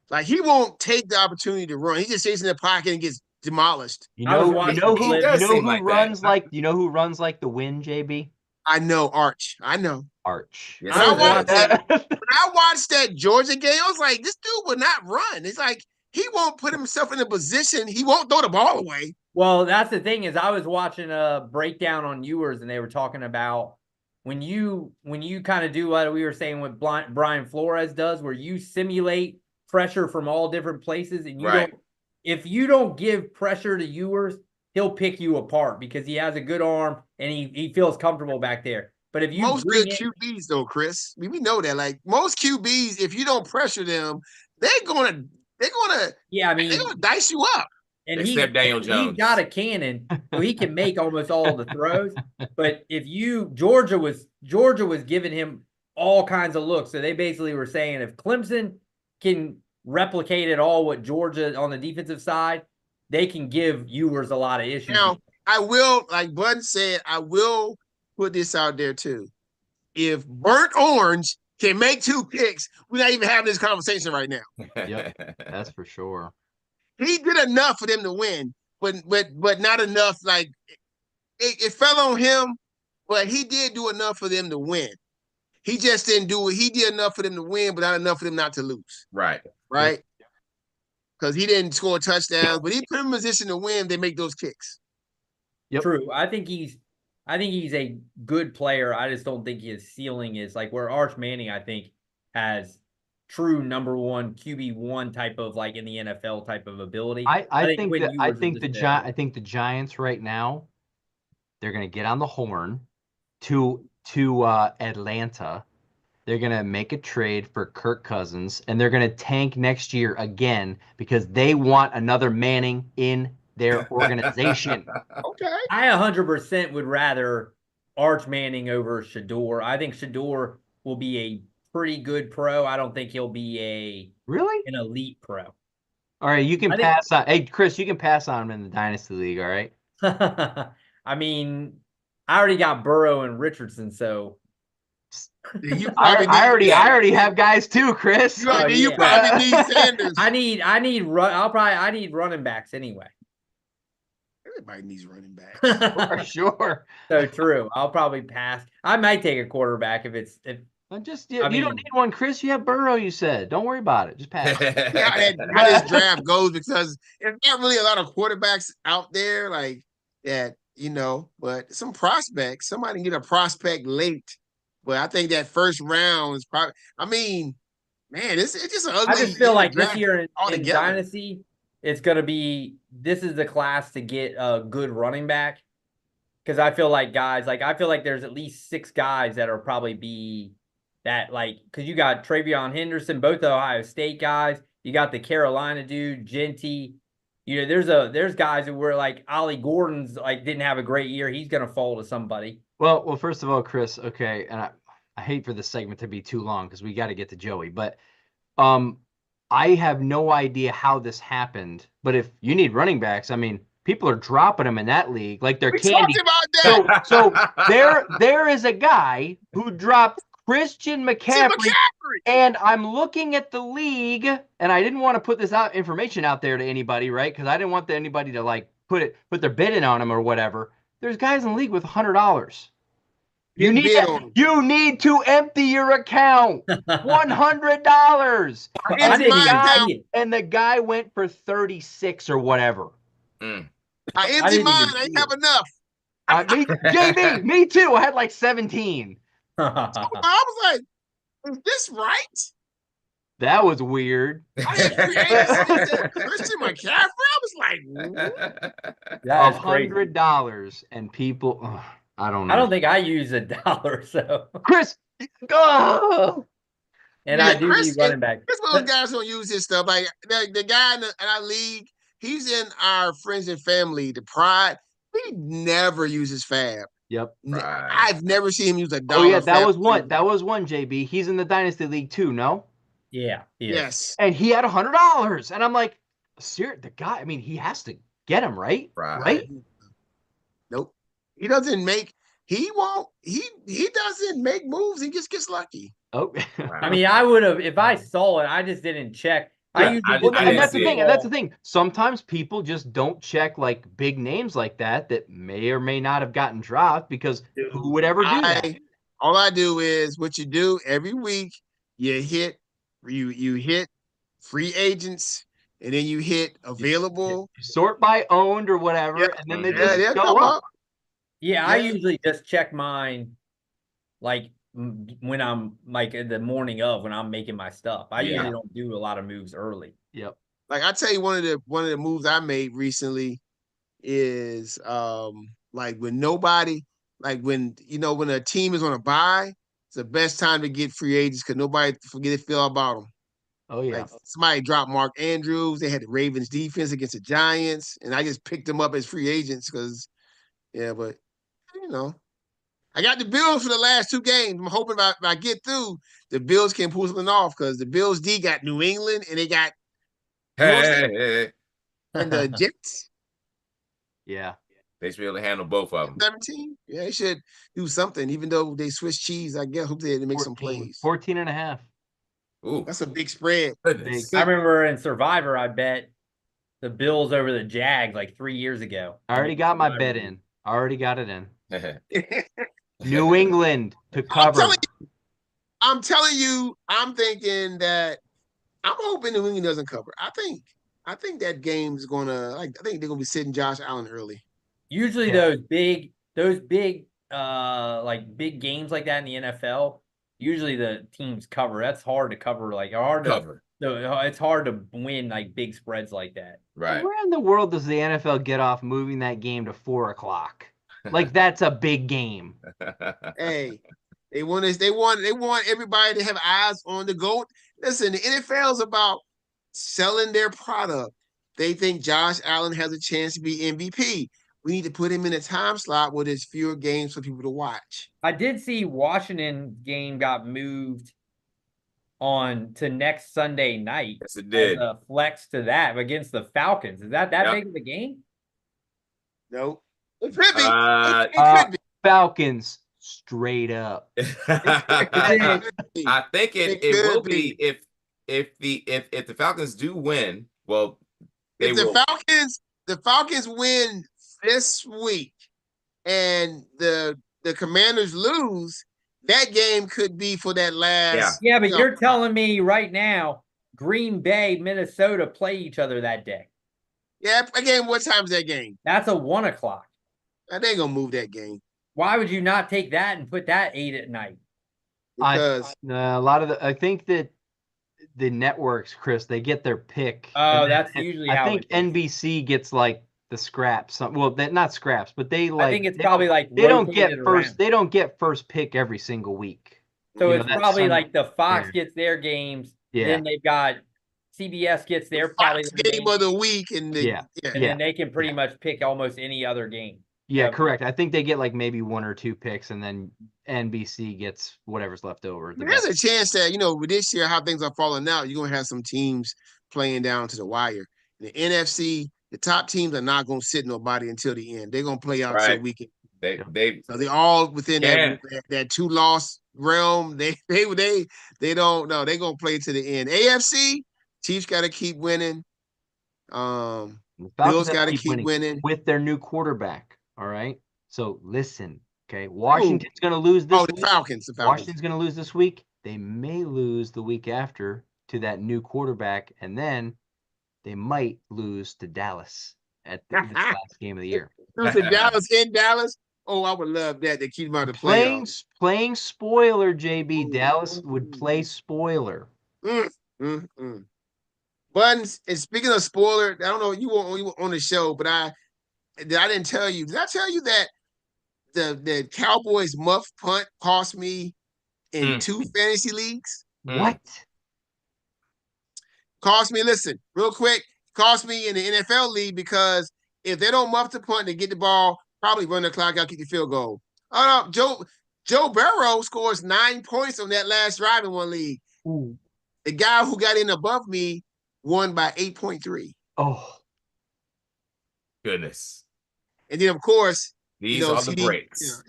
Speaker 1: Like he won't take the opportunity to run. He just stays in the pocket and gets demolished.
Speaker 3: I was watching
Speaker 2: He does seem like that.
Speaker 4: You know who runs like the wind, JB?
Speaker 1: I know Arch. I know.
Speaker 4: Arch.
Speaker 2: Yes,
Speaker 1: When I
Speaker 2: he
Speaker 1: watched
Speaker 2: does.
Speaker 1: when I watched that Georgia game, I was like, this dude will not run. It's like he won't put himself in a position. He won't throw the ball away.
Speaker 3: Well, that's the thing is I was watching a breakdown on Ewers and they were talking about when you kind of do what we were saying what Brian Flores does, where you simulate pressure from all different places and if you don't give pressure to Ewers, he'll pick you apart because he has a good arm and he feels comfortable back there. But if you
Speaker 1: most good QBs though, Chris, we know that. Like most QBs, if you don't pressure them, they're gonna dice you up.
Speaker 3: And
Speaker 2: Except Daniel Jones.
Speaker 3: He's got a cannon, so he can make almost all the throws. But if Georgia was giving him all kinds of looks. So they basically were saying if Clemson can replicate at all what Georgia on the defensive side, they can give Ewers a lot of issues.
Speaker 1: Now, I will, like Bud said, I will put this out there too. If Burnt Orange can make 2 picks, we're not even having this conversation right now.
Speaker 4: Yep, that's for sure.
Speaker 1: He did enough for them to win, but not enough. Like it fell on him, but he did do enough for them to win. He just didn't do it. He did enough for them to win, but not enough for them not to lose.
Speaker 2: Right.
Speaker 1: Because he didn't score touchdowns, but he put him in position to win. They make those kicks.
Speaker 3: Yep. True. I think he's a good player. I just don't think his ceiling is like where Arch Manning, I think, has true number 1 QB1 type of like in the NFL type of ability.
Speaker 4: I think the Giants right now, they're gonna get on the horn to Atlanta. They're gonna make a trade for Kirk Cousins, and they're gonna tank next year again because they want another Manning in their organization.
Speaker 1: Okay.
Speaker 3: I 100% would rather Arch Manning over Shedeur. I think Shedeur will be a pretty good pro. I don't think he'll be an elite pro.
Speaker 4: All right, you can pass on. Hey, Chris, you can pass on him in the Dynasty League, all right?
Speaker 3: I mean, I already got Burrow and Richardson, so
Speaker 4: I already have guys too, Chris.
Speaker 1: You probably need Sanders.
Speaker 3: I need running backs anyway.
Speaker 1: Everybody needs running backs.
Speaker 4: For sure.
Speaker 3: So true. I'll probably pass. I might take a quarterback if
Speaker 4: you don't need one, Chris. You have Burrow, you said. Don't worry about it. Just pass.
Speaker 1: How this draft goes, because there's not really a lot of quarterbacks out there like that, but some prospects, somebody can get a prospect late. But I think that first round is probably, it's just an ugly.
Speaker 3: I just feel like this year in Dynasty, it's going to be, this is the class to get a good running back. Because I feel like there's at least 6 guys that are probably be that because you got Travion Henderson, both Ohio State guys. You got the Carolina dude, Genty. There's guys who were like Ollie Gordon's didn't have a great year. He's going to fall to somebody.
Speaker 4: Well, first of all, Chris, okay, and I hate for this segment to be too long because we got to get to Joey, but I have no idea how this happened. But if you need running backs, people are dropping them in that league like they're candy.
Speaker 1: About that.
Speaker 4: So there is a guy who dropped Christian McCaffrey, and I'm looking at the league, and I didn't want to put this information out there to anybody, right? Because I didn't want anybody to put their bid in on him or whatever. There's guys in the league with $100. You need to empty your account. $100. And the guy went for 36 or whatever.
Speaker 1: I emptied mine. I didn't have enough.
Speaker 4: Me too. I had 17.
Speaker 1: So I was like, is this right?
Speaker 4: That was weird.
Speaker 1: Christian McCaffrey. I was like,
Speaker 4: $100, and people. I don't know.
Speaker 3: I don't think I use $1. So
Speaker 4: Chris, go.
Speaker 3: And I do need running back.
Speaker 1: Chris, one of those guys don't use his stuff. Like the guy in our league, he's in our friends and family, the Pride. He never uses Fab.
Speaker 4: Yep.
Speaker 1: Right. I've never seen him use $1.
Speaker 4: Oh yeah, that was one. That was one. JB. He's in the Dynasty League too. No.
Speaker 3: Yeah.
Speaker 1: Yes.
Speaker 4: And he had $100, and I'm like, the guy. He has to get him, right? Right?
Speaker 1: Nope. He doesn't make. He won't. He doesn't make moves. He just gets lucky.
Speaker 4: Oh,
Speaker 3: I mean, I would have if I saw it. I just didn't check. I usually
Speaker 4: well,
Speaker 2: I
Speaker 4: and
Speaker 2: didn't
Speaker 4: that's the
Speaker 2: see
Speaker 4: thing.
Speaker 2: it.
Speaker 4: And that's the thing. Sometimes people just don't check like big names like that may or may not have gotten dropped because who would ever do that?
Speaker 1: All I do is what you do every week. You hit free agents, and then you hit available.
Speaker 4: You sort by owned or whatever, and then they just
Speaker 1: they'll
Speaker 4: go
Speaker 1: come
Speaker 4: up.
Speaker 1: up.
Speaker 3: Yeah, I usually just check mine, like when I'm like in the morning of when I'm making my stuff. I usually don't do a lot of moves early.
Speaker 4: Yep.
Speaker 1: Like I tell you, one of the moves I made recently is like when nobody, like when when a team is on a bye, it's the best time to get free agents because nobody forget to feel about them.
Speaker 4: Oh yeah.
Speaker 1: Like somebody dropped Mark Andrews. They had the Ravens defense against the Giants, and I just picked them up as free agents because, but I got the Bills for the last 2 games. I'm hoping if I get through, the Bills can pull something off because the Bills D got New England and they got
Speaker 2: Hey.
Speaker 1: and the Jets.
Speaker 4: Yeah.
Speaker 2: They should be able to handle both of them.
Speaker 1: 17. Yeah, they should do something, even though they Swiss cheese. I guess hope they had to make some plays.
Speaker 4: 14.5.
Speaker 2: Ooh,
Speaker 1: that's a big spread.
Speaker 2: Goodness.
Speaker 3: I remember in Survivor, I bet the Bills over the Jags like 3 years ago.
Speaker 4: I already got my bet in. I already got it in. New England to cover.
Speaker 1: I'm telling you, I'm thinking that I'm hoping New England doesn't cover. I think that game's gonna I think they're gonna be sitting Josh Allen early.
Speaker 3: Usually those big like big games like that in the NFL, usually the teams cover. That's hard to cover, like
Speaker 2: Cover.
Speaker 3: It's hard to win like big spreads like that.
Speaker 2: Right.
Speaker 4: Where in the world does the NFL get off moving that game to 4:00? Like that's a big game.
Speaker 1: Hey, they want everybody to have eyes on the GOAT. Listen, the NFL is about selling their product. They think Josh Allen has a chance to be MVP. We need to put him in a time slot where there's fewer games for people to watch.
Speaker 3: I did see Washington game got moved on to next Sunday night.
Speaker 2: Yes, it did.
Speaker 3: As a flex to that against the Falcons. Is that big of a game?
Speaker 1: No. It could be.
Speaker 2: It
Speaker 1: could be.
Speaker 4: Falcons straight up.
Speaker 2: I think it will be if the Falcons do win. Well,
Speaker 1: if the Falcons win this week and the Commanders lose, that game could be for that last.
Speaker 3: Yeah, but you're telling me right now Green Bay, Minnesota play each other that day.
Speaker 1: Yeah, again, what time is that game?
Speaker 3: That's a 1 o'clock.
Speaker 1: They ain't gonna move that game.
Speaker 3: Why would you not take that and put that 8 at night?
Speaker 1: Because
Speaker 4: a lot of I think that the networks, Chris, they get their pick.
Speaker 3: Oh, that's usually how
Speaker 4: I think NBC gets like the scraps. Well, not scraps, but they like.
Speaker 3: I think it's probably like
Speaker 4: they don't get first.
Speaker 3: Around.
Speaker 4: They don't get first pick every single week.
Speaker 3: So it's probably like the Fox gets their games.
Speaker 4: Yeah.
Speaker 3: Then they've got CBS gets their probably
Speaker 1: game of the week, and
Speaker 3: then they can pretty much pick almost any other game.
Speaker 4: Yeah, correct. I think they get like maybe 1 or 2 picks, and then NBC gets whatever's left over.
Speaker 1: There's a chance that with this year how things are falling out, you're gonna have some teams playing down to the wire. In the NFC, the top teams are not gonna sit nobody until the end. They're gonna play out so we can. So they're all within that 2-loss realm. They don't know. They're gonna play to the end. AFC, Chiefs got to keep winning. Bills got to keep winning
Speaker 4: with their new quarterback. All right. So listen, okay. Washington's going to lose this week.
Speaker 1: The Falcons.
Speaker 4: Washington's going to lose this week. They may lose the week after to that new quarterback, and then they might lose to Dallas at this last game of the year.
Speaker 1: Lose to Dallas in Dallas. Oh, I would love that. They keep them out of the playoffs.
Speaker 4: Playing spoiler, JB. Dallas would play spoiler.
Speaker 1: Buttons, and speaking of spoiler, I don't know you were on the show, but I didn't tell you. Did I tell you that the Cowboys muff punt cost me in 2 fantasy leagues?
Speaker 4: What?
Speaker 1: Cost me, listen, real quick, cost me in the NFL league because if they don't muff the punt, they get the ball, probably run the clock out, kick the field goal. Oh no, Joe Burrow scores 9 points on that last drive in one league.
Speaker 4: Ooh.
Speaker 1: The guy who got in above me won by 8.3.
Speaker 4: Oh.
Speaker 2: Goodness.
Speaker 1: And then, of course,
Speaker 2: These are the breaks.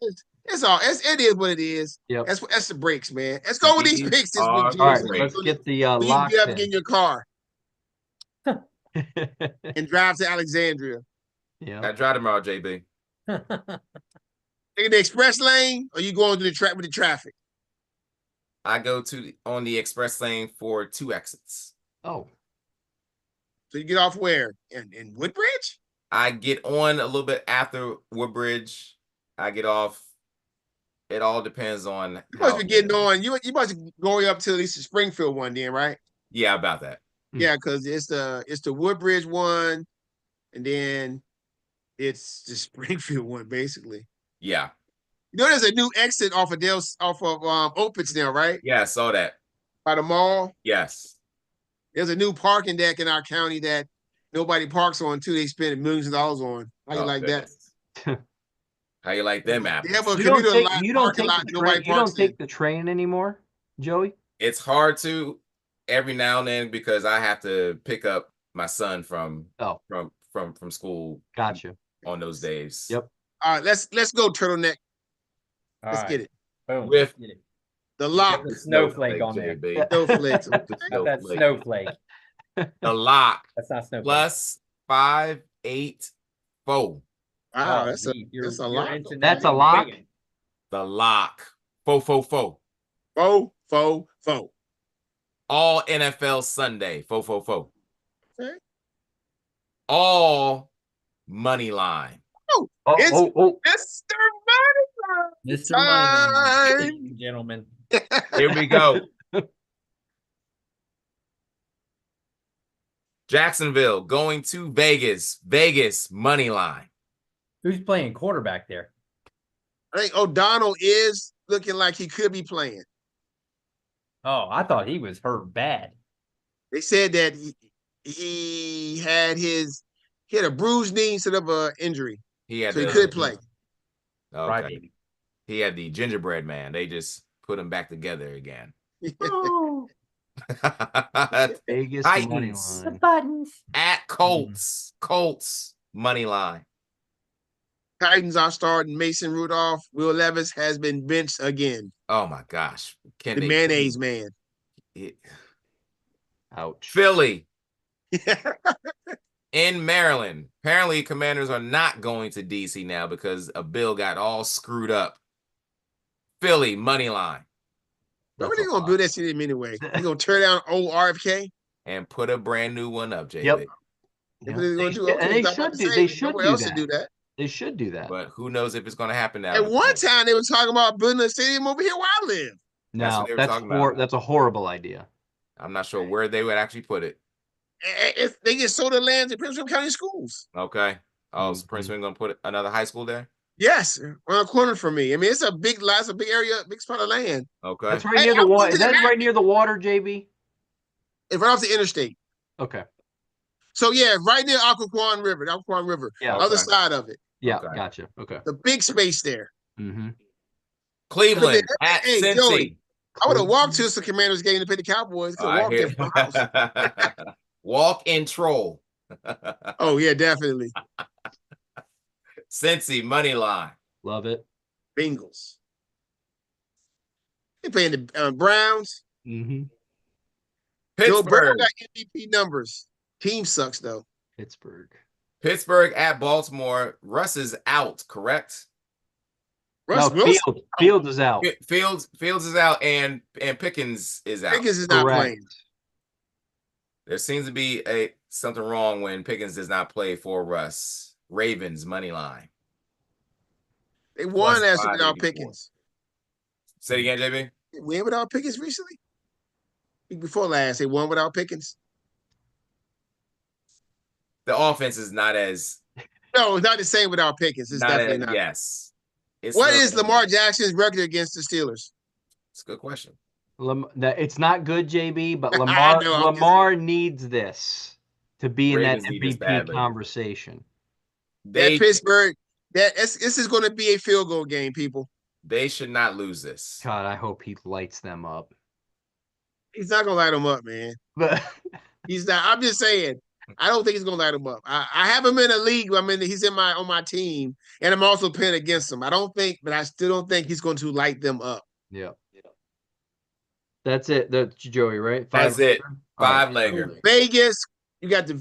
Speaker 1: It is what it is.
Speaker 4: Yep.
Speaker 1: That's the breaks, man. Let's go with these
Speaker 2: These
Speaker 1: picks this
Speaker 2: are
Speaker 1: week,
Speaker 2: the
Speaker 1: G.
Speaker 4: All right,
Speaker 2: breaks.
Speaker 4: let's get the
Speaker 1: When you
Speaker 4: locks
Speaker 1: get up, get in your car
Speaker 4: in.
Speaker 1: and drive to Alexandria.
Speaker 4: Yeah.
Speaker 2: I drive tomorrow, JB.
Speaker 1: Take the express lane, or you going to the track with the traffic?
Speaker 2: I go on the express lane for 2 exits.
Speaker 4: Oh.
Speaker 1: So you get off where? In Woodbridge?
Speaker 2: I get on a little bit after Woodbridge. I get off. It all depends on.
Speaker 1: You must be getting on. You must be going up to at least the Springfield one, then, right?
Speaker 2: Yeah, about that.
Speaker 1: Yeah, because it's the Woodbridge one, and then it's the Springfield one, basically.
Speaker 2: Yeah.
Speaker 1: You know, there's a new exit off of Opitz now, right?
Speaker 2: Yeah, I saw that.
Speaker 1: By the mall.
Speaker 2: Yes.
Speaker 1: There's a new parking deck in our county that nobody parks on too. They spend millions of dollars on. How you like that?
Speaker 2: How you like them apples?
Speaker 1: They have a
Speaker 4: You don't
Speaker 1: commuter
Speaker 4: take, you don't
Speaker 1: parking
Speaker 4: take,
Speaker 1: lot
Speaker 4: the,
Speaker 1: nobody
Speaker 4: train, you don't
Speaker 1: parks in.
Speaker 4: take the train anymore, Joey?
Speaker 2: It's hard to every now and then because I have to pick up my son from school.
Speaker 4: Gotcha.
Speaker 2: On those days.
Speaker 4: Yep.
Speaker 1: All right, let's go turtleneck. Let's get it.
Speaker 3: Boom.
Speaker 2: With
Speaker 1: the lock.
Speaker 3: The snowflake on there.
Speaker 1: Snowflakes.
Speaker 3: That's snowflake.
Speaker 2: The lock.
Speaker 3: That's not snowflake.
Speaker 2: Plus 584.
Speaker 1: Wow,
Speaker 3: that's
Speaker 1: a lock.
Speaker 4: That's a lock.
Speaker 2: The lock. 444.
Speaker 1: 444.
Speaker 2: All NFL Sunday. 444.
Speaker 1: Okay.
Speaker 2: All money line.
Speaker 1: It's
Speaker 4: Mr.
Speaker 1: Money.
Speaker 3: Mr. Money, ladies and gentlemen.
Speaker 2: Here we go. Jacksonville going to Vegas. Vegas money line.
Speaker 3: Who's playing quarterback there?
Speaker 1: I think O'Donnell is looking like he could be playing.
Speaker 3: Oh, I thought he was hurt bad.
Speaker 1: They said that he had a bruised knee instead of an injury.
Speaker 2: He
Speaker 1: could play.
Speaker 2: Okay.
Speaker 3: Right.
Speaker 2: He had the gingerbread man. They just put him back together again.
Speaker 4: Vegas
Speaker 2: Titans.
Speaker 4: money line.
Speaker 3: The buttons.
Speaker 2: At Colts. Colts money line.
Speaker 1: Titans are starting Mason Rudolph. Will Levis has been benched again.
Speaker 2: Oh my gosh.
Speaker 1: The mayonnaise man.
Speaker 4: Ouch.
Speaker 2: Philly. In Maryland. Apparently, Commanders are not going to DC now because a bill got all screwed up. Philly money line.
Speaker 1: What are they gonna do that to him anyway? They gonna tear down old RFK
Speaker 2: and put a brand new one up, JB.
Speaker 4: Yep.
Speaker 1: What are they gonna do?
Speaker 4: And they should do. They should do that. They should do that.
Speaker 2: But who knows if it's going to happen now?
Speaker 1: At one time, they were talking about building a stadium over here where I live.
Speaker 4: No, that's a horrible idea.
Speaker 2: I'm not sure where they would actually put it.
Speaker 1: If they get sold the land in Prince William County Schools.
Speaker 2: Okay. Oh, is Prince William going to put another high school there?
Speaker 1: Yes, around the corner from me. I mean, it's a big area, big spot of land.
Speaker 2: Okay.
Speaker 4: That's right near the water. Is that right near the water, JB?
Speaker 1: It's right off the interstate.
Speaker 4: Okay.
Speaker 1: So yeah, right near Occoquan River.
Speaker 4: Yeah.
Speaker 1: Other side of it.
Speaker 4: Yeah,
Speaker 2: Okay.
Speaker 4: Gotcha. Okay.
Speaker 1: The big space there.
Speaker 4: Mm-hmm.
Speaker 2: Cleveland at
Speaker 1: Hey,
Speaker 2: Cincy.
Speaker 1: Joey, I would have walked to some Commanders game to play the Cowboys. Walk in from my house.
Speaker 2: Walk and troll.
Speaker 1: Oh yeah, definitely.
Speaker 2: Cincy money line.
Speaker 4: Love it.
Speaker 1: Bengals. They playing the Browns.
Speaker 4: Mm-hmm.
Speaker 1: Joe Burrow
Speaker 2: Pittsburgh.
Speaker 1: got MVP numbers. Team sucks though.
Speaker 2: Pittsburgh at Baltimore. Russ is out, correct?
Speaker 1: Russ
Speaker 4: No,
Speaker 1: Wilson.
Speaker 4: Fields is out.
Speaker 2: Fields is out and Pickens is out.
Speaker 1: Pickens is not
Speaker 4: Correct.
Speaker 1: playing.
Speaker 2: There seems to be something wrong when Pickens does not play for Russ. Ravens money line.
Speaker 1: They won
Speaker 2: Plus
Speaker 1: as without
Speaker 2: 584.
Speaker 1: Pickens.
Speaker 2: Say it again, JB.
Speaker 1: They won without Pickens recently. Before last, they won without Pickens.
Speaker 2: The offense is not as
Speaker 1: No, it's not the same without Pickens. It's definitely not.
Speaker 2: Yes.
Speaker 1: What is Lamar Jackson's record against the Steelers?
Speaker 2: It's a good question.
Speaker 4: It's not good, JB, but
Speaker 1: I know,
Speaker 4: Lamar needs this to be
Speaker 2: Ravens
Speaker 4: in
Speaker 2: need
Speaker 4: that
Speaker 2: this
Speaker 4: MVP
Speaker 2: badly.
Speaker 4: conversation.
Speaker 1: That Pittsburgh, this is going to be a field goal game, people.
Speaker 2: They should not lose this.
Speaker 4: God, I hope he lights them up.
Speaker 1: He's not going to light them up, man.
Speaker 4: But
Speaker 1: He's not. I'm just saying. I don't think he's gonna light him up. I have him in a league. I mean, he's on my team, and I'm also playing against him. But I still don't think he's going to light them up.
Speaker 4: Yeah. That's it. That's Joey, right?
Speaker 2: That's it.
Speaker 4: Right.
Speaker 2: 5-legger.
Speaker 1: Vegas, we got the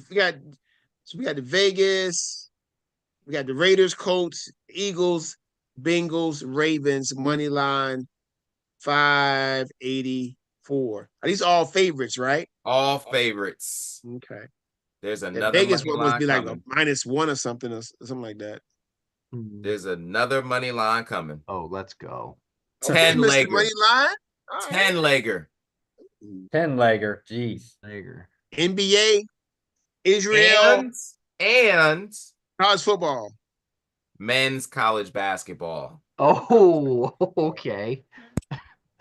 Speaker 1: Vegas, we got the Raiders, Colts, Eagles, Bengals, Ravens, money line 584. Are these all favorites, right?
Speaker 2: All favorites.
Speaker 1: Okay.
Speaker 2: There's
Speaker 1: And
Speaker 2: another
Speaker 1: Vegas
Speaker 2: money
Speaker 1: one must
Speaker 2: line
Speaker 1: be like a
Speaker 2: coming.
Speaker 1: -1 or something like that.
Speaker 2: There's another money line coming.
Speaker 4: Oh, let's go.
Speaker 2: 10-legger.
Speaker 1: Money line.
Speaker 2: 10-legger.
Speaker 3: 10-legger. Jeez.
Speaker 4: Legger.
Speaker 1: NBA, Israel,
Speaker 2: And
Speaker 1: college football.
Speaker 2: men's college basketball.
Speaker 4: Oh, okay.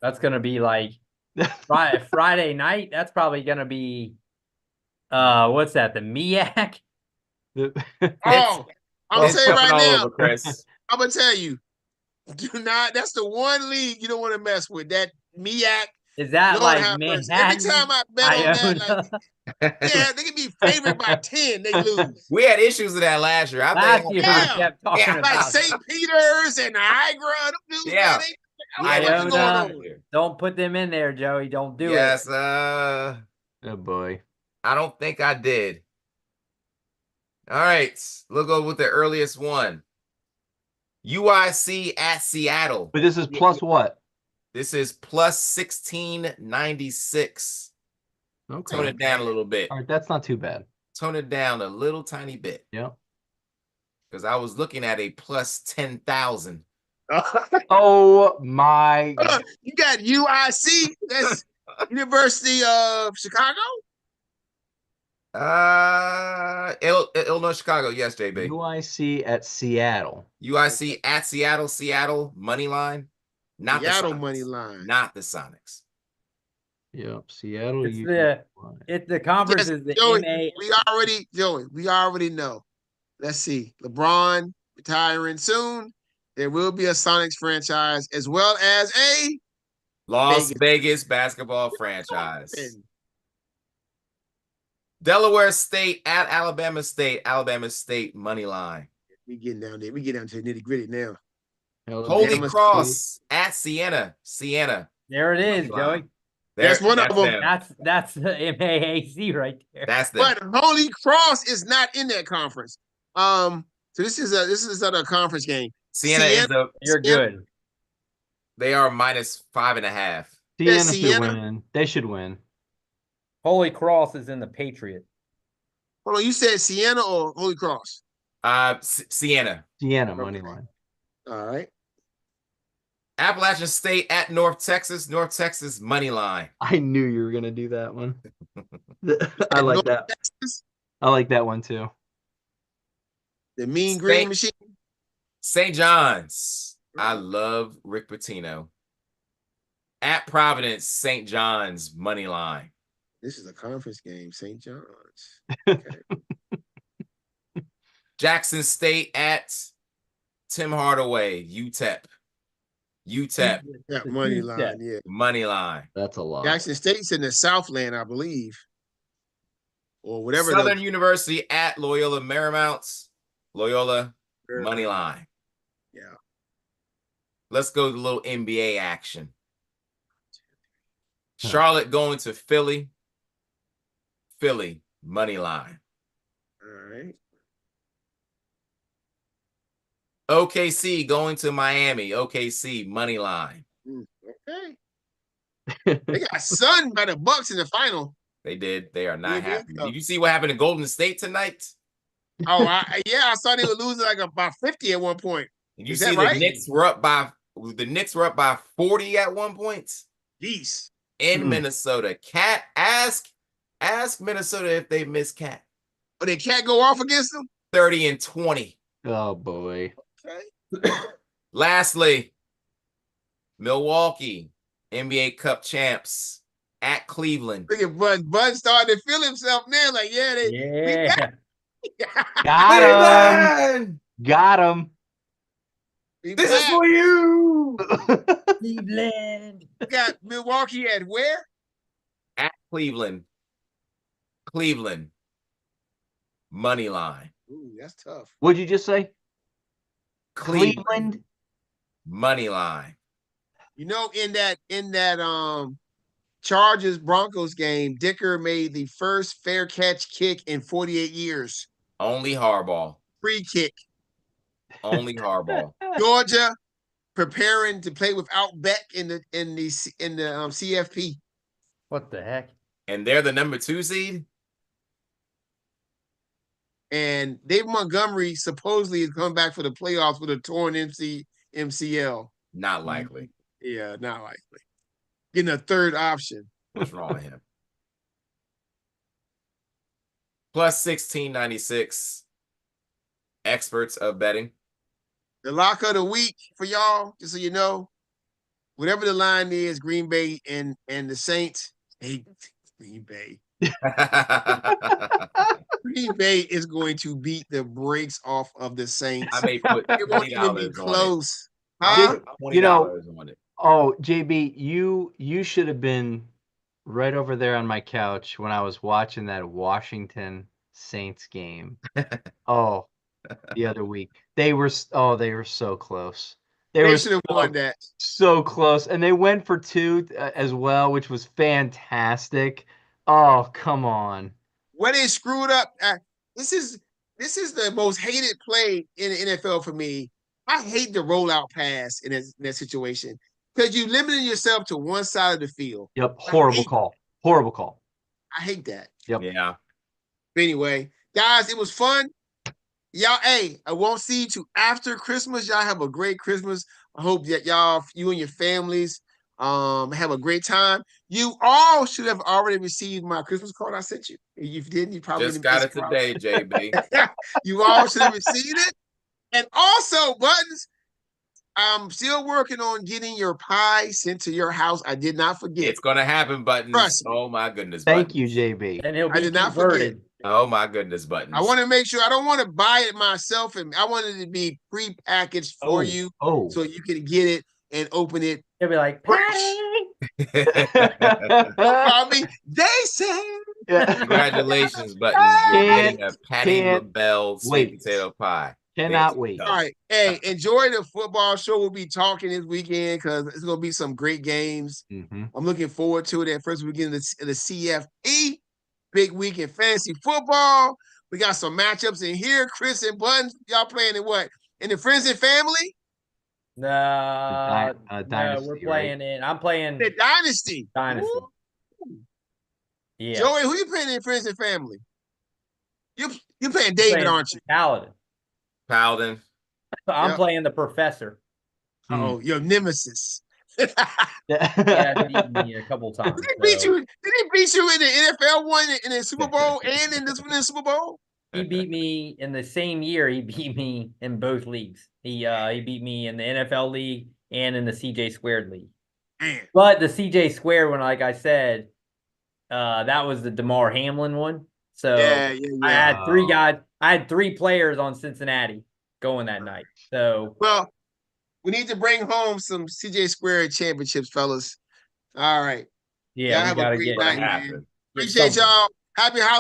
Speaker 3: That's gonna be like Friday night. That's probably gonna be what's that? The MEAC?
Speaker 1: Oh, I'm gonna
Speaker 2: It's
Speaker 1: tell you right
Speaker 2: coming all
Speaker 1: now.
Speaker 2: over, Chris.
Speaker 1: I'm gonna tell you. Do not. That's the one league you don't want to mess with. That MEAC.
Speaker 3: Is that
Speaker 1: Lord
Speaker 3: like
Speaker 1: have mercy.
Speaker 3: Manhattan?
Speaker 1: Every time I bet on that, yeah, they can be favored by 10. They lose.
Speaker 2: We had issues with that last year.
Speaker 3: Last year,
Speaker 1: Yeah.
Speaker 3: we kept talking
Speaker 2: Yeah.
Speaker 1: Like
Speaker 3: about
Speaker 1: St. Peter's and Niagara. Them dudes,
Speaker 2: Yeah.
Speaker 1: man, I'm like, what's going
Speaker 3: Iona.
Speaker 1: on?
Speaker 3: Don't put them in there, Joey. Don't do
Speaker 2: Yes,
Speaker 3: it.
Speaker 4: Oh boy.
Speaker 2: I don't think I did. All right, we'll go with the earliest one. UIC at Seattle.
Speaker 4: But this is plus what?
Speaker 2: This is plus 1696.
Speaker 4: Okay.
Speaker 2: Tone it down a little bit.
Speaker 4: All right, that's not too bad.
Speaker 2: Tone it down a little tiny bit.
Speaker 4: Yeah.
Speaker 2: Because I was looking at a plus 10,000.
Speaker 4: Oh my.
Speaker 1: You got UIC. That's University of Chicago.
Speaker 2: Illinois, Chicago. Yes, JB.
Speaker 4: UIC at Seattle.
Speaker 2: UIC at Seattle. Seattle money line. Not
Speaker 1: Seattle
Speaker 2: the Sonics.
Speaker 1: money line.
Speaker 2: Not the Sonics.
Speaker 4: Yep. Seattle.
Speaker 3: It's the conference
Speaker 1: Yes,
Speaker 3: is the
Speaker 1: Joey,
Speaker 3: MA.
Speaker 1: we already know. Let's see. LeBron retiring soon. There will be a Sonics franchise as well as a
Speaker 2: Las Vegas basketball franchise. Delaware State at Alabama State. Alabama State money line.
Speaker 1: We getting down there. We get down to the nitty-gritty now.
Speaker 2: Holy
Speaker 1: Alabama
Speaker 2: Cross at Siena. Siena.
Speaker 3: There it is,
Speaker 2: Money line.
Speaker 3: Joey.
Speaker 1: That's one of them.
Speaker 2: them.
Speaker 3: That's the MAAC right there.
Speaker 2: That's them.
Speaker 1: But Holy Cross is not in that conference. So this is a conference game.
Speaker 2: Siena is the.
Speaker 3: You're good.
Speaker 2: They are minus 5.5.
Speaker 4: Siena
Speaker 1: Siena.
Speaker 4: should win. They should win.
Speaker 3: Holy Cross is in the Patriot.
Speaker 1: Hold on, you said Siena or Holy Cross?
Speaker 2: Siena.
Speaker 4: Siena money line.
Speaker 1: All right.
Speaker 2: Appalachian State at North Texas. North Texas money line.
Speaker 4: I knew you were gonna do that one. I like
Speaker 1: North
Speaker 4: that.
Speaker 1: Texas,
Speaker 4: I like that one too.
Speaker 1: the Mean Green Machine.
Speaker 2: St. John's. I love Rick Pitino. At Providence, St. John's money line.
Speaker 1: This is a conference game, St. John's. Okay.
Speaker 2: Jackson State at Tim Hardaway, UTEP. UTEP
Speaker 1: That money line, yeah.
Speaker 2: money line.
Speaker 4: That's a lot.
Speaker 1: Jackson State's in the Southland, I believe. Or whatever.
Speaker 2: Southern University at Loyola Marymount. Loyola
Speaker 1: the
Speaker 2: money line.
Speaker 1: Yeah.
Speaker 2: Let's go to a little NBA action. Charlotte going to Philly. Philly money line.
Speaker 1: All right.
Speaker 2: OKC going to Miami. OKC money line.
Speaker 1: Okay. They got sunned by the Bucks in the final.
Speaker 2: They did. They are not
Speaker 1: Yeah,
Speaker 2: happy.
Speaker 1: yeah.
Speaker 2: Did you see what happened to Golden State tonight?
Speaker 1: Oh, I saw they were losing like about 50 at one point.
Speaker 2: Did you
Speaker 1: Is
Speaker 2: see
Speaker 1: that right?
Speaker 2: the Knicks were up by 40 at one point
Speaker 1: Jeez.
Speaker 2: in Minnesota. Cat ask Minnesota if they miss Cat.
Speaker 1: Oh, they can't go off against them?
Speaker 2: 30 and 20.
Speaker 4: Oh boy.
Speaker 1: Okay.
Speaker 2: Lastly, Milwaukee NBA Cup champs at Cleveland.
Speaker 1: Look at Bud. Bud starting to feel himself now. Like, yeah,
Speaker 3: Yeah.
Speaker 4: Got him. Got him.
Speaker 2: This is for you.
Speaker 3: Cleveland.
Speaker 1: We got Milwaukee at where?
Speaker 2: At Cleveland. Cleveland. money line.
Speaker 1: Ooh, that's tough.
Speaker 4: What'd you just say?
Speaker 2: Cleveland money line.
Speaker 1: You know, in that Chargers Broncos game, Dicker made the first fair catch kick in 48 years.
Speaker 2: Only Harbaugh.
Speaker 1: Free kick.
Speaker 2: Only Harbaugh.
Speaker 1: Georgia preparing to play without Beck in the CFP.
Speaker 3: What the heck?
Speaker 2: And they're the number 2 seed.
Speaker 1: And David Montgomery supposedly is coming back for the playoffs with a torn MCL.
Speaker 2: Not likely.
Speaker 1: Yeah, not likely. Getting a third option.
Speaker 2: What's wrong with him? Plus 1696. Experts of betting.
Speaker 1: The lock of the week for y'all, just so you know, whatever the line is, Green Bay and the Saints. Hey, Green Bay. Green Bay is going to beat the brakes off of the Saints.
Speaker 2: I may put
Speaker 1: it won't even be close.
Speaker 4: You know, oh, JB, you should have been right over there on my couch when I was watching that Washington Saints game. Oh, the other week. They were so close.
Speaker 1: They should have won that.
Speaker 4: So close. And they went for 2 as well, which was fantastic. Oh, come on.
Speaker 1: Where they screwed up. This is the most hated play in the NFL for me. I hate the rollout pass in that situation because you limited yourself to one side of the field.
Speaker 4: Yep. Horrible call. Horrible call.
Speaker 1: I hate that.
Speaker 4: Yep.
Speaker 2: Yeah.
Speaker 1: But anyway, guys, it was fun. Y'all, hey, I won't see you till after Christmas. Y'all have a great Christmas. I hope that you and your families have a great time. You all should have already received my Christmas card I sent you. If you didn't, you probably
Speaker 2: just got it today, JB.
Speaker 1: You all should have received it. And also, Buttons, I'm still working on getting your pie sent to your house. I did not forget.
Speaker 2: It's gonna happen, Buttons.
Speaker 1: Trust me.
Speaker 2: Oh my goodness.
Speaker 4: Thank you, JB.
Speaker 3: And it'll be
Speaker 1: I did not
Speaker 3: converted.
Speaker 1: forget.
Speaker 2: Oh my goodness, Buttons.
Speaker 1: I want to make sure I don't want to buy it myself, and I want it to be pre-packaged for you, so you can get it and open it.
Speaker 3: They'll be like, Patty!
Speaker 1: Don't call me. They say.
Speaker 2: Congratulations, Buttons. You're getting a Patty LaBelle sweet potato pie.
Speaker 4: Cannot wait.
Speaker 1: All right. Hey, enjoy the football show. We'll be talking this weekend because it's going to be some great games.
Speaker 4: Mm-hmm.
Speaker 1: I'm looking forward to it. At first, we get into the CFP. Big week in fantasy football. We got some matchups in here. Chris and Buttons, y'all playing in what? In the Friends and Family?
Speaker 3: No,
Speaker 4: Dynasty,
Speaker 3: we're playing in. I'm playing
Speaker 1: The Dynasty.
Speaker 3: Dynasty.
Speaker 1: Ooh.
Speaker 3: Yeah.
Speaker 1: Joey, who you playing in Friends and Family? You playing David, aren't you?
Speaker 3: Paladin.
Speaker 2: Paladin.
Speaker 3: I'm playing the Professor.
Speaker 1: Oh, your nemesis.
Speaker 3: Yeah, he beat me a couple times.
Speaker 1: Did he beat you in the NFL one in the Super Bowl and in this one in the Super Bowl?
Speaker 3: He beat me in the same year. He beat me in both leagues. He beat me in the NFL league and in the CJ Squared league.
Speaker 1: Man.
Speaker 3: But the CJ Squared one, like I said, that was the DeMar Hamlin one. So I had 3 guys. I had 3 players on Cincinnati going that night. So
Speaker 1: we need to bring home some CJ Squared championships, fellas. All right.
Speaker 3: Yeah,
Speaker 1: y'all have a great night, man. Appreciate y'all. Happy holidays.